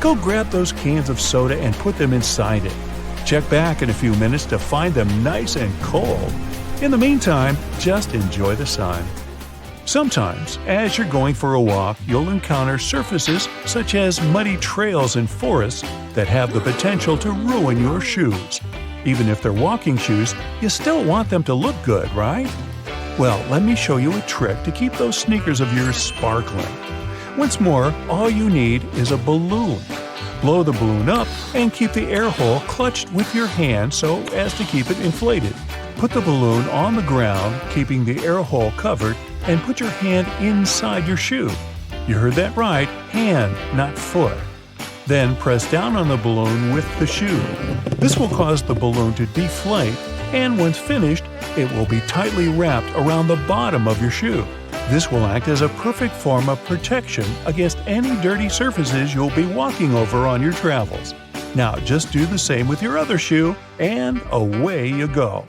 [SPEAKER 1] Go grab those cans of soda and put them inside it. Check back in a few minutes to find them nice and cold. In the meantime, just enjoy the sun. Sometimes, as you're going for a walk, you'll encounter surfaces such as muddy trails and forests that have the potential to ruin your shoes. Even if they're walking shoes, you still want them to look good, right? Well, let me show you a trick to keep those sneakers of yours sparkling. Once more, all you need is a balloon. Blow the balloon up and keep the air hole clutched with your hand so as to keep it inflated. Put the balloon on the ground, keeping the air hole covered, and put your hand inside your shoe. You heard that right, hand, not foot. Then press down on the balloon with the shoe. This will cause the balloon to deflate, and once finished, it will be tightly wrapped around the bottom of your shoe. This will act as a perfect form of protection against any dirty surfaces you'll be walking over on your travels. Now just do the same with your other shoe, and away you go.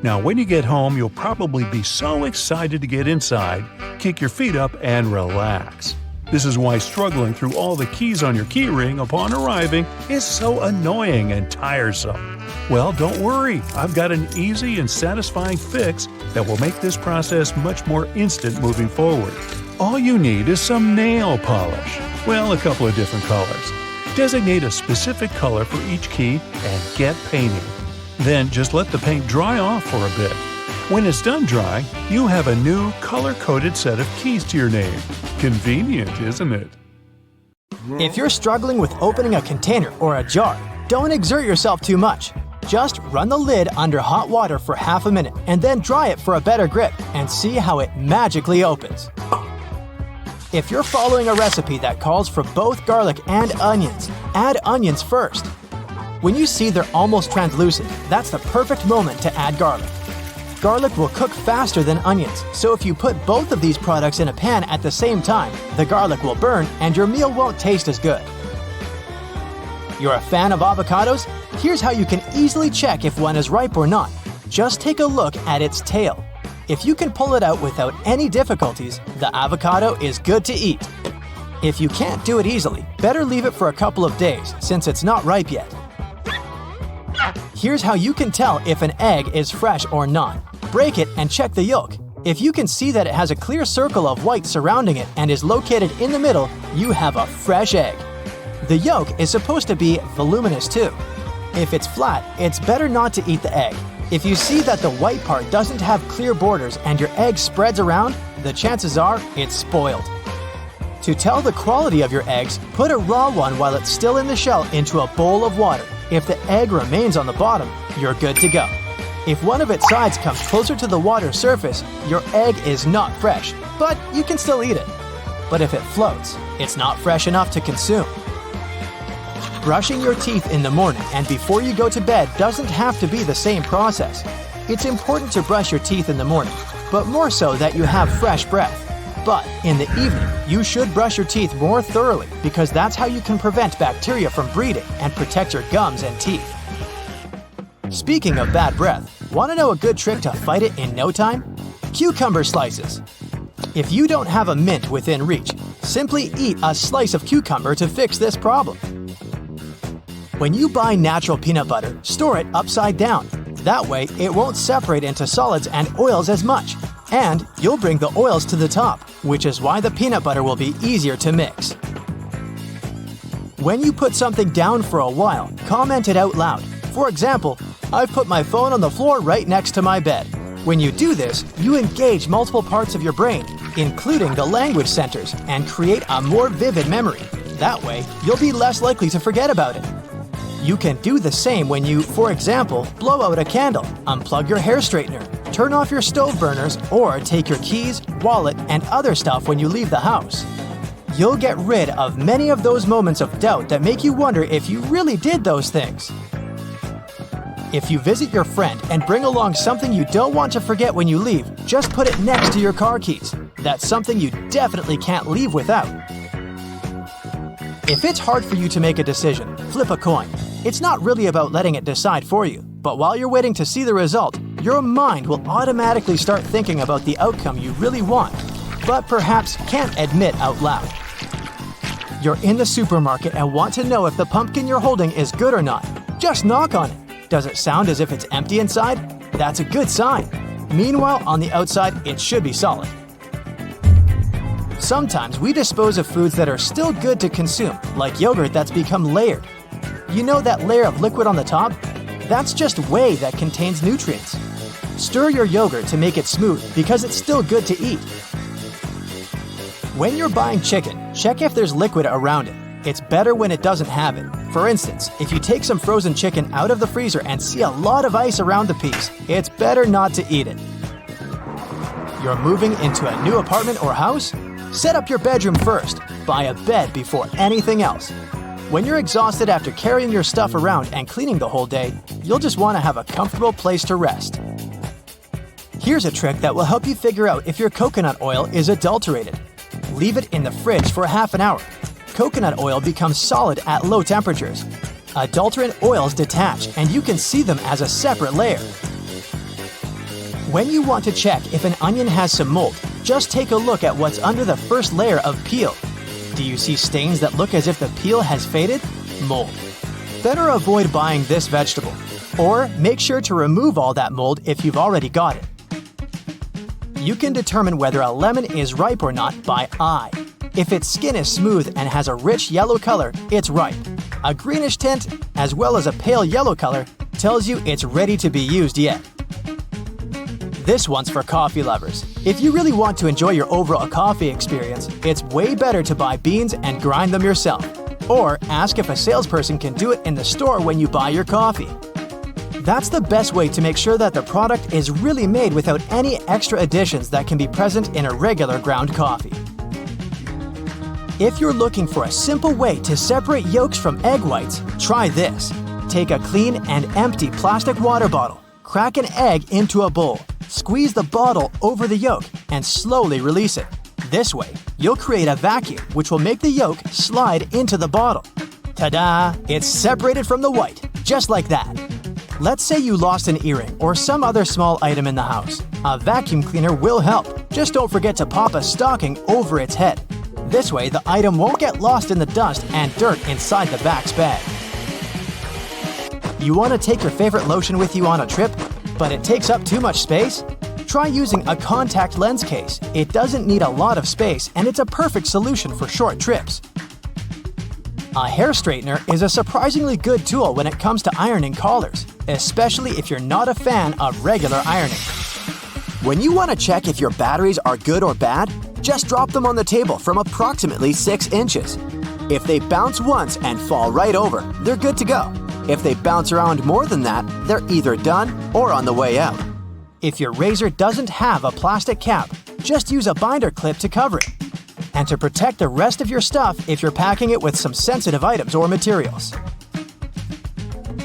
[SPEAKER 1] Now when you get home, you'll probably be so excited to get inside, kick your feet up, and relax. This is why struggling through all the keys on your keyring upon arriving is so annoying and tiresome. Well, don't worry, I've got an easy and satisfying fix that will make this process much more instant moving forward. All you need is some nail polish. Well, a couple of different colors. Designate a specific color for each key and get painting. Then just let the paint dry off for a bit. When it's done drying, you have a new color-coded set of keys to your name. Convenient, isn't it?
[SPEAKER 3] If you're struggling with opening a container or a jar, don't exert yourself too much. Just run the lid under hot water for half a minute and then dry it for a better grip and see how it magically opens. If you're following a recipe that calls for both garlic and onions, add onions first. When you see they're almost translucent, that's the perfect moment to add garlic. Garlic will cook faster than onions, so if you put both of these products in a pan at the same time, the garlic will burn and your meal won't taste as good. You're a fan of avocados? Here's how you can easily check if one is ripe or not. Just take a look at its tail. If you can pull it out without any difficulties, the avocado is good to eat. If you can't do it easily, better leave it for a couple of days since it's not ripe yet. Here's how you can tell if an egg is fresh or not. Break it and check the yolk. If you can see that it has a clear circle of white surrounding it and is located in the middle, you have a fresh egg. The yolk is supposed to be voluminous too. If it's flat, it's better not to eat the egg. If you see that the white part doesn't have clear borders and your egg spreads around, the chances are it's spoiled. To tell the quality of your eggs, put a raw one while it's still in the shell into a bowl of water. If the egg remains on the bottom, you're good to go. If one of its sides comes closer to the water surface, your egg is not fresh, but you can still eat it. But if it floats, it's not fresh enough to consume. Brushing your teeth in the morning and before you go to bed doesn't have to be the same process. It's important to brush your teeth in the morning, but more so that you have fresh breath. But in the evening, you should brush your teeth more thoroughly because that's how you can prevent bacteria from breeding and protect your gums and teeth. Speaking of bad breath, want to know a good trick to fight it in no time? Cucumber slices. If you don't have a mint within reach, simply eat a slice of cucumber to fix this problem. When you buy natural peanut butter, store it upside down. That way, it won't separate into solids and oils as much. And you'll bring the oils to the top, which is why the peanut butter will be easier to mix. When you put something down for a while, comment it out loud. For example, I've put my phone on the floor right next to my bed. When you do this, you engage multiple parts of your brain, including the language centers, and create a more vivid memory. That way, you'll be less likely to forget about it. You can do the same when you, for example, blow out a candle, unplug your hair straightener, turn off your stove burners, or take your keys, wallet, and other stuff when you leave the house. You'll get rid of many of those moments of doubt that make you wonder if you really did those things. If you visit your friend and bring along something you don't want to forget when you leave, just put it next to your car keys. That's something you definitely can't leave without. If it's hard for you to make a decision, flip a coin. It's not really about letting it decide for you, but while you're waiting to see the result, your mind will automatically start thinking about the outcome you really want, but perhaps can't admit out loud. You're in the supermarket and want to know if the pumpkin you're holding is good or not. Just knock on it. Does it sound as if it's empty inside? That's a good sign. Meanwhile, on the outside, it should be solid. Sometimes we dispose of foods that are still good to consume, like yogurt that's become layered. You know that layer of liquid on the top? That's just whey that contains nutrients. Stir your yogurt to make it smooth because it's still good to eat. When you're buying chicken, check if there's liquid around it. It's better when it doesn't have it. For instance, if you take some frozen chicken out of the freezer and see a lot of ice around the piece, it's better not to eat it. You're moving into a new apartment or house? Set up your bedroom first. Buy a bed before anything else. When you're exhausted after carrying your stuff around and cleaning the whole day, you'll just want to have a comfortable place to rest. Here's a trick that will help you figure out if your coconut oil is adulterated. Leave it in the fridge for half an hour. Coconut oil becomes solid at low temperatures. Adulterant oils detach and you can see them as a separate layer. When you want to check if an onion has some mold, just take a look at what's under the first layer of peel. Do you see stains that look as if the peel has faded? Mold. Better avoid buying this vegetable. Or make sure to remove all that mold if you've already got it. You can determine whether a lemon is ripe or not by eye. If its skin is smooth and has a rich yellow color, it's ripe. A greenish tint, as well as a pale yellow color, tells you it's ready to be used yet. This one's for coffee lovers. If you really want to enjoy your overall coffee experience, it's way better to buy beans and grind them yourself. Or ask if a salesperson can do it in the store when you buy your coffee. That's the best way to make sure that the product is really made without any extra additions that can be present in a regular ground coffee. If you're looking for a simple way to separate yolks from egg whites, try this. Take a clean and empty plastic water bottle, crack an egg into a bowl, squeeze the bottle over the yolk, and slowly release it. This way, you'll create a vacuum which will make the yolk slide into the bottle. Ta-da! It's separated from the white, just like that. Let's say you lost an earring or some other small item in the house. A vacuum cleaner will help. Just don't forget to pop a stocking over its head. This way, the item won't get lost in the dust and dirt inside the vax bag. You want to take your favorite lotion with you on a trip, but it takes up too much space? Try using a contact lens case. It doesn't need a lot of space and it's a perfect solution for short trips. A hair straightener is a surprisingly good tool when it comes to ironing collars, especially if you're not a fan of regular ironing. When you want to check if your batteries are good or bad, just drop them on the table from approximately 6 inches. If they bounce once and fall right over, they're good to go. If they bounce around more than that, they're either done or on the way out. If your razor doesn't have a plastic cap, just use a binder clip to cover it. And to protect the rest of your stuff if you're packing it with some sensitive items or materials.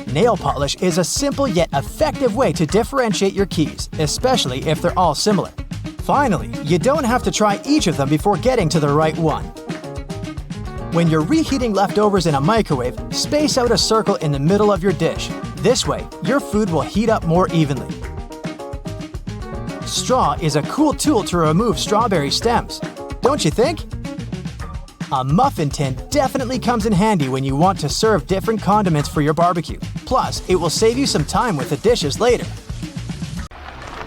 [SPEAKER 3] Nail polish is a simple yet effective way to differentiate your keys, especially if they're all similar. Finally, you don't have to try each of them before getting to the right one. When you're reheating leftovers in a microwave, space out a circle in the middle of your dish. This way, your food will heat up more evenly. Straw is a cool tool to remove strawberry stems. Don't you think? A muffin tin definitely comes in handy when you want to serve different condiments for your barbecue. Plus, it will save you some time with the dishes later.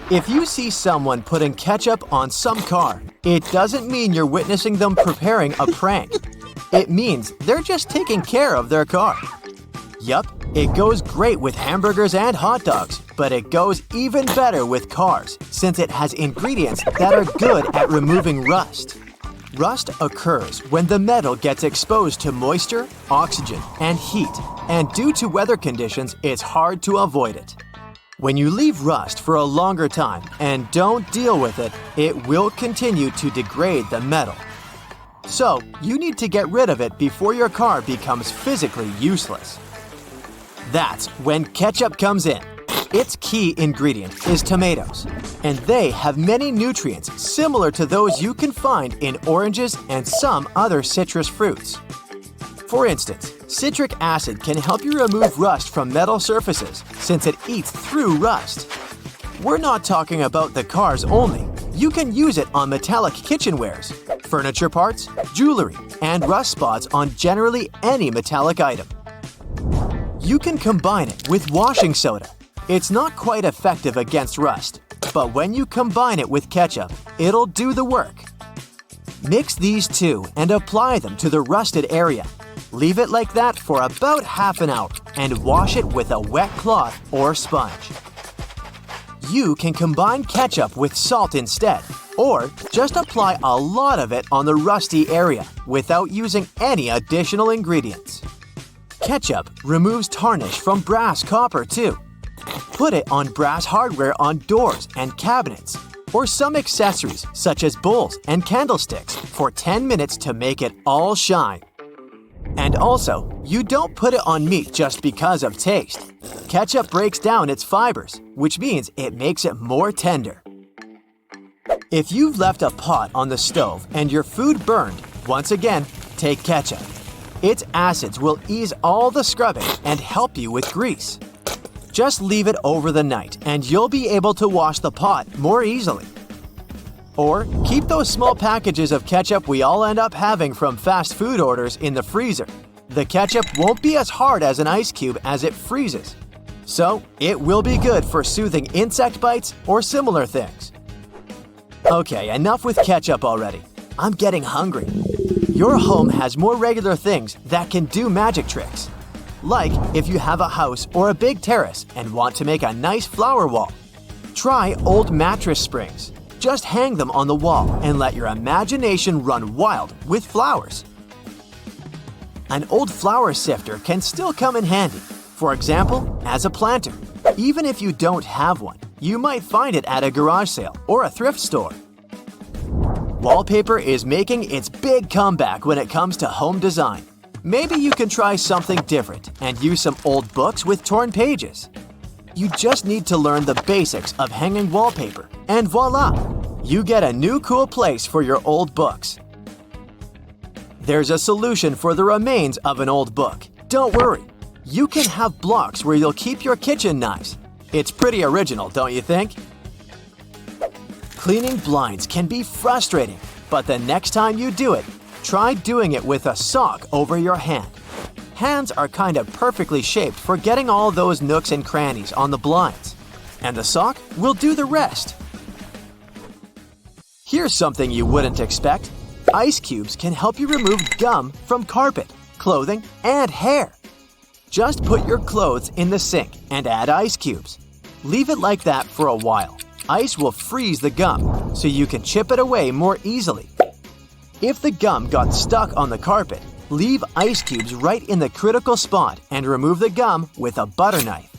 [SPEAKER 3] If you see someone putting ketchup on some car, it doesn't mean you're witnessing them preparing a prank. It means they're just taking care of their car. Yup, it goes great with hamburgers and hot dogs, but it goes even better with cars since it has ingredients that are good at removing rust. Rust occurs when the metal gets exposed to moisture, oxygen, and heat, and due to weather conditions, it's hard to avoid it. When you leave rust for a longer time and don't deal with it, it will continue to degrade the metal. So, you need to get rid of it before your car becomes physically useless. That's when ketchup comes in. Its key ingredient is tomatoes, and they have many nutrients similar to those you can find in oranges and some other citrus fruits. For instance, citric acid can help you remove rust from metal surfaces since it eats through rust. We're not talking about the cars only. You can use it on metallic kitchenwares, furniture parts, jewelry, and rust spots on generally any metallic item. You can combine it with washing soda. It's not quite effective against rust, but when you combine it with ketchup, it'll do the work. Mix these two and apply them to the rusted area. Leave it like that for about half an hour and wash it with a wet cloth or sponge. You can combine ketchup with salt instead, or just apply a lot of it on the rusty area without using any additional ingredients. Ketchup removes tarnish from brass copper too. Put it on brass hardware on doors and cabinets, or some accessories such as bowls and candlesticks for 10 minutes to make it all shine. And also, you don't put it on meat just because of taste. Ketchup breaks down its fibers, which means it makes it more tender. If you've left a pot on the stove and your food burned, once again, take ketchup. Its acids will ease all the scrubbing and help you with grease. Just leave it over the night and you'll be able to wash the pot more easily. Or keep those small packages of ketchup we all end up having from fast food orders in the freezer. The ketchup won't be as hard as an ice cube as it freezes. So, it will be good for soothing insect bites or similar things. Okay, enough with ketchup already. I'm getting hungry. Your home has more regular things that can do magic tricks. Like if you have a house or a big terrace and want to make a nice flower wall. Try old mattress springs. Just hang them on the wall and let your imagination run wild with flowers. An old flower sifter can still come in handy. For example, as a planter. Even if you don't have one, you might find it at a garage sale or a thrift store. Wallpaper is making its big comeback when it comes to home design. Maybe you can try something different and use some old books with torn pages. You just need to learn the basics of hanging wallpaper, and voila! You get a new cool place for your old books. There's a solution for the remains of an old book. Don't worry. You can have blocks where you'll keep your kitchen knives. It's pretty original, don't you think? Cleaning blinds can be frustrating, but the next time you do it, try doing it with a sock over your hand. Hands are kind of perfectly shaped for getting all those nooks and crannies on the blinds. And the sock will do the rest. Here's something you wouldn't expect. Ice cubes can help you remove gum from carpet, clothing, and hair. Just put your clothes in the sink and add ice cubes. Leave it like that for a while. Ice will freeze the gum, so you can chip it away more easily. If the gum got stuck on the carpet, leave ice cubes right in the critical spot and remove the gum with a butter knife.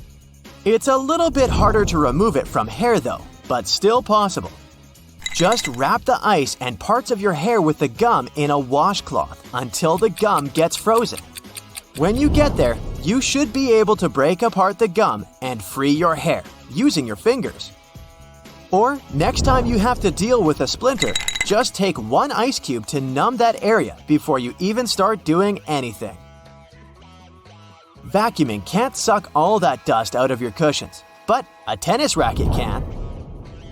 [SPEAKER 3] It's a little bit harder to remove it from hair though, but still possible. Just wrap the ice and parts of your hair with the gum in a washcloth until the gum gets frozen. When you get there, you should be able to break apart the gum and free your hair using your fingers. Or, next time you have to deal with a splinter, just take one ice cube to numb that area before you even start doing anything. Vacuuming can't suck all that dust out of your cushions, but a tennis racket can.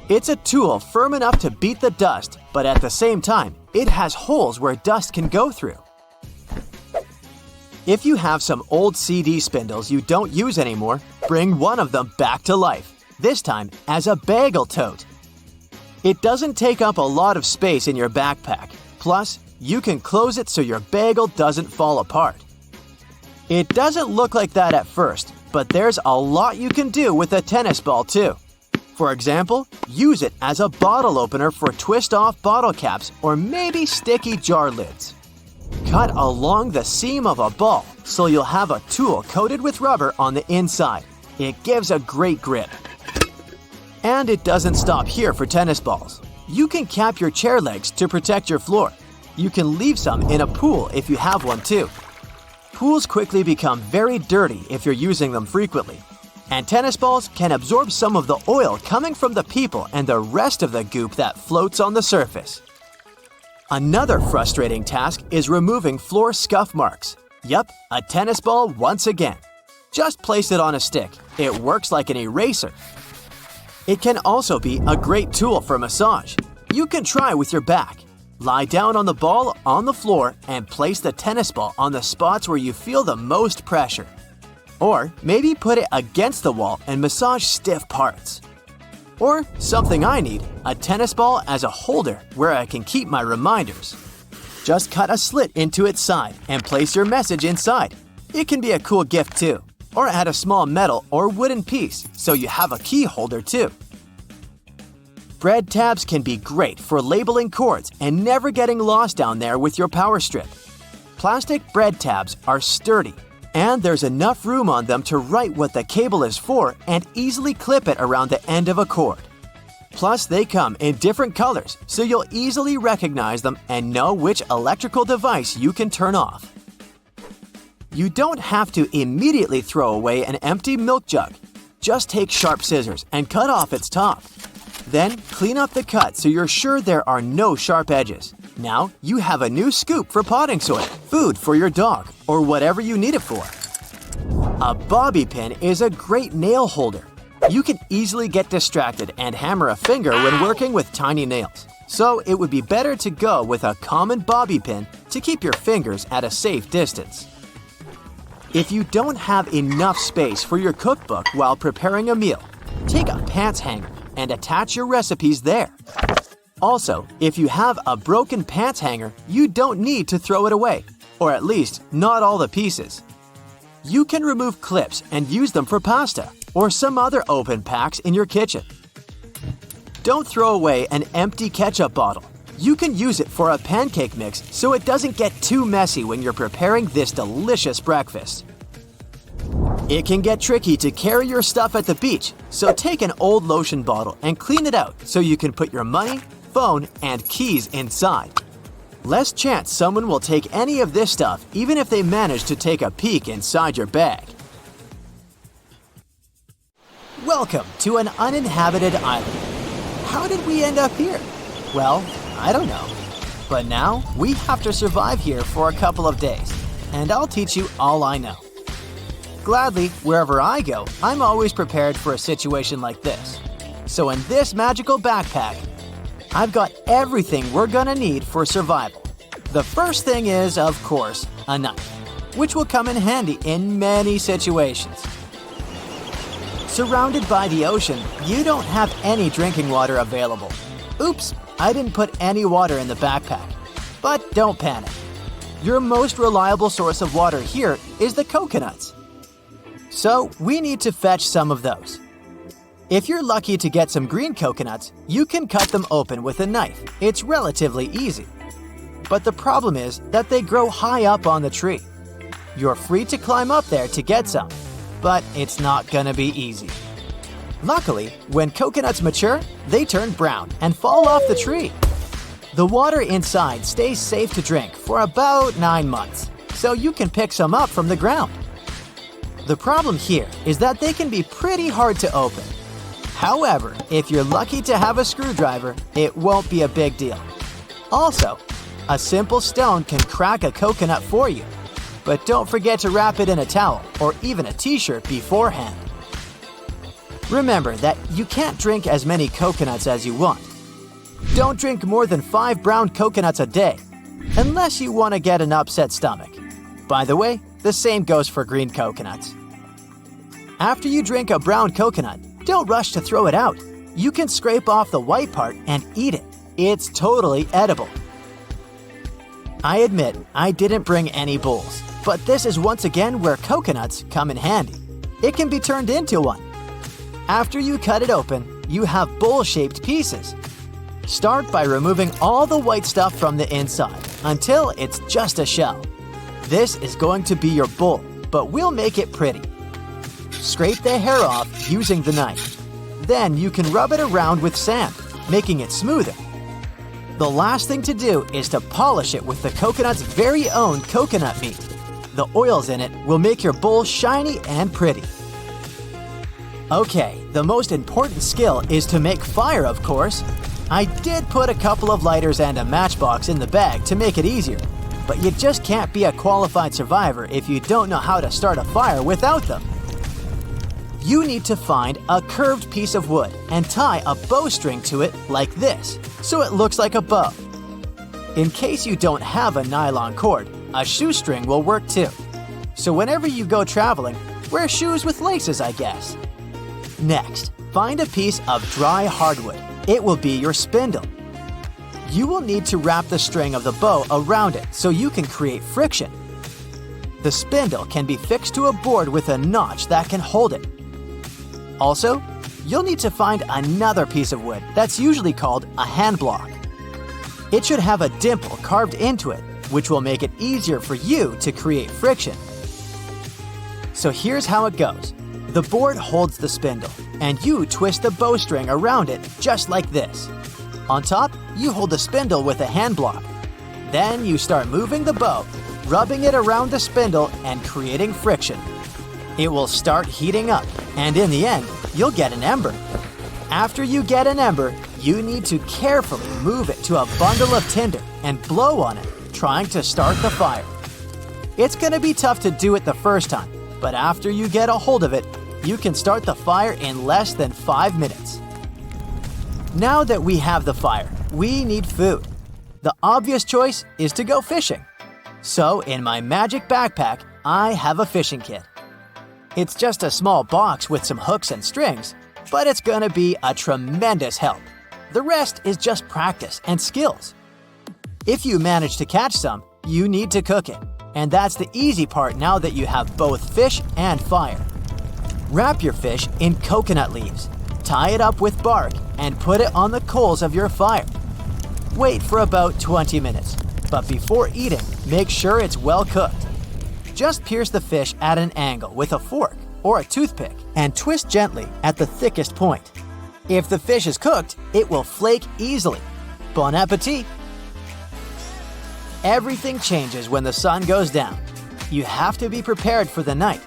[SPEAKER 3] It's a tool firm enough to beat the dust, but at the same time, it has holes where dust can go through. If you have some old CD spindles you don't use anymore, bring one of them back to life. This time as a bagel tote. It doesn't take up a lot of space in your backpack. Plus, you can close it so your bagel doesn't fall apart. It doesn't look like that at first, but there's a lot you can do with a tennis ball too. For example, use it as a bottle opener for twist-off bottle caps or maybe sticky jar lids. Cut along the seam of a ball so you'll have a tool coated with rubber on the inside. It gives a great grip. And it doesn't stop here for tennis balls. You can cap your chair legs to protect your floor. You can leave some in a pool if you have one too. Pools quickly become very dirty if you're using them frequently. And tennis balls can absorb some of the oil coming from the people and the rest of the goop that floats on the surface. Another frustrating task is removing floor scuff marks. Yup, a tennis ball once again. Just place it on a stick. It works like an eraser. It can also be a great tool for massage. You can try with your back. Lie down on the ball on the floor and place the tennis ball on the spots where you feel the most pressure. Or maybe put it against the wall and massage stiff parts. Or something I need, a tennis ball as a holder where I can keep my reminders. Just cut a slit into its side and place your message inside. It can be a cool gift too. Or add a small metal or wooden piece so you have a key holder too. Bread tabs can be great for labeling cords and never getting lost down there with your power strip. Plastic bread tabs are sturdy, and there's enough room on them to write what the cable is for and easily clip it around the end of a cord. Plus, they come in different colors, so you'll easily recognize them and know which electrical device you can turn off. You don't have to immediately throw away an empty milk jug. Just take sharp scissors and cut off its top. Then, clean up the cut so you're sure there are no sharp edges. Now, you have a new scoop for potting soil, food for your dog, or whatever you need it for. A bobby pin is a great nail holder. You can easily get distracted and hammer a finger when working with tiny nails. So, it would be better to go with a common bobby pin to keep your fingers at a safe distance. If you don't have enough space for your cookbook while preparing a meal, take a pants hanger and attach your recipes there. Also, if you have a broken pants hanger, you don't need to throw it away, or at least not all the pieces. You can remove clips and use them for pasta or some other open packs in your kitchen. Don't throw away an empty ketchup bottle. You can use it for a pancake mix so it doesn't get too messy when you're preparing this delicious breakfast. It can get tricky to carry your stuff at the beach, so take an old lotion bottle and clean it out so you can put your money, phone, and keys inside. Less chance someone will take any of this stuff even if they manage to take a peek inside your bag. Welcome to an uninhabited island. How did we end up here? Well, I don't know. But now we have to survive here for a couple of days, and I'll teach you all I know. Gladly, wherever I go, I'm always prepared for a situation like this. So in this magical backpack, I've got everything we're gonna need for survival. The first thing is, of course, a knife, which will come in handy in many situations. Surrounded by the ocean, you don't have any drinking water available. Oops, I didn't put any water in the backpack. But don't panic. Your most reliable source of water here is the coconuts. So we need to fetch some of those. If you're lucky to get some green coconuts, you can cut them open with a knife. It's relatively easy. But the problem is that they grow high up on the tree. You're free to climb up there to get some, but it's not gonna be easy. Luckily, when coconuts mature, they turn brown and fall off the tree. The water inside stays safe to drink for about 9 months, so you can pick some up from the ground. The problem here is that they can be pretty hard to open. However, if you're lucky to have a screwdriver, it won't be a big deal. Also, a simple stone can crack a coconut for you, but don't forget to wrap it in a towel or even a t-shirt beforehand. Remember that you can't drink as many coconuts as you want. Don't drink more than 5 brown coconuts a day, unless you want to get an upset stomach. By the way, the same goes for green coconuts. After you drink a brown coconut, don't rush to throw it out. You can scrape off the white part and eat it. It's totally edible. I admit I didn't bring any bowls, but this is once again where coconuts come in handy. It can be turned into one. After you cut it open, you have bowl-shaped pieces. Start by removing all the white stuff from the inside until it's just a shell. This is going to be your bowl, but we'll make it pretty. Scrape the hair off using the knife. Then you can rub it around with sand, making it smoother. The last thing to do is to polish it with the coconut's very own coconut meat. The oils in it will make your bowl shiny and pretty. Okay, the most important skill is to make fire, of course. I did put a couple of lighters and a matchbox in the bag to make it easier, but you just can't be a qualified survivor if you don't know how to start a fire without them. You need to find a curved piece of wood and tie a bowstring to it like this, so it looks like a bow. In case you don't have a nylon cord, a shoestring will work too. So whenever you go traveling, wear shoes with laces, I guess. Next, find a piece of dry hardwood. It will be your spindle. You will need to wrap the string of the bow around it so you can create friction. The spindle can be fixed to a board with a notch that can hold it. Also, you'll need to find another piece of wood that's usually called a hand block. It should have a dimple carved into it, which will make it easier for you to create friction. So here's how it goes. The board holds the spindle, and you twist the bowstring around it just like this. On top, you hold the spindle with a hand block. Then you start moving the bow, rubbing it around the spindle and creating friction. It will start heating up, and in the end, you'll get an ember. After you get an ember, you need to carefully move it to a bundle of tinder and blow on it, trying to start the fire. It's going to be tough to do it the first time, but after you get a hold of it, you can start the fire in less than 5 minutes. Now that we have the fire, we need food. The obvious choice is to go fishing. So in my magic backpack, I have a fishing kit. It's just a small box with some hooks and strings, but it's gonna be a tremendous help. The rest is just practice and skills. If you manage to catch some, you need to cook it, and that's the easy part now that you have both fish and fire. Wrap your fish in coconut leaves, tie it up with bark, and put it on the coals of your fire. Wait for about 20 minutes, but before eating, make sure it's well cooked. Just pierce the fish at an angle with a fork or a toothpick and twist gently at the thickest point. If the fish is cooked, it will flake easily. Bon appetit! Everything changes when the sun goes down. You have to be prepared for the night.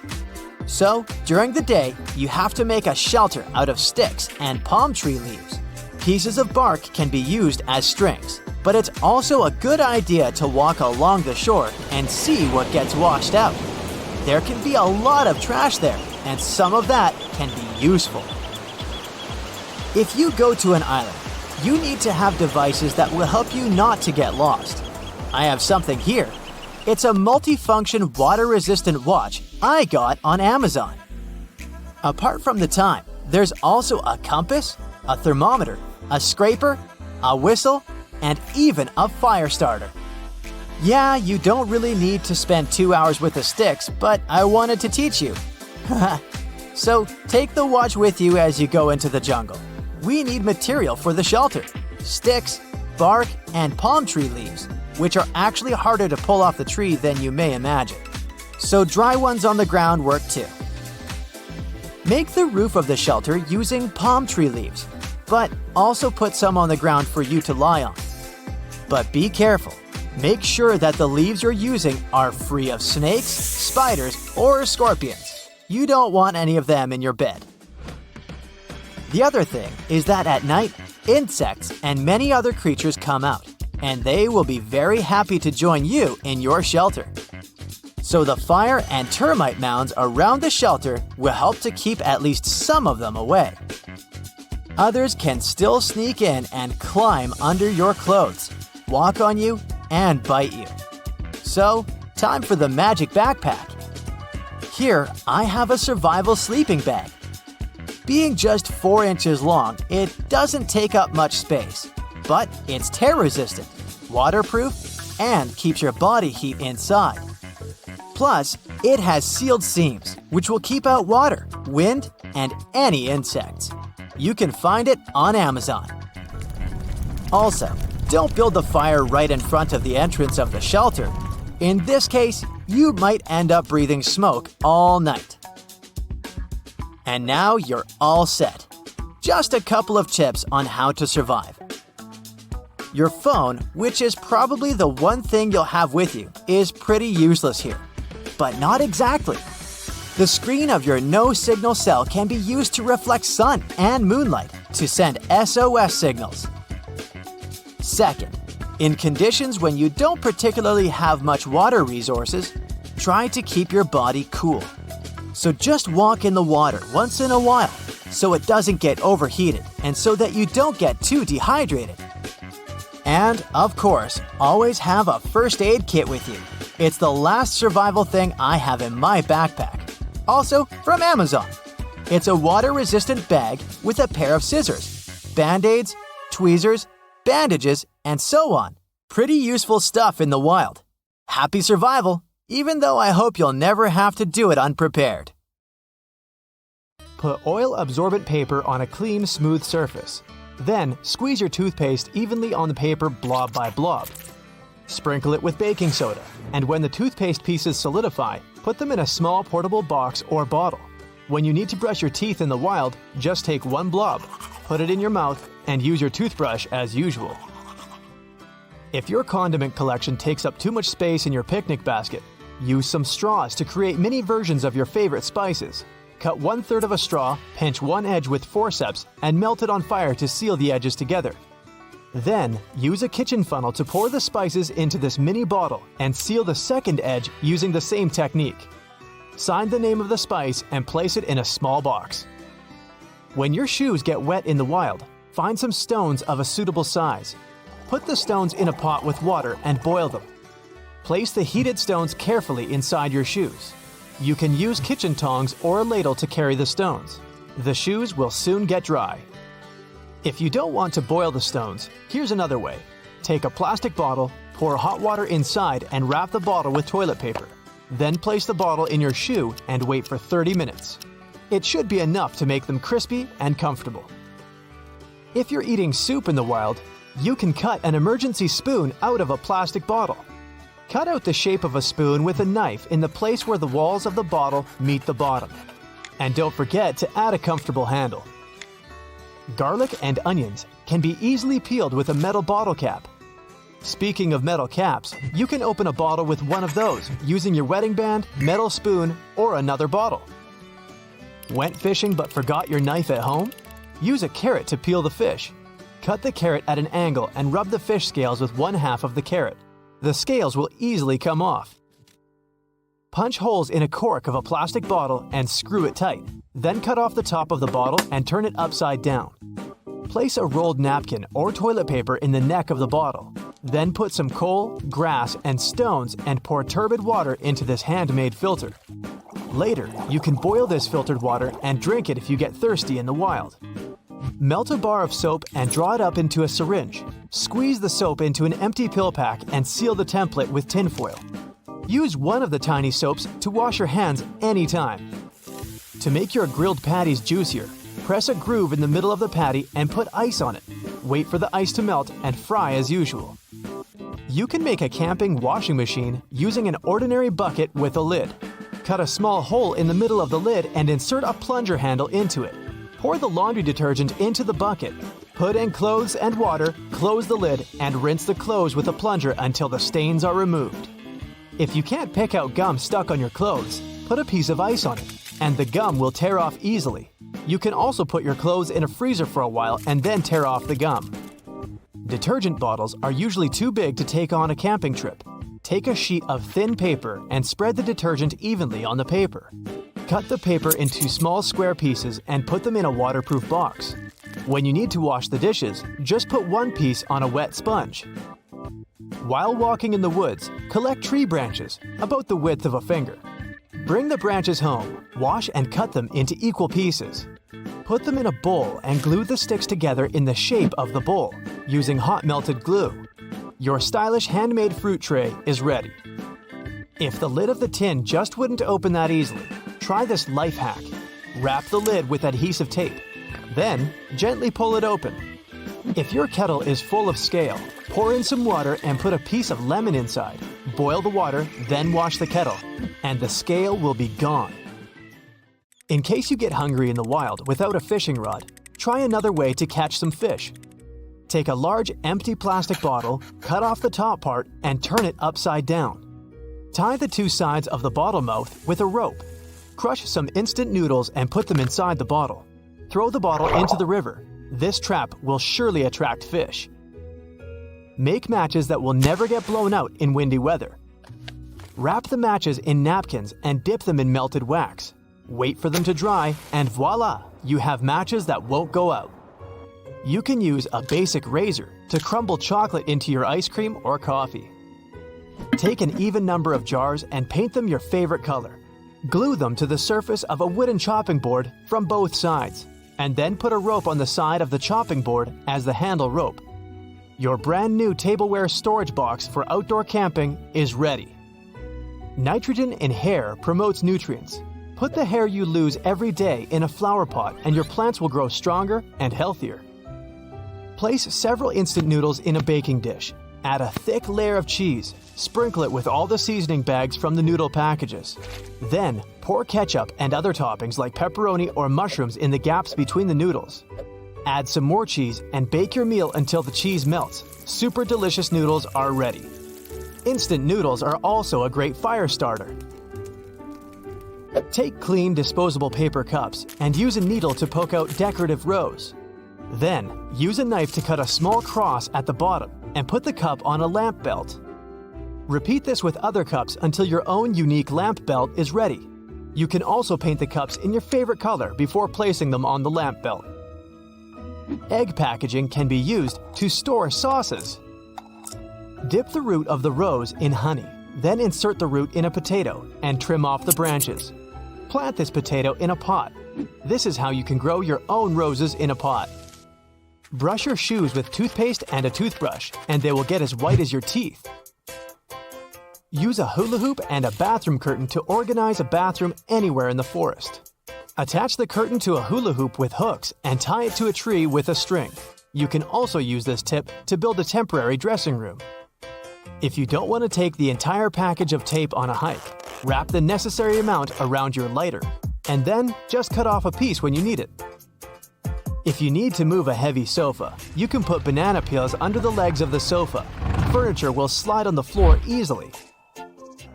[SPEAKER 3] So, during the day, you have to make a shelter out of sticks and palm tree leaves. Pieces of bark can be used as strings, but it's also a good idea to walk along the shore and see what gets washed out. There can be a lot of trash there, and some of that can be useful. If you go to an island, you need to have devices that will help you not to get lost. I have something here. It's a multifunction water-resistant watch I got on Amazon. Apart from the time, there's also a compass, a thermometer, a scraper, a whistle, and even a fire starter. Yeah, you don't really need to spend 2 hours with the sticks, but I wanted to teach you. So take the watch with you as you go into the jungle. We need material for the shelter: sticks, bark, and palm tree leaves, which are actually harder to pull off the tree than you may imagine. So dry ones on the ground work too. Make the roof of the shelter using palm tree leaves, but also put some on the ground for you to lie on. But be careful. Make sure that the leaves you're using are free of snakes, spiders, or scorpions. You don't want any of them in your bed. The other thing is that at night, insects and many other creatures come out, and they will be very happy to join you in your shelter. So the fire and termite mounds around the shelter will help to keep at least some of them away. Others can still sneak in and climb under your clothes, walk on you, and bite you. So, time for the magic backpack. Here, I have a survival sleeping bag. Being just 4 inches long, it doesn't take up much space, but it's tear-resistant, waterproof, and keeps your body heat inside. Plus, it has sealed seams, which will keep out water, wind, and any insects. You can find it on Amazon. Also, don't build the fire right in front of the entrance of the shelter. In this case, you might end up breathing smoke all night. And now you're all set. Just a couple of tips on how to survive. Your phone, which is probably the one thing you'll have with you, is pretty useless here. But not exactly. The screen of your no-signal cell can be used to reflect sun and moonlight to send SOS signals. Second, in conditions when you don't particularly have much water resources, try to keep your body cool. So just walk in the water once in a while so it doesn't get overheated and so that you don't get too dehydrated. And, of course, always have a first aid kit with you. It's the last survival thing I have in my backpack. Also from Amazon. It's a water-resistant bag with a pair of scissors, band-aids, tweezers, bandages, and so on. Pretty useful stuff in the wild. Happy survival, even though I hope you'll never have to do it unprepared. Put oil-absorbent paper on a clean, smooth surface. Then, squeeze your toothpaste evenly on the paper blob by blob. Sprinkle it with baking soda, and when the toothpaste pieces solidify, put them in a small portable box or bottle. When you need to brush your teeth in the wild, just take one blob, put it in your mouth, and use your toothbrush as usual. If your condiment collection takes up too much space in your picnic basket, use some straws to create mini versions of your favorite spices. Cut 1/3 of a straw, pinch one edge with forceps, and melt it on fire to seal the edges together. Then, use a kitchen funnel to pour the spices into this mini bottle and seal the second edge using the same technique. Sign the name of the spice and place it in a small box. When your shoes get wet in the wild, find some stones of a suitable size. Put the stones in a pot with water and boil them. Place the heated stones carefully inside your shoes. You can use kitchen tongs or a ladle to carry the stones. The shoes will soon get dry. If you don't want to boil the stones, here's another way. Take a plastic bottle, pour hot water inside, and wrap the bottle with toilet paper. Then place the bottle in your shoe and wait for 30 minutes. It should be enough to make them crispy and comfortable. If you're eating soup in the wild, you can cut an emergency spoon out of a plastic bottle. Cut out the shape of a spoon with a knife in the place where the walls of the bottle meet the bottom. And don't forget to add a comfortable handle. Garlic and onions can be easily peeled with a metal bottle cap. Speaking of metal caps, you can open a bottle with one of those using your wedding band, metal spoon, or another bottle. Went fishing but forgot your knife at home? Use a carrot to peel the fish. Cut the carrot at an angle and rub the fish scales with 1/2 of the carrot. The scales will easily come off. Punch holes in a cork of a plastic bottle and screw it tight. Then cut off the top of the bottle and turn it upside down. Place a rolled napkin or toilet paper in the neck of the bottle. Then put some coal, grass, and stones and pour turbid water into this handmade filter. Later, you can boil this filtered water and drink it if you get thirsty in the wild. Melt a bar of soap and draw it up into a syringe. Squeeze the soap into an empty pill pack and seal the template with tinfoil. Use one of the tiny soaps to wash your hands anytime. To make your grilled patties juicier, press a groove in the middle of the patty and put ice on it. Wait for the ice to melt and fry as usual. You can make a camping washing machine using an ordinary bucket with a lid. Cut a small hole in the middle of the lid and insert a plunger handle into it. Pour the laundry detergent into the bucket. Put in clothes and water, close the lid, and rinse the clothes with a plunger until the stains are removed. If you can't pick out gum stuck on your clothes, put a piece of ice on it, and the gum will tear off easily. You can also put your clothes in a freezer for a while and then tear off the gum. Detergent bottles are usually too big to take on a camping trip. Take a sheet of thin paper and spread the detergent evenly on the paper. Cut the paper into small square pieces and put them in a waterproof box. When you need to wash the dishes, just put one piece on a wet sponge. While walking in the woods, collect tree branches, about the width of a finger. Bring the branches home, wash and cut them into equal pieces. Put them in a bowl and glue the sticks together in the shape of the bowl, using hot melted glue. Your stylish handmade fruit tray is ready. If the lid of the tin just wouldn't open that easily, try this life hack. Wrap the lid with adhesive tape. Then, gently pull it open. If your kettle is full of scale, pour in some water and put a piece of lemon inside. Boil the water, then wash the kettle, and the scale will be gone. In case you get hungry in the wild without a fishing rod, try another way to catch some fish. Take a large empty plastic bottle, cut off the top part, and turn it upside down. Tie the two sides of the bottle mouth with a rope. Crush some instant noodles and put them inside the bottle. Throw the bottle into the river. This trap will surely attract fish. Make matches that will never get blown out in windy weather. Wrap the matches in napkins and dip them in melted wax. Wait for them to dry, and voila, you have matches that won't go out. You can use a basic razor to crumble chocolate into your ice cream or coffee. Take an even number of jars and paint them your favorite color. Glue them to the surface of a wooden chopping board from both sides, and then put a rope on the side of the chopping board as the handle rope. Your brand new tableware storage box for outdoor camping is ready. Nitrogen in hair promotes nutrients. Put the hair you lose every day in a flower pot and your plants will grow stronger and healthier. Place several instant noodles in a baking dish. Add a thick layer of cheese. Sprinkle it with all the seasoning bags from the noodle packages. Then, pour ketchup and other toppings like pepperoni or mushrooms in the gaps between the noodles. Add some more cheese and bake your meal until the cheese melts. Super delicious noodles are ready. Instant noodles are also a great fire starter. Take clean disposable paper cups and use a needle to poke out decorative rows. Then, use a knife to cut a small cross at the bottom and put the cup on a lamp belt. Repeat this with other cups until your own unique lamp belt is ready. You can also paint the cups in your favorite color before placing them on the lamp belt. Egg packaging can be used to store sauces. Dip the root of the rose in honey, then insert the root in a potato and trim off the branches. Plant this potato in a pot. This is how you can grow your own roses in a pot. Brush your shoes with toothpaste and a toothbrush, and they will get as white as your teeth. Use a hula hoop and a bathroom curtain to organize a bathroom anywhere in the forest. Attach the curtain to a hula hoop with hooks and tie it to a tree with a string. You can also use this tip to build a temporary dressing room. If you don't want to take the entire package of tape on a hike, wrap the necessary amount around your lighter, and then just cut off a piece when you need it. If you need to move a heavy sofa, you can put banana peels under the legs of the sofa. Furniture will slide on the floor easily.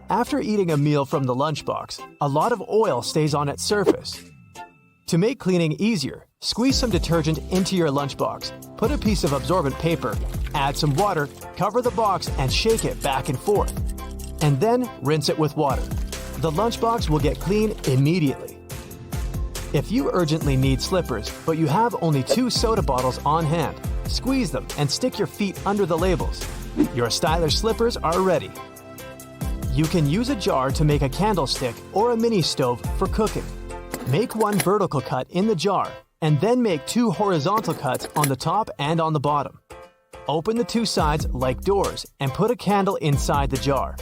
[SPEAKER 3] After eating a meal from the lunchbox, a lot of oil stays on its surface. To make cleaning easier, squeeze some detergent into your lunchbox, put a piece of absorbent paper, add some water, cover the box and shake it back and forth. And then rinse it with water. The lunchbox will get clean immediately. If you urgently need slippers, but you have only 2 soda bottles on hand, squeeze them and stick your feet under the labels. Your stylish slippers are ready. You can use a jar to make a candlestick or a mini stove for cooking. Make one vertical cut in the jar, and then make 2 horizontal cuts on the top and on the bottom. Open the 2 sides like doors and put a candle inside the jar.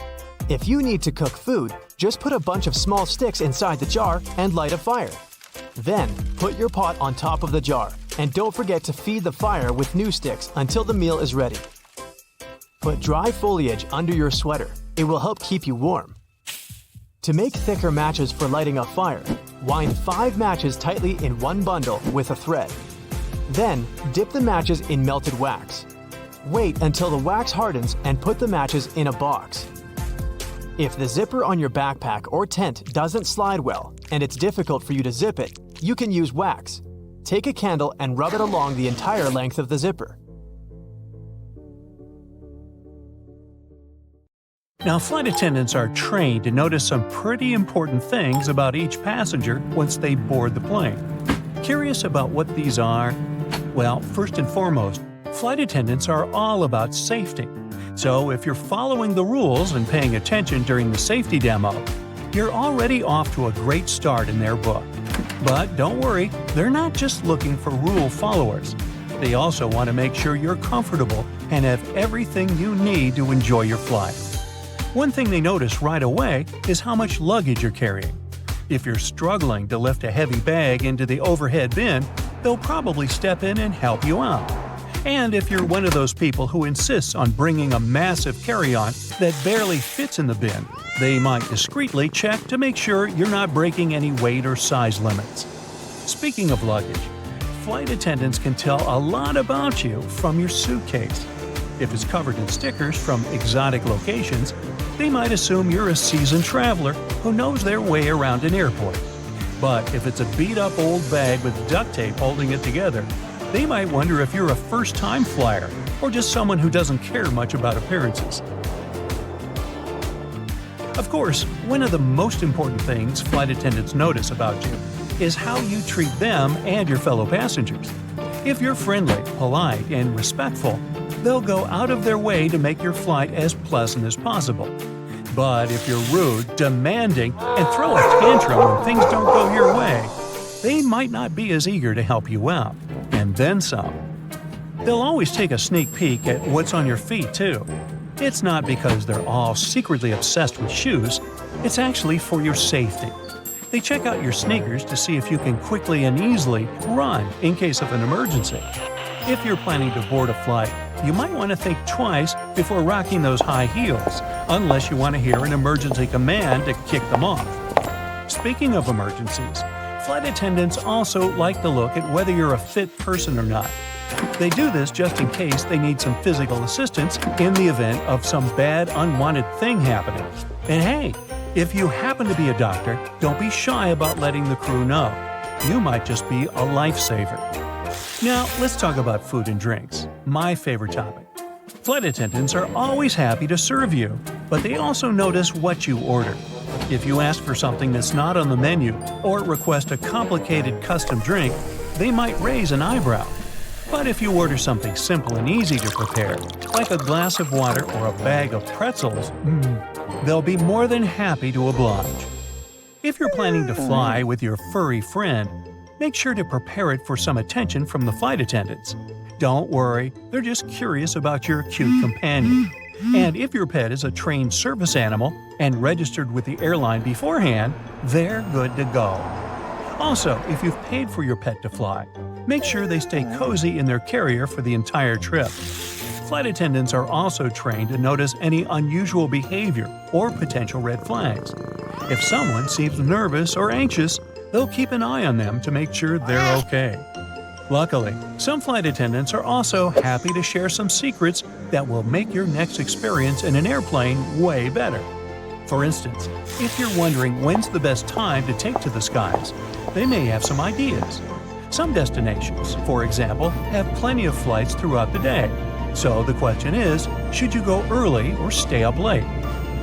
[SPEAKER 3] If you need to cook food, just put a bunch of small sticks inside the jar and light a fire. Then, put your pot on top of the jar, and don't forget to feed the fire with new sticks until the meal is ready. Put dry foliage under your sweater. It will help keep you warm. To make thicker matches for lighting a fire, wind 5 matches tightly in one bundle with a thread. Then, dip the matches in melted wax. Wait until the wax hardens and put the matches in a box. If the zipper on your backpack or tent doesn't slide well, and it's difficult for you to zip it, you can use wax. Take a candle and rub it along the entire length of the zipper.
[SPEAKER 1] Now, flight attendants are trained to notice some pretty important things about each passenger once they board the plane. Curious about what these are? Well, first and foremost, flight attendants are all about safety. So if you're following the rules and paying attention during the safety demo, you're already off to a great start in their book. But don't worry, they're not just looking for rule followers. They also want to make sure you're comfortable and have everything you need to enjoy your flight. One thing they notice right away is how much luggage you're carrying. If you're struggling to lift a heavy bag into the overhead bin, they'll probably step in and help you out. And if you're one of those people who insists on bringing a massive carry-on that barely fits in the bin, they might discreetly check to make sure you're not breaking any weight or size limits. Speaking of luggage, flight attendants can tell a lot about you from your suitcase. If it's covered in stickers from exotic locations, they might assume you're a seasoned traveler who knows their way around an airport. But if it's a beat-up old bag with duct tape holding it together, they might wonder if you're a first-time flyer or just someone who doesn't care much about appearances. Of course, one of the most important things flight attendants notice about you is how you treat them and your fellow passengers. If you're friendly, polite, and respectful, they'll go out of their way to make your flight as pleasant as possible. But if you're rude, demanding, and throw a tantrum when things don't go your way, they might not be as eager to help you out. And then some. They'll always take a sneak peek at what's on your feet, too. It's not because they're all secretly obsessed with shoes, it's actually for your safety. They check out your sneakers to see if you can quickly and easily run in case of an emergency. If you're planning to board a flight, you might want to think twice before rocking those high heels, unless you want to hear an emergency command to kick them off. Speaking of emergencies, flight attendants also like to look at whether you're a fit person or not. They do this just in case they need some physical assistance in the event of some bad, unwanted thing happening. And hey, if you happen to be a doctor, don't be shy about letting the crew know. You might just be a lifesaver. Now, let's talk about food and drinks, my favorite topic. Flight attendants are always happy to serve you, but they also notice what you order. If you ask for something that's not on the menu or request a complicated custom drink, they might raise an eyebrow. But if you order something simple and easy to prepare, like a glass of water or a bag of pretzels, they'll be more than happy to oblige. If you're planning to fly with your furry friend, make sure to prepare it for some attention from the flight attendants. Don't worry, they're just curious about your cute companion. And if your pet is a trained service animal and registered with the airline beforehand, they're good to go. Also, if you've paid for your pet to fly, make sure they stay cozy in their carrier for the entire trip. Flight attendants are also trained to notice any unusual behavior or potential red flags. If someone seems nervous or anxious, they'll keep an eye on them to make sure they're okay. Luckily, some flight attendants are also happy to share some secrets that will make your next experience in an airplane way better. For instance, if you're wondering when's the best time to take to the skies, they may have some ideas. Some destinations, for example, have plenty of flights throughout the day. So the question is, should you go early or stay up late?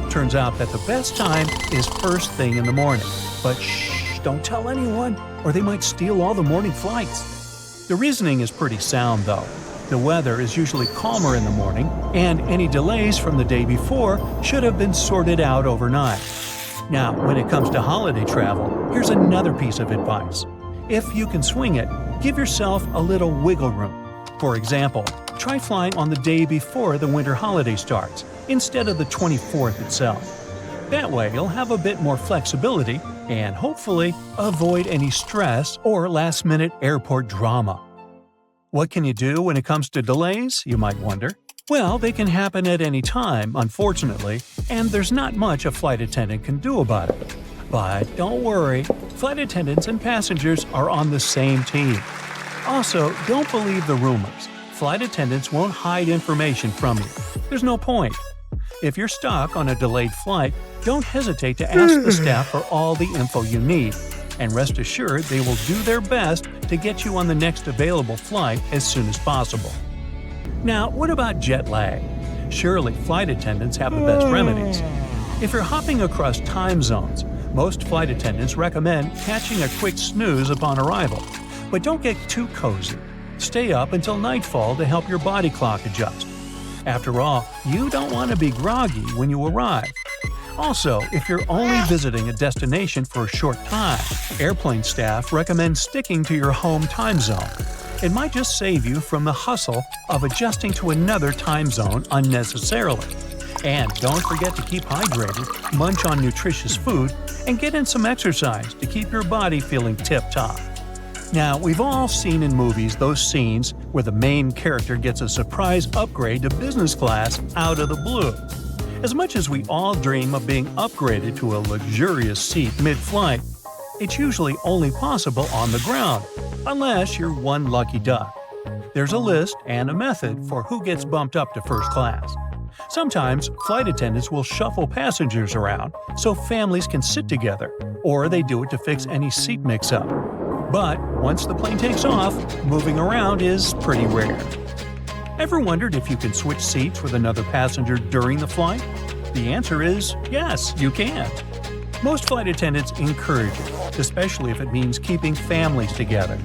[SPEAKER 1] Turns out that the best time is first thing in the morning. But shh, don't tell anyone, or they might steal all the morning flights. The reasoning is pretty sound, though. The weather is usually calmer in the morning, and any delays from the day before should have been sorted out overnight. Now, when it comes to holiday travel, here's another piece of advice. If you can swing it, give yourself a little wiggle room. For example, try flying on the day before the winter holiday starts, instead of the 24th itself. That way, you'll have a bit more flexibility and hopefully avoid any stress or last-minute airport drama. What can you do when it comes to delays, you might wonder? Well, they can happen at any time, unfortunately, and there's not much a flight attendant can do about it. But don't worry, flight attendants and passengers are on the same team. Also, don't believe the rumors. Flight attendants won't hide information from you. There's no point. If you're stuck on a delayed flight, don't hesitate to ask the staff for all the info you need, and rest assured they will do their best to get you on the next available flight as soon as possible. Now, what about jet lag? Surely flight attendants have the best remedies. If you're hopping across time zones, most flight attendants recommend catching a quick snooze upon arrival. But don't get too cozy. Stay up until nightfall to help your body clock adjust. After all, you don't want to be groggy when you arrive. Also, if you're only visiting a destination for a short time, airplane staff recommend sticking to your home time zone. It might just save you from the hustle of adjusting to another time zone unnecessarily. And don't forget to keep hydrated, munch on nutritious food, and get in some exercise to keep your body feeling tip-top. Now, we've all seen in movies those scenes where the main character gets a surprise upgrade to business class out of the blue. As much as we all dream of being upgraded to a luxurious seat mid-flight, it's usually only possible on the ground, unless you're one lucky duck. There's a list and a method for who gets bumped up to first class. Sometimes, flight attendants will shuffle passengers around so families can sit together, or they do it to fix any seat mix-up. But once the plane takes off, moving around is pretty rare. Ever wondered if you can switch seats with another passenger during the flight? The answer is yes, you can. Most flight attendants encourage it, especially if it means keeping families together.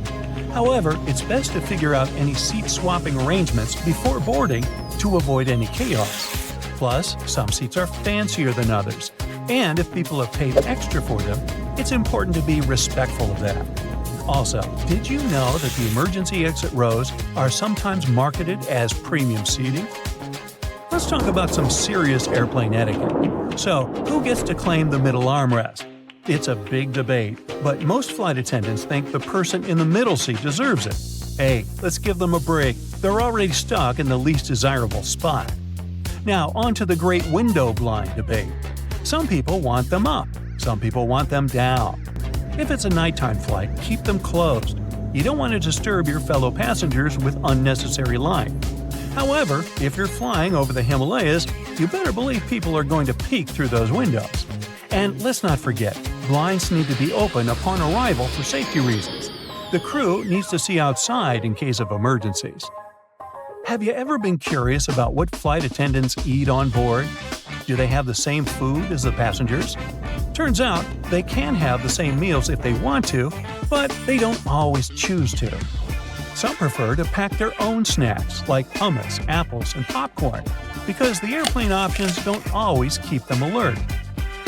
[SPEAKER 1] However, it's best to figure out any seat-swapping arrangements before boarding to avoid any chaos. Plus, some seats are fancier than others, and if people have paid extra for them, it's important to be respectful of that. Also, did you know that the emergency exit rows are sometimes marketed as premium seating? Let's talk about some serious airplane etiquette. So, who gets to claim the middle armrest? It's a big debate, but most flight attendants think the person in the middle seat deserves it. Hey, let's give them a break. They're already stuck in the least desirable spot. Now, on to the great window blind debate. Some people want them up. Some people want them down. If it's a nighttime flight, keep them closed. You don't want to disturb your fellow passengers with unnecessary light. However, if you're flying over the Himalayas, you better believe people are going to peek through those windows. And let's not forget, blinds need to be open upon arrival for safety reasons. The crew needs to see outside in case of emergencies. Have you ever been curious about what flight attendants eat on board? Do they have the same food as the passengers? Turns out, they can have the same meals if they want to, but they don't always choose to. Some prefer to pack their own snacks like hummus, apples, and popcorn because the airplane options don't always keep them alert.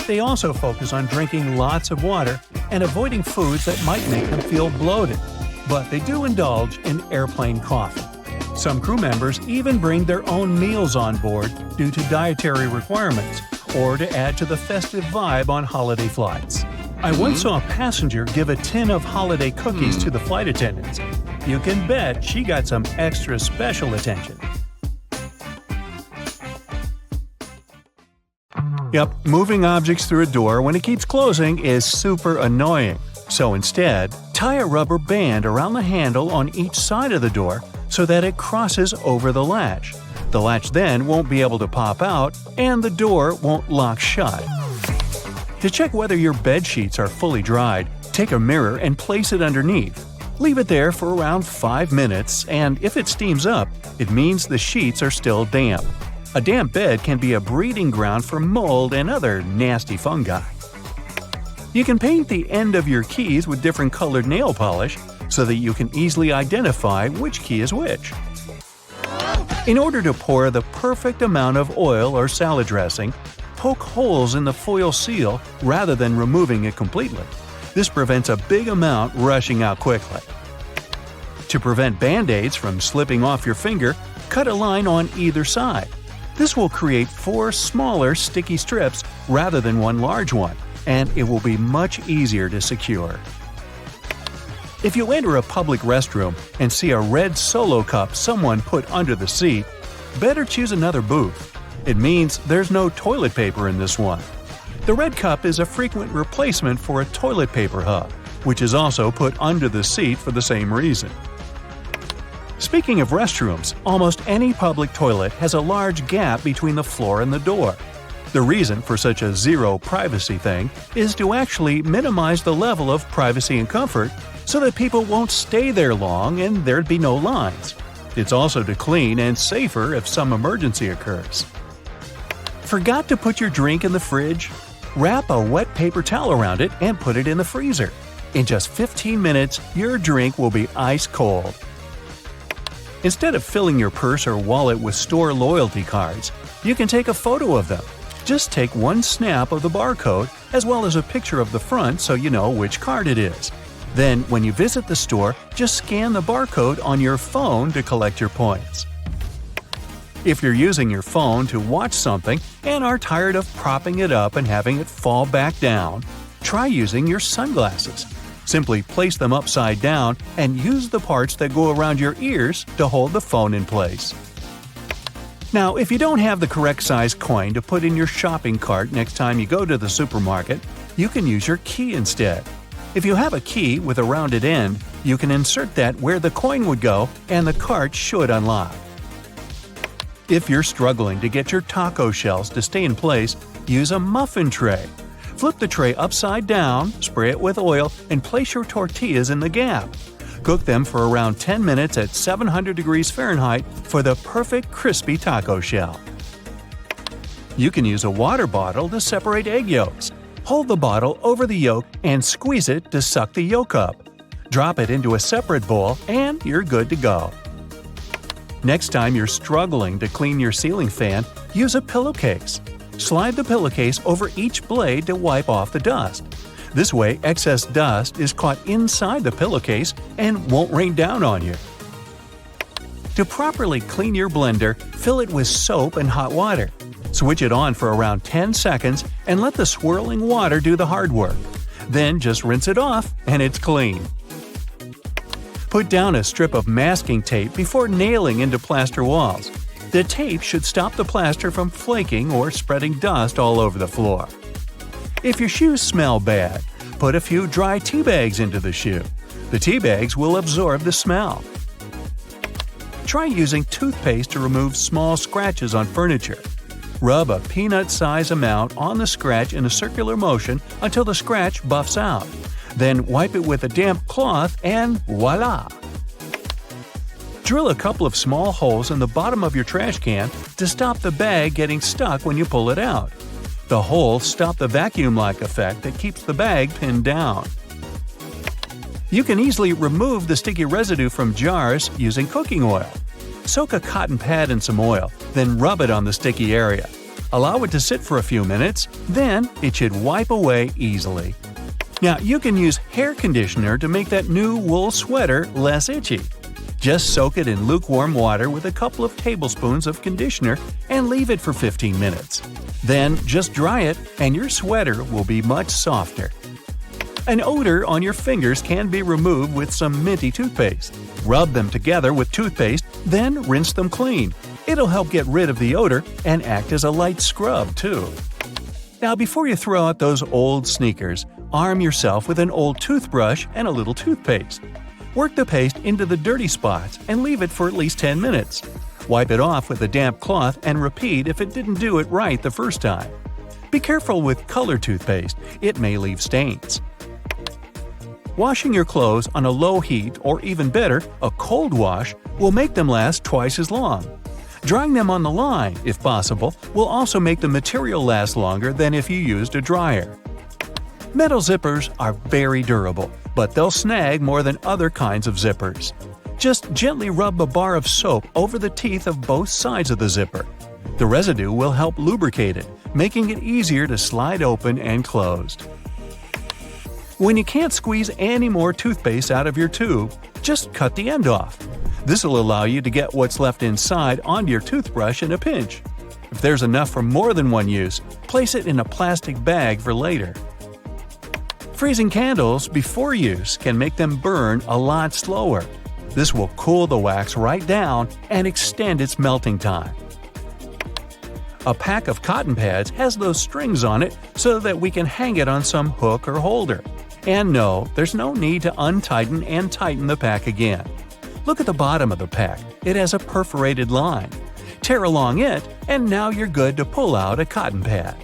[SPEAKER 1] They also focus on drinking lots of water and avoiding foods that might make them feel bloated, but they do indulge in airplane coffee. Some crew members even bring their own meals on board due to dietary requirements or to add to the festive vibe on holiday flights. I once saw a passenger give a tin of holiday cookies to the flight attendants. You can bet she got some extra special attention. Yep, moving objects through a door when it keeps closing is super annoying. So instead, tie a rubber band around the handle on each side of the door so that it crosses over the latch. The latch then won't be able to pop out, and the door won't lock shut. To check whether your bed sheets are fully dried, take a mirror and place it underneath. Leave it there for around 5 minutes, and if it steams up, it means the sheets are still damp. A damp bed can be a breeding ground for mold and other nasty fungi. You can paint the end of your keys with different colored nail polish so that you can easily identify which key is which. In order to pour the perfect amount of oil or salad dressing, poke holes in the foil seal rather than removing it completely. This prevents a big amount rushing out quickly. To prevent Band-Aids from slipping off your finger, cut a line on either side. This will create 4 smaller sticky strips rather than one large one, and it will be much easier to secure. If you enter a public restroom and see a red Solo cup someone put under the seat, better choose another booth. It means there's no toilet paper in this one. The red cup is a frequent replacement for a toilet paper hub, which is also put under the seat for the same reason. Speaking of restrooms, almost any public toilet has a large gap between the floor and the door. The reason for such a zero privacy thing is to actually minimize the level of privacy and comfort so that people won't stay there long and there'd be no lines. It's also to clean and safer if some emergency occurs. Forgot to put your drink in the fridge? Wrap a wet paper towel around it and put it in the freezer. In just 15 minutes, your drink will be ice cold. Instead of filling your purse or wallet with store loyalty cards, you can take a photo of them. Just take one snap of the barcode as well as a picture of the front so you know which card it is. Then, when you visit the store, just scan the barcode on your phone to collect your points. If you're using your phone to watch something and are tired of propping it up and having it fall back down, try using your sunglasses. Simply place them upside down and use the parts that go around your ears to hold the phone in place. Now, if you don't have the correct size coin to put in your shopping cart next time you go to the supermarket, you can use your key instead. If you have a key with a rounded end, you can insert that where the coin would go and the cart should unlock. If you're struggling to get your taco shells to stay in place, use a muffin tray. Flip the tray upside down, spray it with oil, and place your tortillas in the gap. Cook them for around 10 minutes at 700 degrees Fahrenheit for the perfect crispy taco shell. You can use a water bottle to separate egg yolks. Hold the bottle over the yolk and squeeze it to suck the yolk up. Drop it into a separate bowl and you're good to go. Next time you're struggling to clean your ceiling fan, use a pillowcase. Slide the pillowcase over each blade to wipe off the dust. This way, excess dust is caught inside the pillowcase and won't rain down on you. To properly clean your blender, fill it with soap and hot water. Switch it on for around 10 seconds and let the swirling water do the hard work. Then just rinse it off and it's clean. Put down a strip of masking tape before nailing into plaster walls. The tape should stop the plaster from flaking or spreading dust all over the floor. If your shoes smell bad, put a few dry tea bags into the shoe. The tea bags will absorb the smell. Try using toothpaste to remove small scratches on furniture. Rub a peanut-sized amount on the scratch in a circular motion until the scratch buffs out. Then wipe it with a damp cloth and voila! Drill a couple of small holes in the bottom of your trash can to stop the bag getting stuck when you pull it out. The holes stop the vacuum-like effect that keeps the bag pinned down. You can easily remove the sticky residue from jars using cooking oil. Soak a cotton pad in some oil, then rub it on the sticky area. Allow it to sit for a few minutes, then it should wipe away easily. Now, you can use hair conditioner to make that new wool sweater less itchy. Just soak it in lukewarm water with a couple of tablespoons of conditioner and leave it for 15 minutes. Then just dry it and your sweater will be much softer. An odor on your fingers can be removed with some minty toothpaste. Rub them together with toothpaste, then rinse them clean. It'll help get rid of the odor and act as a light scrub, too. Now, before you throw out those old sneakers, arm yourself with an old toothbrush and a little toothpaste. Work the paste into the dirty spots and leave it for at least 10 minutes. Wipe it off with a damp cloth and repeat if it didn't do it right the first time. Be careful with colored toothpaste, it may leave stains. Washing your clothes on a low heat, or even better, a cold wash, will make them last twice as long. Drying them on the line, if possible, will also make the material last longer than if you used a dryer. Metal zippers are very durable, but they'll snag more than other kinds of zippers. Just gently rub a bar of soap over the teeth of both sides of the zipper. The residue will help lubricate it, making it easier to slide open and closed. When you can't squeeze any more toothpaste out of your tube, just cut the end off. This will allow you to get what's left inside onto your toothbrush in a pinch. If there's enough for more than one use, place it in a plastic bag for later. Freezing candles before use can make them burn a lot slower. This will cool the wax right down and extend its melting time. A pack of cotton pads has those strings on it so that we can hang it on some hook or holder. And no, there's no need to untighten and tighten the pack again. Look at the bottom of the pack. It has a perforated line. Tear along it, and now you're good to pull out a cotton pad.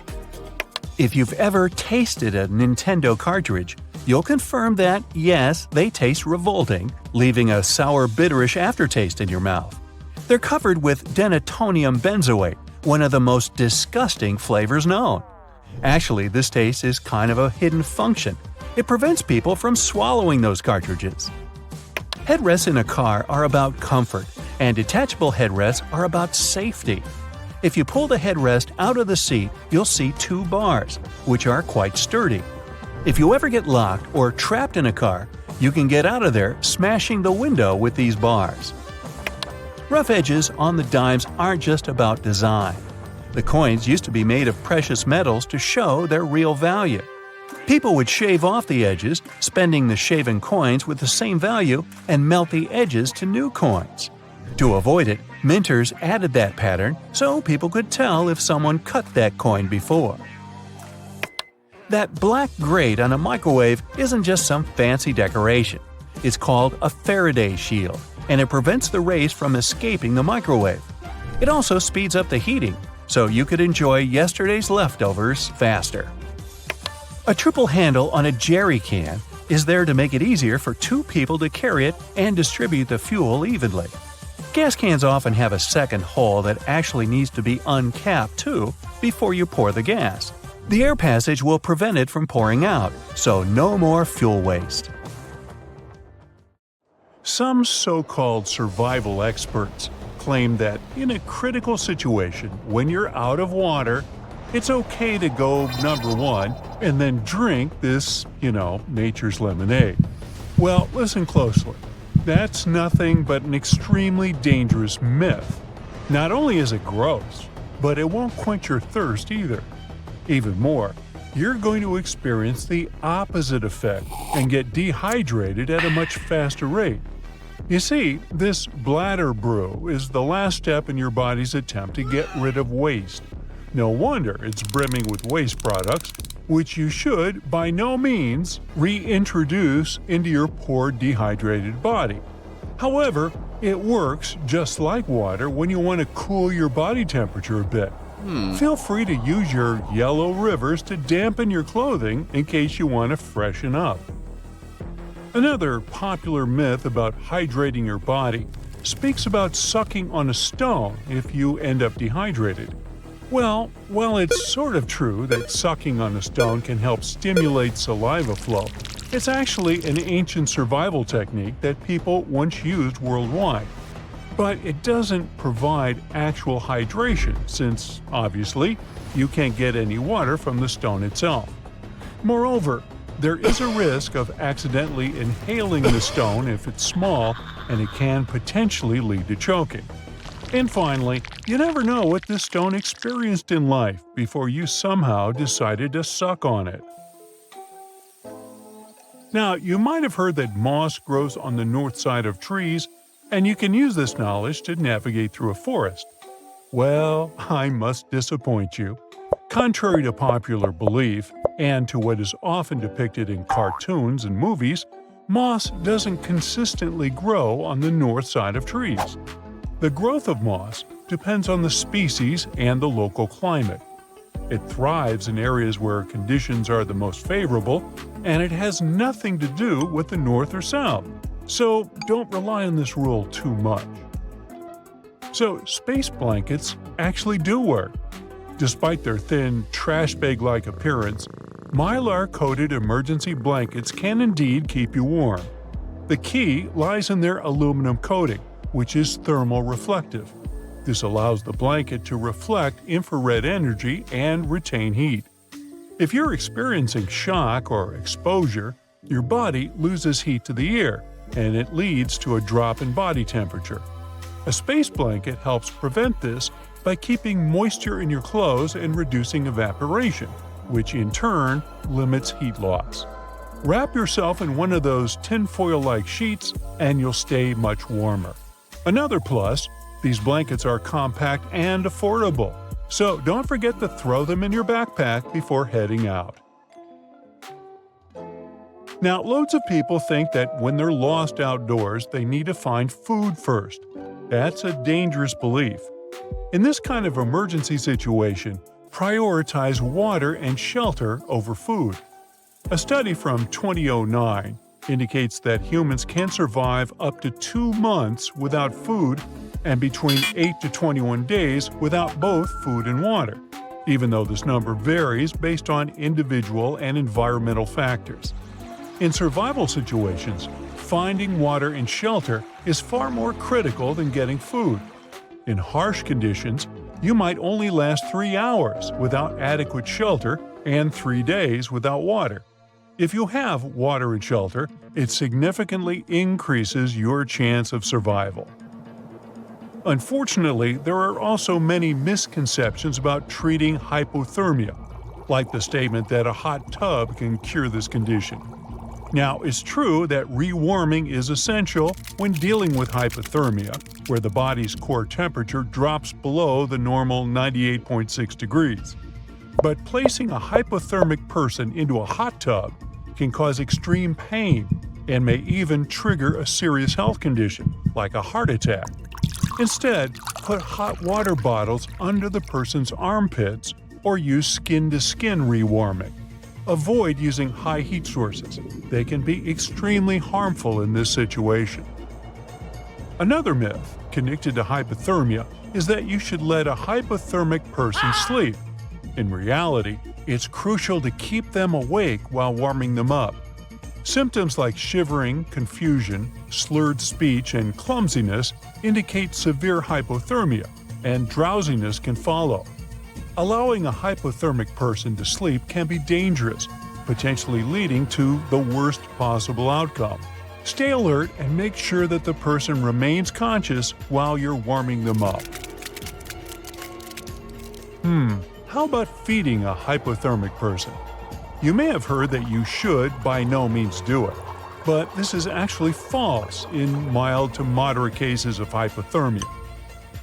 [SPEAKER 1] If you've ever tasted a Nintendo cartridge, you'll confirm that, yes, they taste revolting, leaving a sour, bitterish aftertaste in your mouth. They're covered with denatonium benzoate, one of the most disgusting flavors known. Actually, this taste is kind of a hidden function. It prevents people from swallowing those cartridges. Headrests in a car are about comfort, and detachable headrests are about safety. If you pull the headrest out of the seat, you'll see two bars, which are quite sturdy. If you ever get locked or trapped in a car, you can get out of there smashing the window with these bars. Rough edges on the dimes aren't just about design. The coins used to be made of precious metals to show their real value. People would shave off the edges, spending the shaven coins with the same value, and melt the edges to new coins. To avoid it, minters added that pattern so people could tell if someone cut that coin before. That black grate on a microwave isn't just some fancy decoration. It's called a Faraday shield, and it prevents the rays from escaping the microwave. It also speeds up the heating, so you could enjoy yesterday's leftovers faster. A triple handle on a jerry can is there to make it easier for two people to carry it and distribute the fuel evenly. Gas cans often have a second hole that actually needs to be uncapped too before you pour the gas. The air passage will prevent it from pouring out, so no more fuel waste.
[SPEAKER 5] Some so-called survival experts claim that in a critical situation, when you're out of water, It's okay to go number 1 and then drink this, nature's lemonade. Well, listen closely. That's nothing but an extremely dangerous myth. Not only is it gross, but it won't quench your thirst either. Even more, you're going to experience the opposite effect and get dehydrated at a much faster rate. You see, this bladder brew is the last step in your body's attempt to get rid of waste. No wonder it's brimming with waste products, which you should, by no means, reintroduce into your poor dehydrated body. However, it works just like water when you want to cool your body temperature a bit. Feel free to use your yellow rivers to dampen your clothing in case you want to freshen up. Another popular myth about hydrating your body speaks about sucking on a stone if you end up dehydrated. Well, while it's sort of true that sucking on a stone can help stimulate saliva flow, it's actually an ancient survival technique that people once used worldwide. But it doesn't provide actual hydration since, obviously, you can't get any water from the stone itself. Moreover, there is a risk of accidentally inhaling the stone if it's small, and it can potentially lead to choking. And finally, you never know what this stone experienced in life before you somehow decided to suck on it. Now, you might have heard that moss grows on the north side of trees, and you can use this knowledge to navigate through a forest. Well, I must disappoint you. Contrary to popular belief, and to what is often depicted in cartoons and movies, moss doesn't consistently grow on the north side of trees. The growth of moss depends on the species and the local climate. It thrives in areas where conditions are the most favorable, and it has nothing to do with the north or south. So don't rely on this rule too much. So space blankets actually do work. Despite their thin, trash bag-like appearance, mylar-coated emergency blankets can indeed keep you warm. The key lies in their aluminum coating, which is thermal reflective. This allows the blanket to reflect infrared energy and retain heat. If you're experiencing shock or exposure, your body loses heat to the air, and it leads to a drop in body temperature. A space blanket helps prevent this by keeping moisture in your clothes and reducing evaporation, which in turn limits heat loss. Wrap yourself in one of those tinfoil-like sheets and you'll stay much warmer. Another plus, these blankets are compact and affordable, so don't forget to throw them in your backpack before heading out. Now, loads of people think that when they're lost outdoors, they need to find food first. That's a dangerous belief. In this kind of emergency situation, prioritize water and shelter over food. A study from 2009 indicates that humans can survive up to 2 months without food and between 8 to 21 days without both food and water, even though this number varies based on individual and environmental factors. In survival situations, finding water and shelter is far more critical than getting food. In harsh conditions, you might only last 3 hours without adequate shelter and 3 days without water. If you have water and shelter, it significantly increases your chance of survival. Unfortunately, there are also many misconceptions about treating hypothermia, like the statement that a hot tub can cure this condition. Now, it's true that rewarming is essential when dealing with hypothermia, where the body's core temperature drops below the normal 98.6 degrees. But placing a hypothermic person into a hot tub can cause extreme pain and may even trigger a serious health condition, like a heart attack. Instead, put hot water bottles under the person's armpits or use skin-to-skin rewarming. Avoid using high heat sources. They can be extremely harmful in this situation. Another myth connected to hypothermia is that you should let a hypothermic person sleep. In reality, it's crucial to keep them awake while warming them up. Symptoms like shivering, confusion, slurred speech, and clumsiness indicate severe hypothermia, and drowsiness can follow. Allowing a hypothermic person to sleep can be dangerous, potentially leading to the worst possible outcome. Stay alert and make sure that the person remains conscious while you're warming them up. How about feeding a hypothermic person? You may have heard that you should by no means do it, but this is actually false in mild to moderate cases of hypothermia.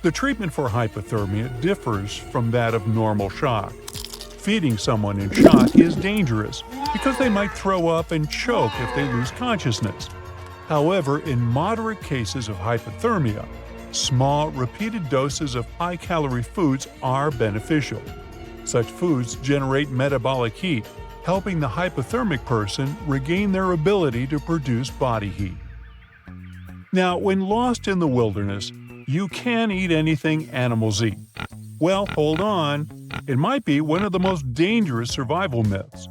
[SPEAKER 5] The treatment for hypothermia differs from that of normal shock. Feeding someone in shock is dangerous because they might throw up and choke if they lose consciousness. However, in moderate cases of hypothermia, small, repeated doses of high-calorie foods are beneficial. Such foods generate metabolic heat, helping the hypothermic person regain their ability to produce body heat. Now, when lost in the wilderness, you can eat anything animals eat. Well, hold on. It might be one of the most dangerous survival myths.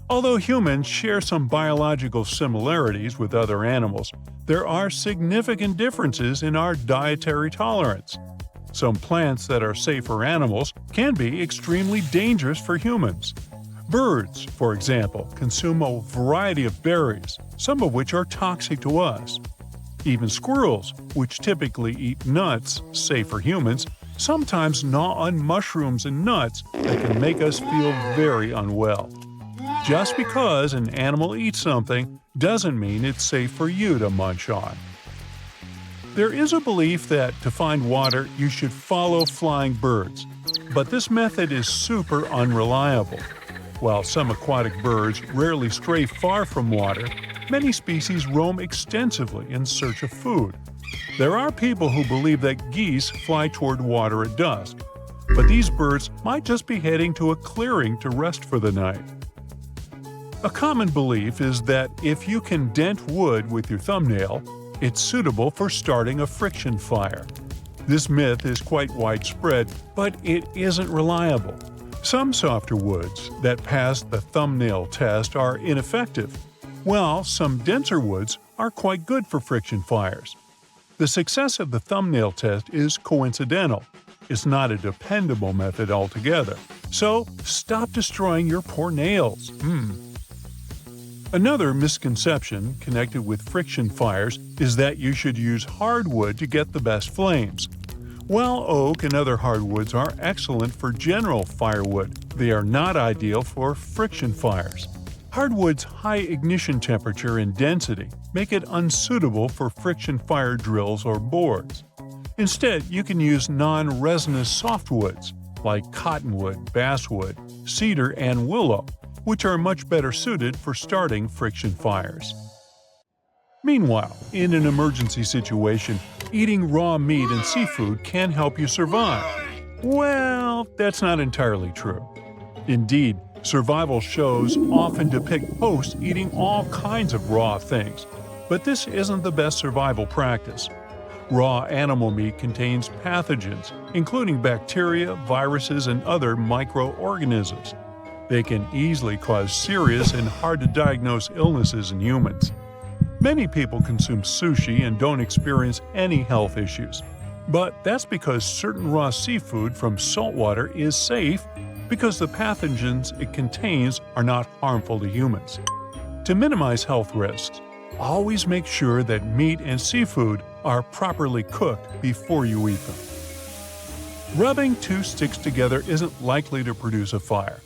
[SPEAKER 5] Although humans share some biological similarities with other animals, there are significant differences in our dietary tolerance. Some plants that are safe for animals can be extremely dangerous for humans. Birds, for example, consume a variety of berries, some of which are toxic to us. Even squirrels, which typically eat nuts, safe for humans, sometimes gnaw on mushrooms and nuts that can make us feel very unwell. Just because an animal eats something doesn't mean it's safe for you to munch on. There is a belief that to find water you should follow flying birds, but this method is super unreliable. While some aquatic birds rarely stray far from water, many species roam extensively in search of food. There are people who believe that geese fly toward water at dusk, but these birds might just be heading to a clearing to rest for the night. A common belief is that if you can dent wood with your thumbnail, it's suitable for starting a friction fire. This myth is quite widespread, but it isn't reliable. Some softer woods that pass the thumbnail test are ineffective, while some denser woods are quite good for friction fires. The success of the thumbnail test is coincidental. It's not a dependable method altogether. So stop destroying your poor nails. Another misconception connected with friction fires is that you should use hardwood to get the best flames. While oak and other hardwoods are excellent for general firewood, they are not ideal for friction fires. Hardwood's high ignition temperature and density make it unsuitable for friction fire drills or boards. Instead, you can use non-resinous softwoods like cottonwood, basswood, cedar, and willow, which are much better suited for starting friction fires. Meanwhile, in an emergency situation, eating raw meat and seafood can help you survive. Well, that's not entirely true. Indeed, survival shows often depict hosts eating all kinds of raw things, but this isn't the best survival practice. Raw animal meat contains pathogens, including bacteria, viruses, and other microorganisms. They can easily cause serious and hard-to-diagnose illnesses in humans. Many people consume sushi and don't experience any health issues. But that's because certain raw seafood from saltwater is safe because the pathogens it contains are not harmful to humans. To minimize health risks, always make sure that meat and seafood are properly cooked before you eat them. Rubbing two sticks together isn't likely to produce a fire.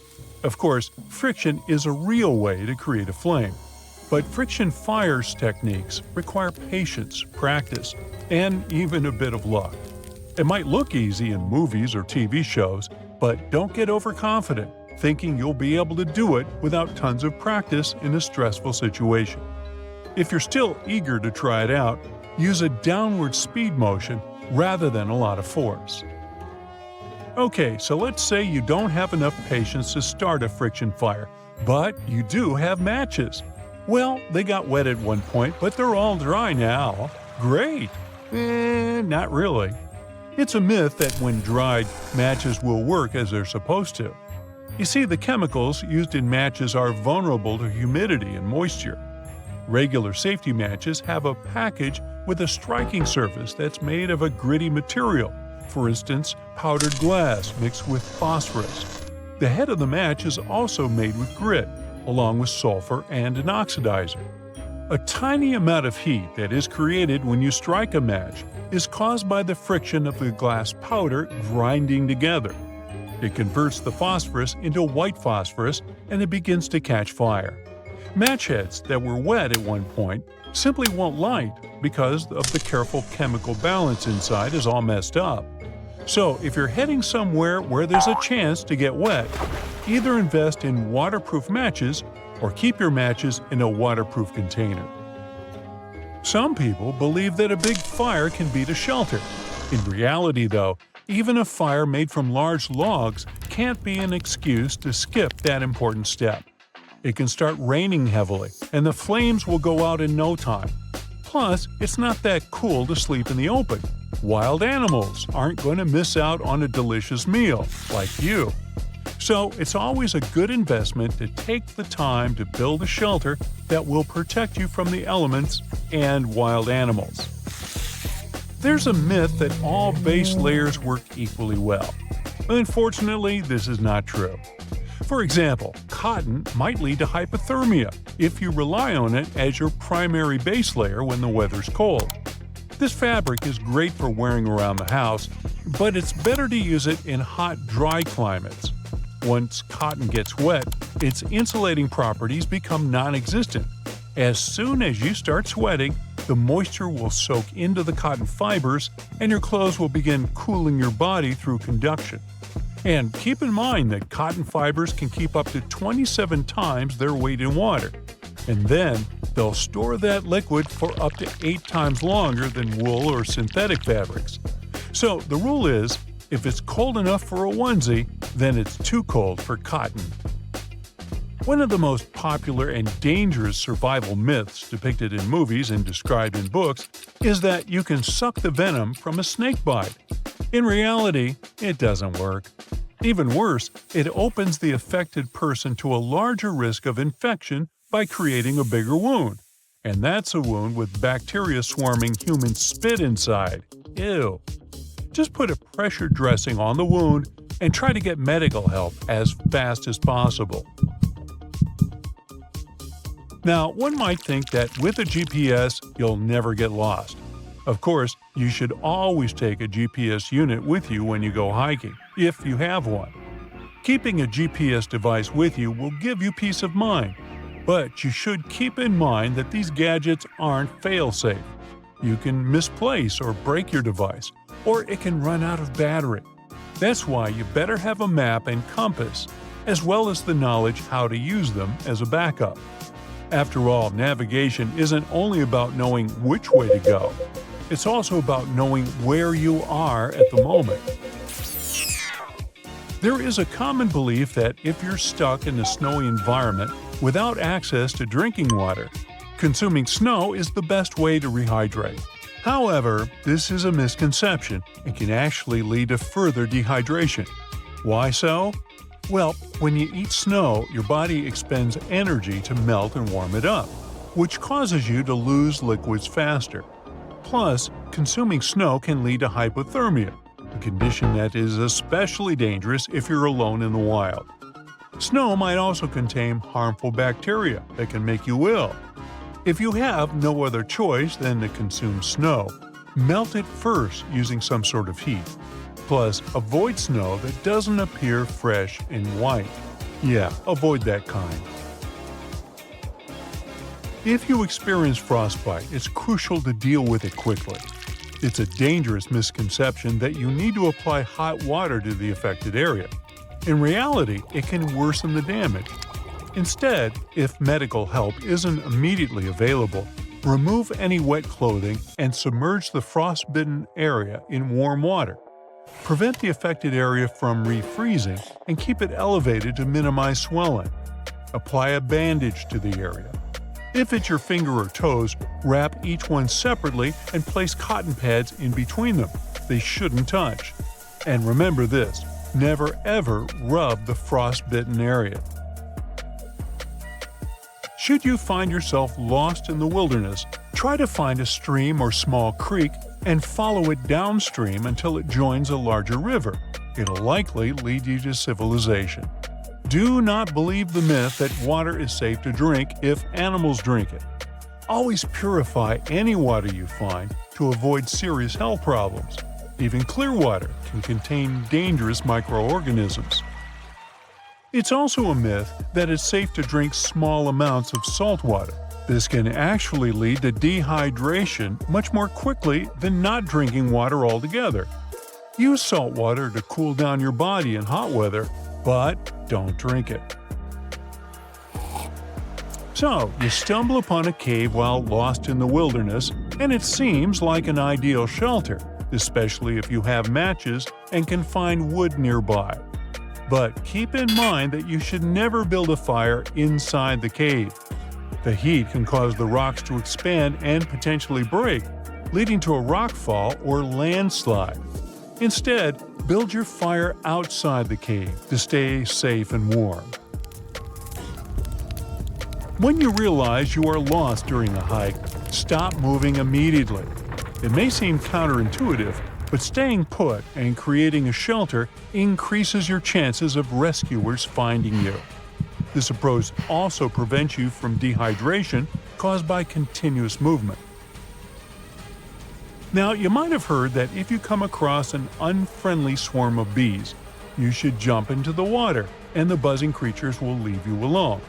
[SPEAKER 5] Of course, friction is a real way to create a flame. But friction fires techniques require patience, practice, and even a bit of luck. It might look easy in movies or TV shows, but don't get overconfident, thinking you'll be able to do it without tons of practice in a stressful situation. If you're still eager to try it out, use a downward speed motion rather than a lot of force. Okay, so let's say you don't have enough patience to start a friction fire, but you do have matches. Well, they got wet at one point, but they're all dry now. Great! Not really. It's a myth that when dried, matches will work as they're supposed to. You see, the chemicals used in matches are vulnerable to humidity and moisture. Regular safety matches have a package with a striking surface that's made of a gritty material, for instance, powdered glass mixed with phosphorus. The head of the match is also made with grit, along with sulfur and an oxidizer. A tiny amount of heat that is created when you strike a match is caused by the friction of the glass powder grinding together. It converts the phosphorus into white phosphorus and it begins to catch fire. Match heads that were wet at one point simply won't light because of the careful chemical balance inside is all messed up. So if you're heading somewhere where there's a chance to get wet, either invest in waterproof matches or keep your matches in a waterproof container. Some people believe that a big fire can beat a shelter. In reality, though, even a fire made from large logs can't be an excuse to skip that important step. It can start raining heavily, and the flames will go out in no time. Plus, it's not that cool to sleep in the open. Wild animals aren't going to miss out on a delicious meal, like you. So it's always a good investment to take the time to build a shelter that will protect you from the elements and wild animals. There's a myth that all base layers work equally well. Unfortunately, this is not true. For example, cotton might lead to hypothermia if you rely on it as your primary base layer when the weather's cold. This fabric is great for wearing around the house, but it's better to use it in hot, dry climates. Once cotton gets wet, its insulating properties become non-existent. As soon as you start sweating, the moisture will soak into the cotton fibers and your clothes will begin cooling your body through conduction. And keep in mind that cotton fibers can keep up to 27 times their weight in water. And then, they'll store that liquid for up to 8 times longer than wool or synthetic fabrics. So the rule is, if it's cold enough for a onesie, then it's too cold for cotton. One of the most popular and dangerous survival myths depicted in movies and described in books is that you can suck the venom from a snake bite. In reality, it doesn't work. Even worse, it opens the affected person to a larger risk of infection by creating a bigger wound. And that's a wound with bacteria swarming human spit inside. Ew. Just put a pressure dressing on the wound and try to get medical help as fast as possible. Now, one might think that with a GPS, you'll never get lost. Of course, you should always take a GPS unit with you when you go hiking, if you have one. Keeping a GPS device with you will give you peace of mind, but you should keep in mind that these gadgets aren't fail-safe. You can misplace or break your device, or it can run out of battery. That's why you better have a map and compass, as well as the knowledge how to use them as a backup. After all, navigation isn't only about knowing which way to go. It's also about knowing where you are at the moment. There is a common belief that if you're stuck in a snowy environment without access to drinking water, consuming snow is the best way to rehydrate. However, this is a misconception and can actually lead to further dehydration. Why so? Well, when you eat snow, your body expends energy to melt and warm it up, which causes you to lose liquids faster. Plus, consuming snow can lead to hypothermia, a condition that is especially dangerous if you're alone in the wild. Snow might also contain harmful bacteria that can make you ill. If you have no other choice than to consume snow, melt it first using some sort of heat. Plus, avoid snow that doesn't appear fresh and white. Yeah, avoid that kind. If you experience frostbite, it's crucial to deal with it quickly. It's a dangerous misconception that you need to apply hot water to the affected area. In reality, it can worsen the damage. Instead, if medical help isn't immediately available, remove any wet clothing and submerge the frostbitten area in warm water. Prevent the affected area from refreezing and keep it elevated to minimize swelling. Apply a bandage to the area. If it's your finger or toes, wrap each one separately and place cotton pads in between them. They shouldn't touch. And remember this, never ever rub the frostbitten area. Should you find yourself lost in the wilderness, try to find a stream or small creek and follow it downstream until it joins a larger river. It'll likely lead you to civilization. Do not believe the myth that water is safe to drink if animals drink it. Always purify any water you find to avoid serious health problems. Even clear water can contain dangerous microorganisms. It's also a myth that it's safe to drink small amounts of salt water. This can actually lead to dehydration much more quickly than not drinking water altogether. Use salt water to cool down your body in hot weather, but don't drink it. So, you stumble upon a cave while lost in the wilderness, and it seems like an ideal shelter, especially if you have matches and can find wood nearby. But keep in mind that you should never build a fire inside the cave. The heat can cause the rocks to expand and potentially break, leading to a rock fall or landslide. Instead, build your fire outside the cave to stay safe and warm. When you realize you are lost during a hike, stop moving immediately. It may seem counterintuitive, but staying put and creating a shelter increases your chances of rescuers finding you. This approach also prevents you from dehydration caused by continuous movement. Now, you might have heard that if you come across an unfriendly swarm of bees, you should jump into the water and the buzzing creatures will leave you alone.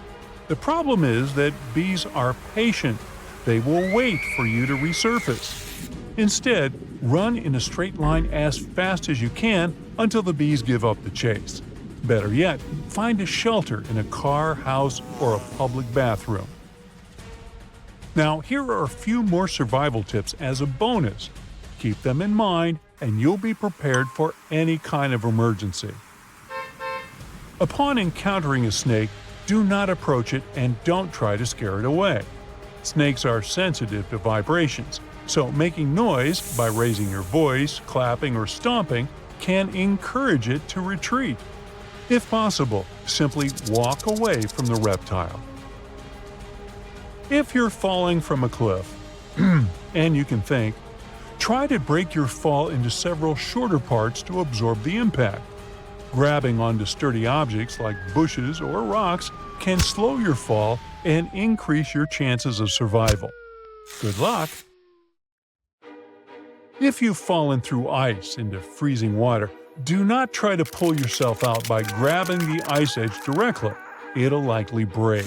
[SPEAKER 5] The problem is that bees are patient. They will wait for you to resurface. Instead, run in a straight line as fast as you can until the bees give up the chase. Better yet, find a shelter in a car, house, or a public bathroom. Now, here are a few more survival tips as a bonus. Keep them in mind, and you'll be prepared for any kind of emergency. Upon encountering a snake, do not approach it and don't try to scare it away. Snakes are sensitive to vibrations, so making noise by raising your voice, clapping, or stomping can encourage it to retreat. If possible, simply walk away from the reptile. If you're falling from a cliff, and you can think, try to break your fall into several shorter parts to absorb the impact. Grabbing onto sturdy objects like bushes or rocks can slow your fall and increase your chances of survival. Good luck! If you've fallen through ice into freezing water, do not try to pull yourself out by grabbing the ice edge directly. It'll likely break.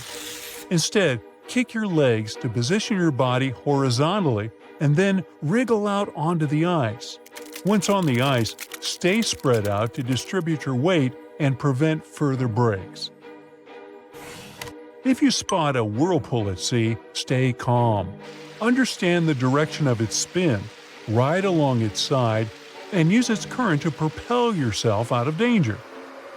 [SPEAKER 5] Instead, kick your legs to position your body horizontally and then wriggle out onto the ice. Once on the ice, stay spread out to distribute your weight and prevent further breaks. If you spot a whirlpool at sea, stay calm. Understand the direction of its spin, ride along its side, and use its current to propel yourself out of danger.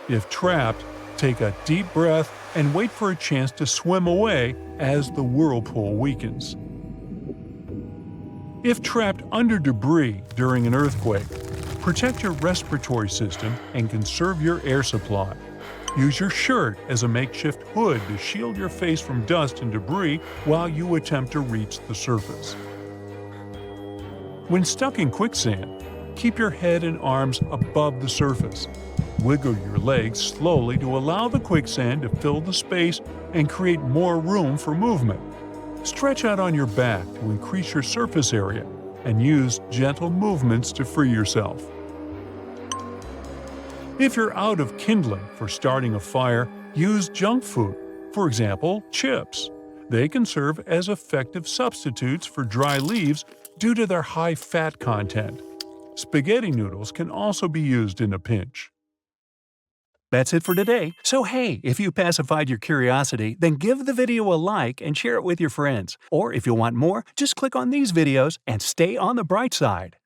[SPEAKER 5] If trapped, take a deep breath and wait for a chance to swim away as the whirlpool weakens. If trapped under debris during an earthquake, protect your respiratory system and conserve your air supply. Use your shirt as a makeshift hood to shield your face from dust and debris while you attempt to reach the surface. When stuck in quicksand, keep your head and arms above the surface. Wiggle your legs slowly to allow the quicksand to fill the space and create more room for movement. Stretch out on your back to increase your surface area and use gentle movements to free yourself. If you're out of kindling for starting a fire, use junk food, for example, chips. They can serve as effective substitutes for dry leaves due to their high fat content. Spaghetti noodles can also be used in a pinch.
[SPEAKER 1] That's it for today. So hey, if you pacified your curiosity, then give the video a like and share it with your friends. Or if you want more, just click on these videos and stay on the bright side.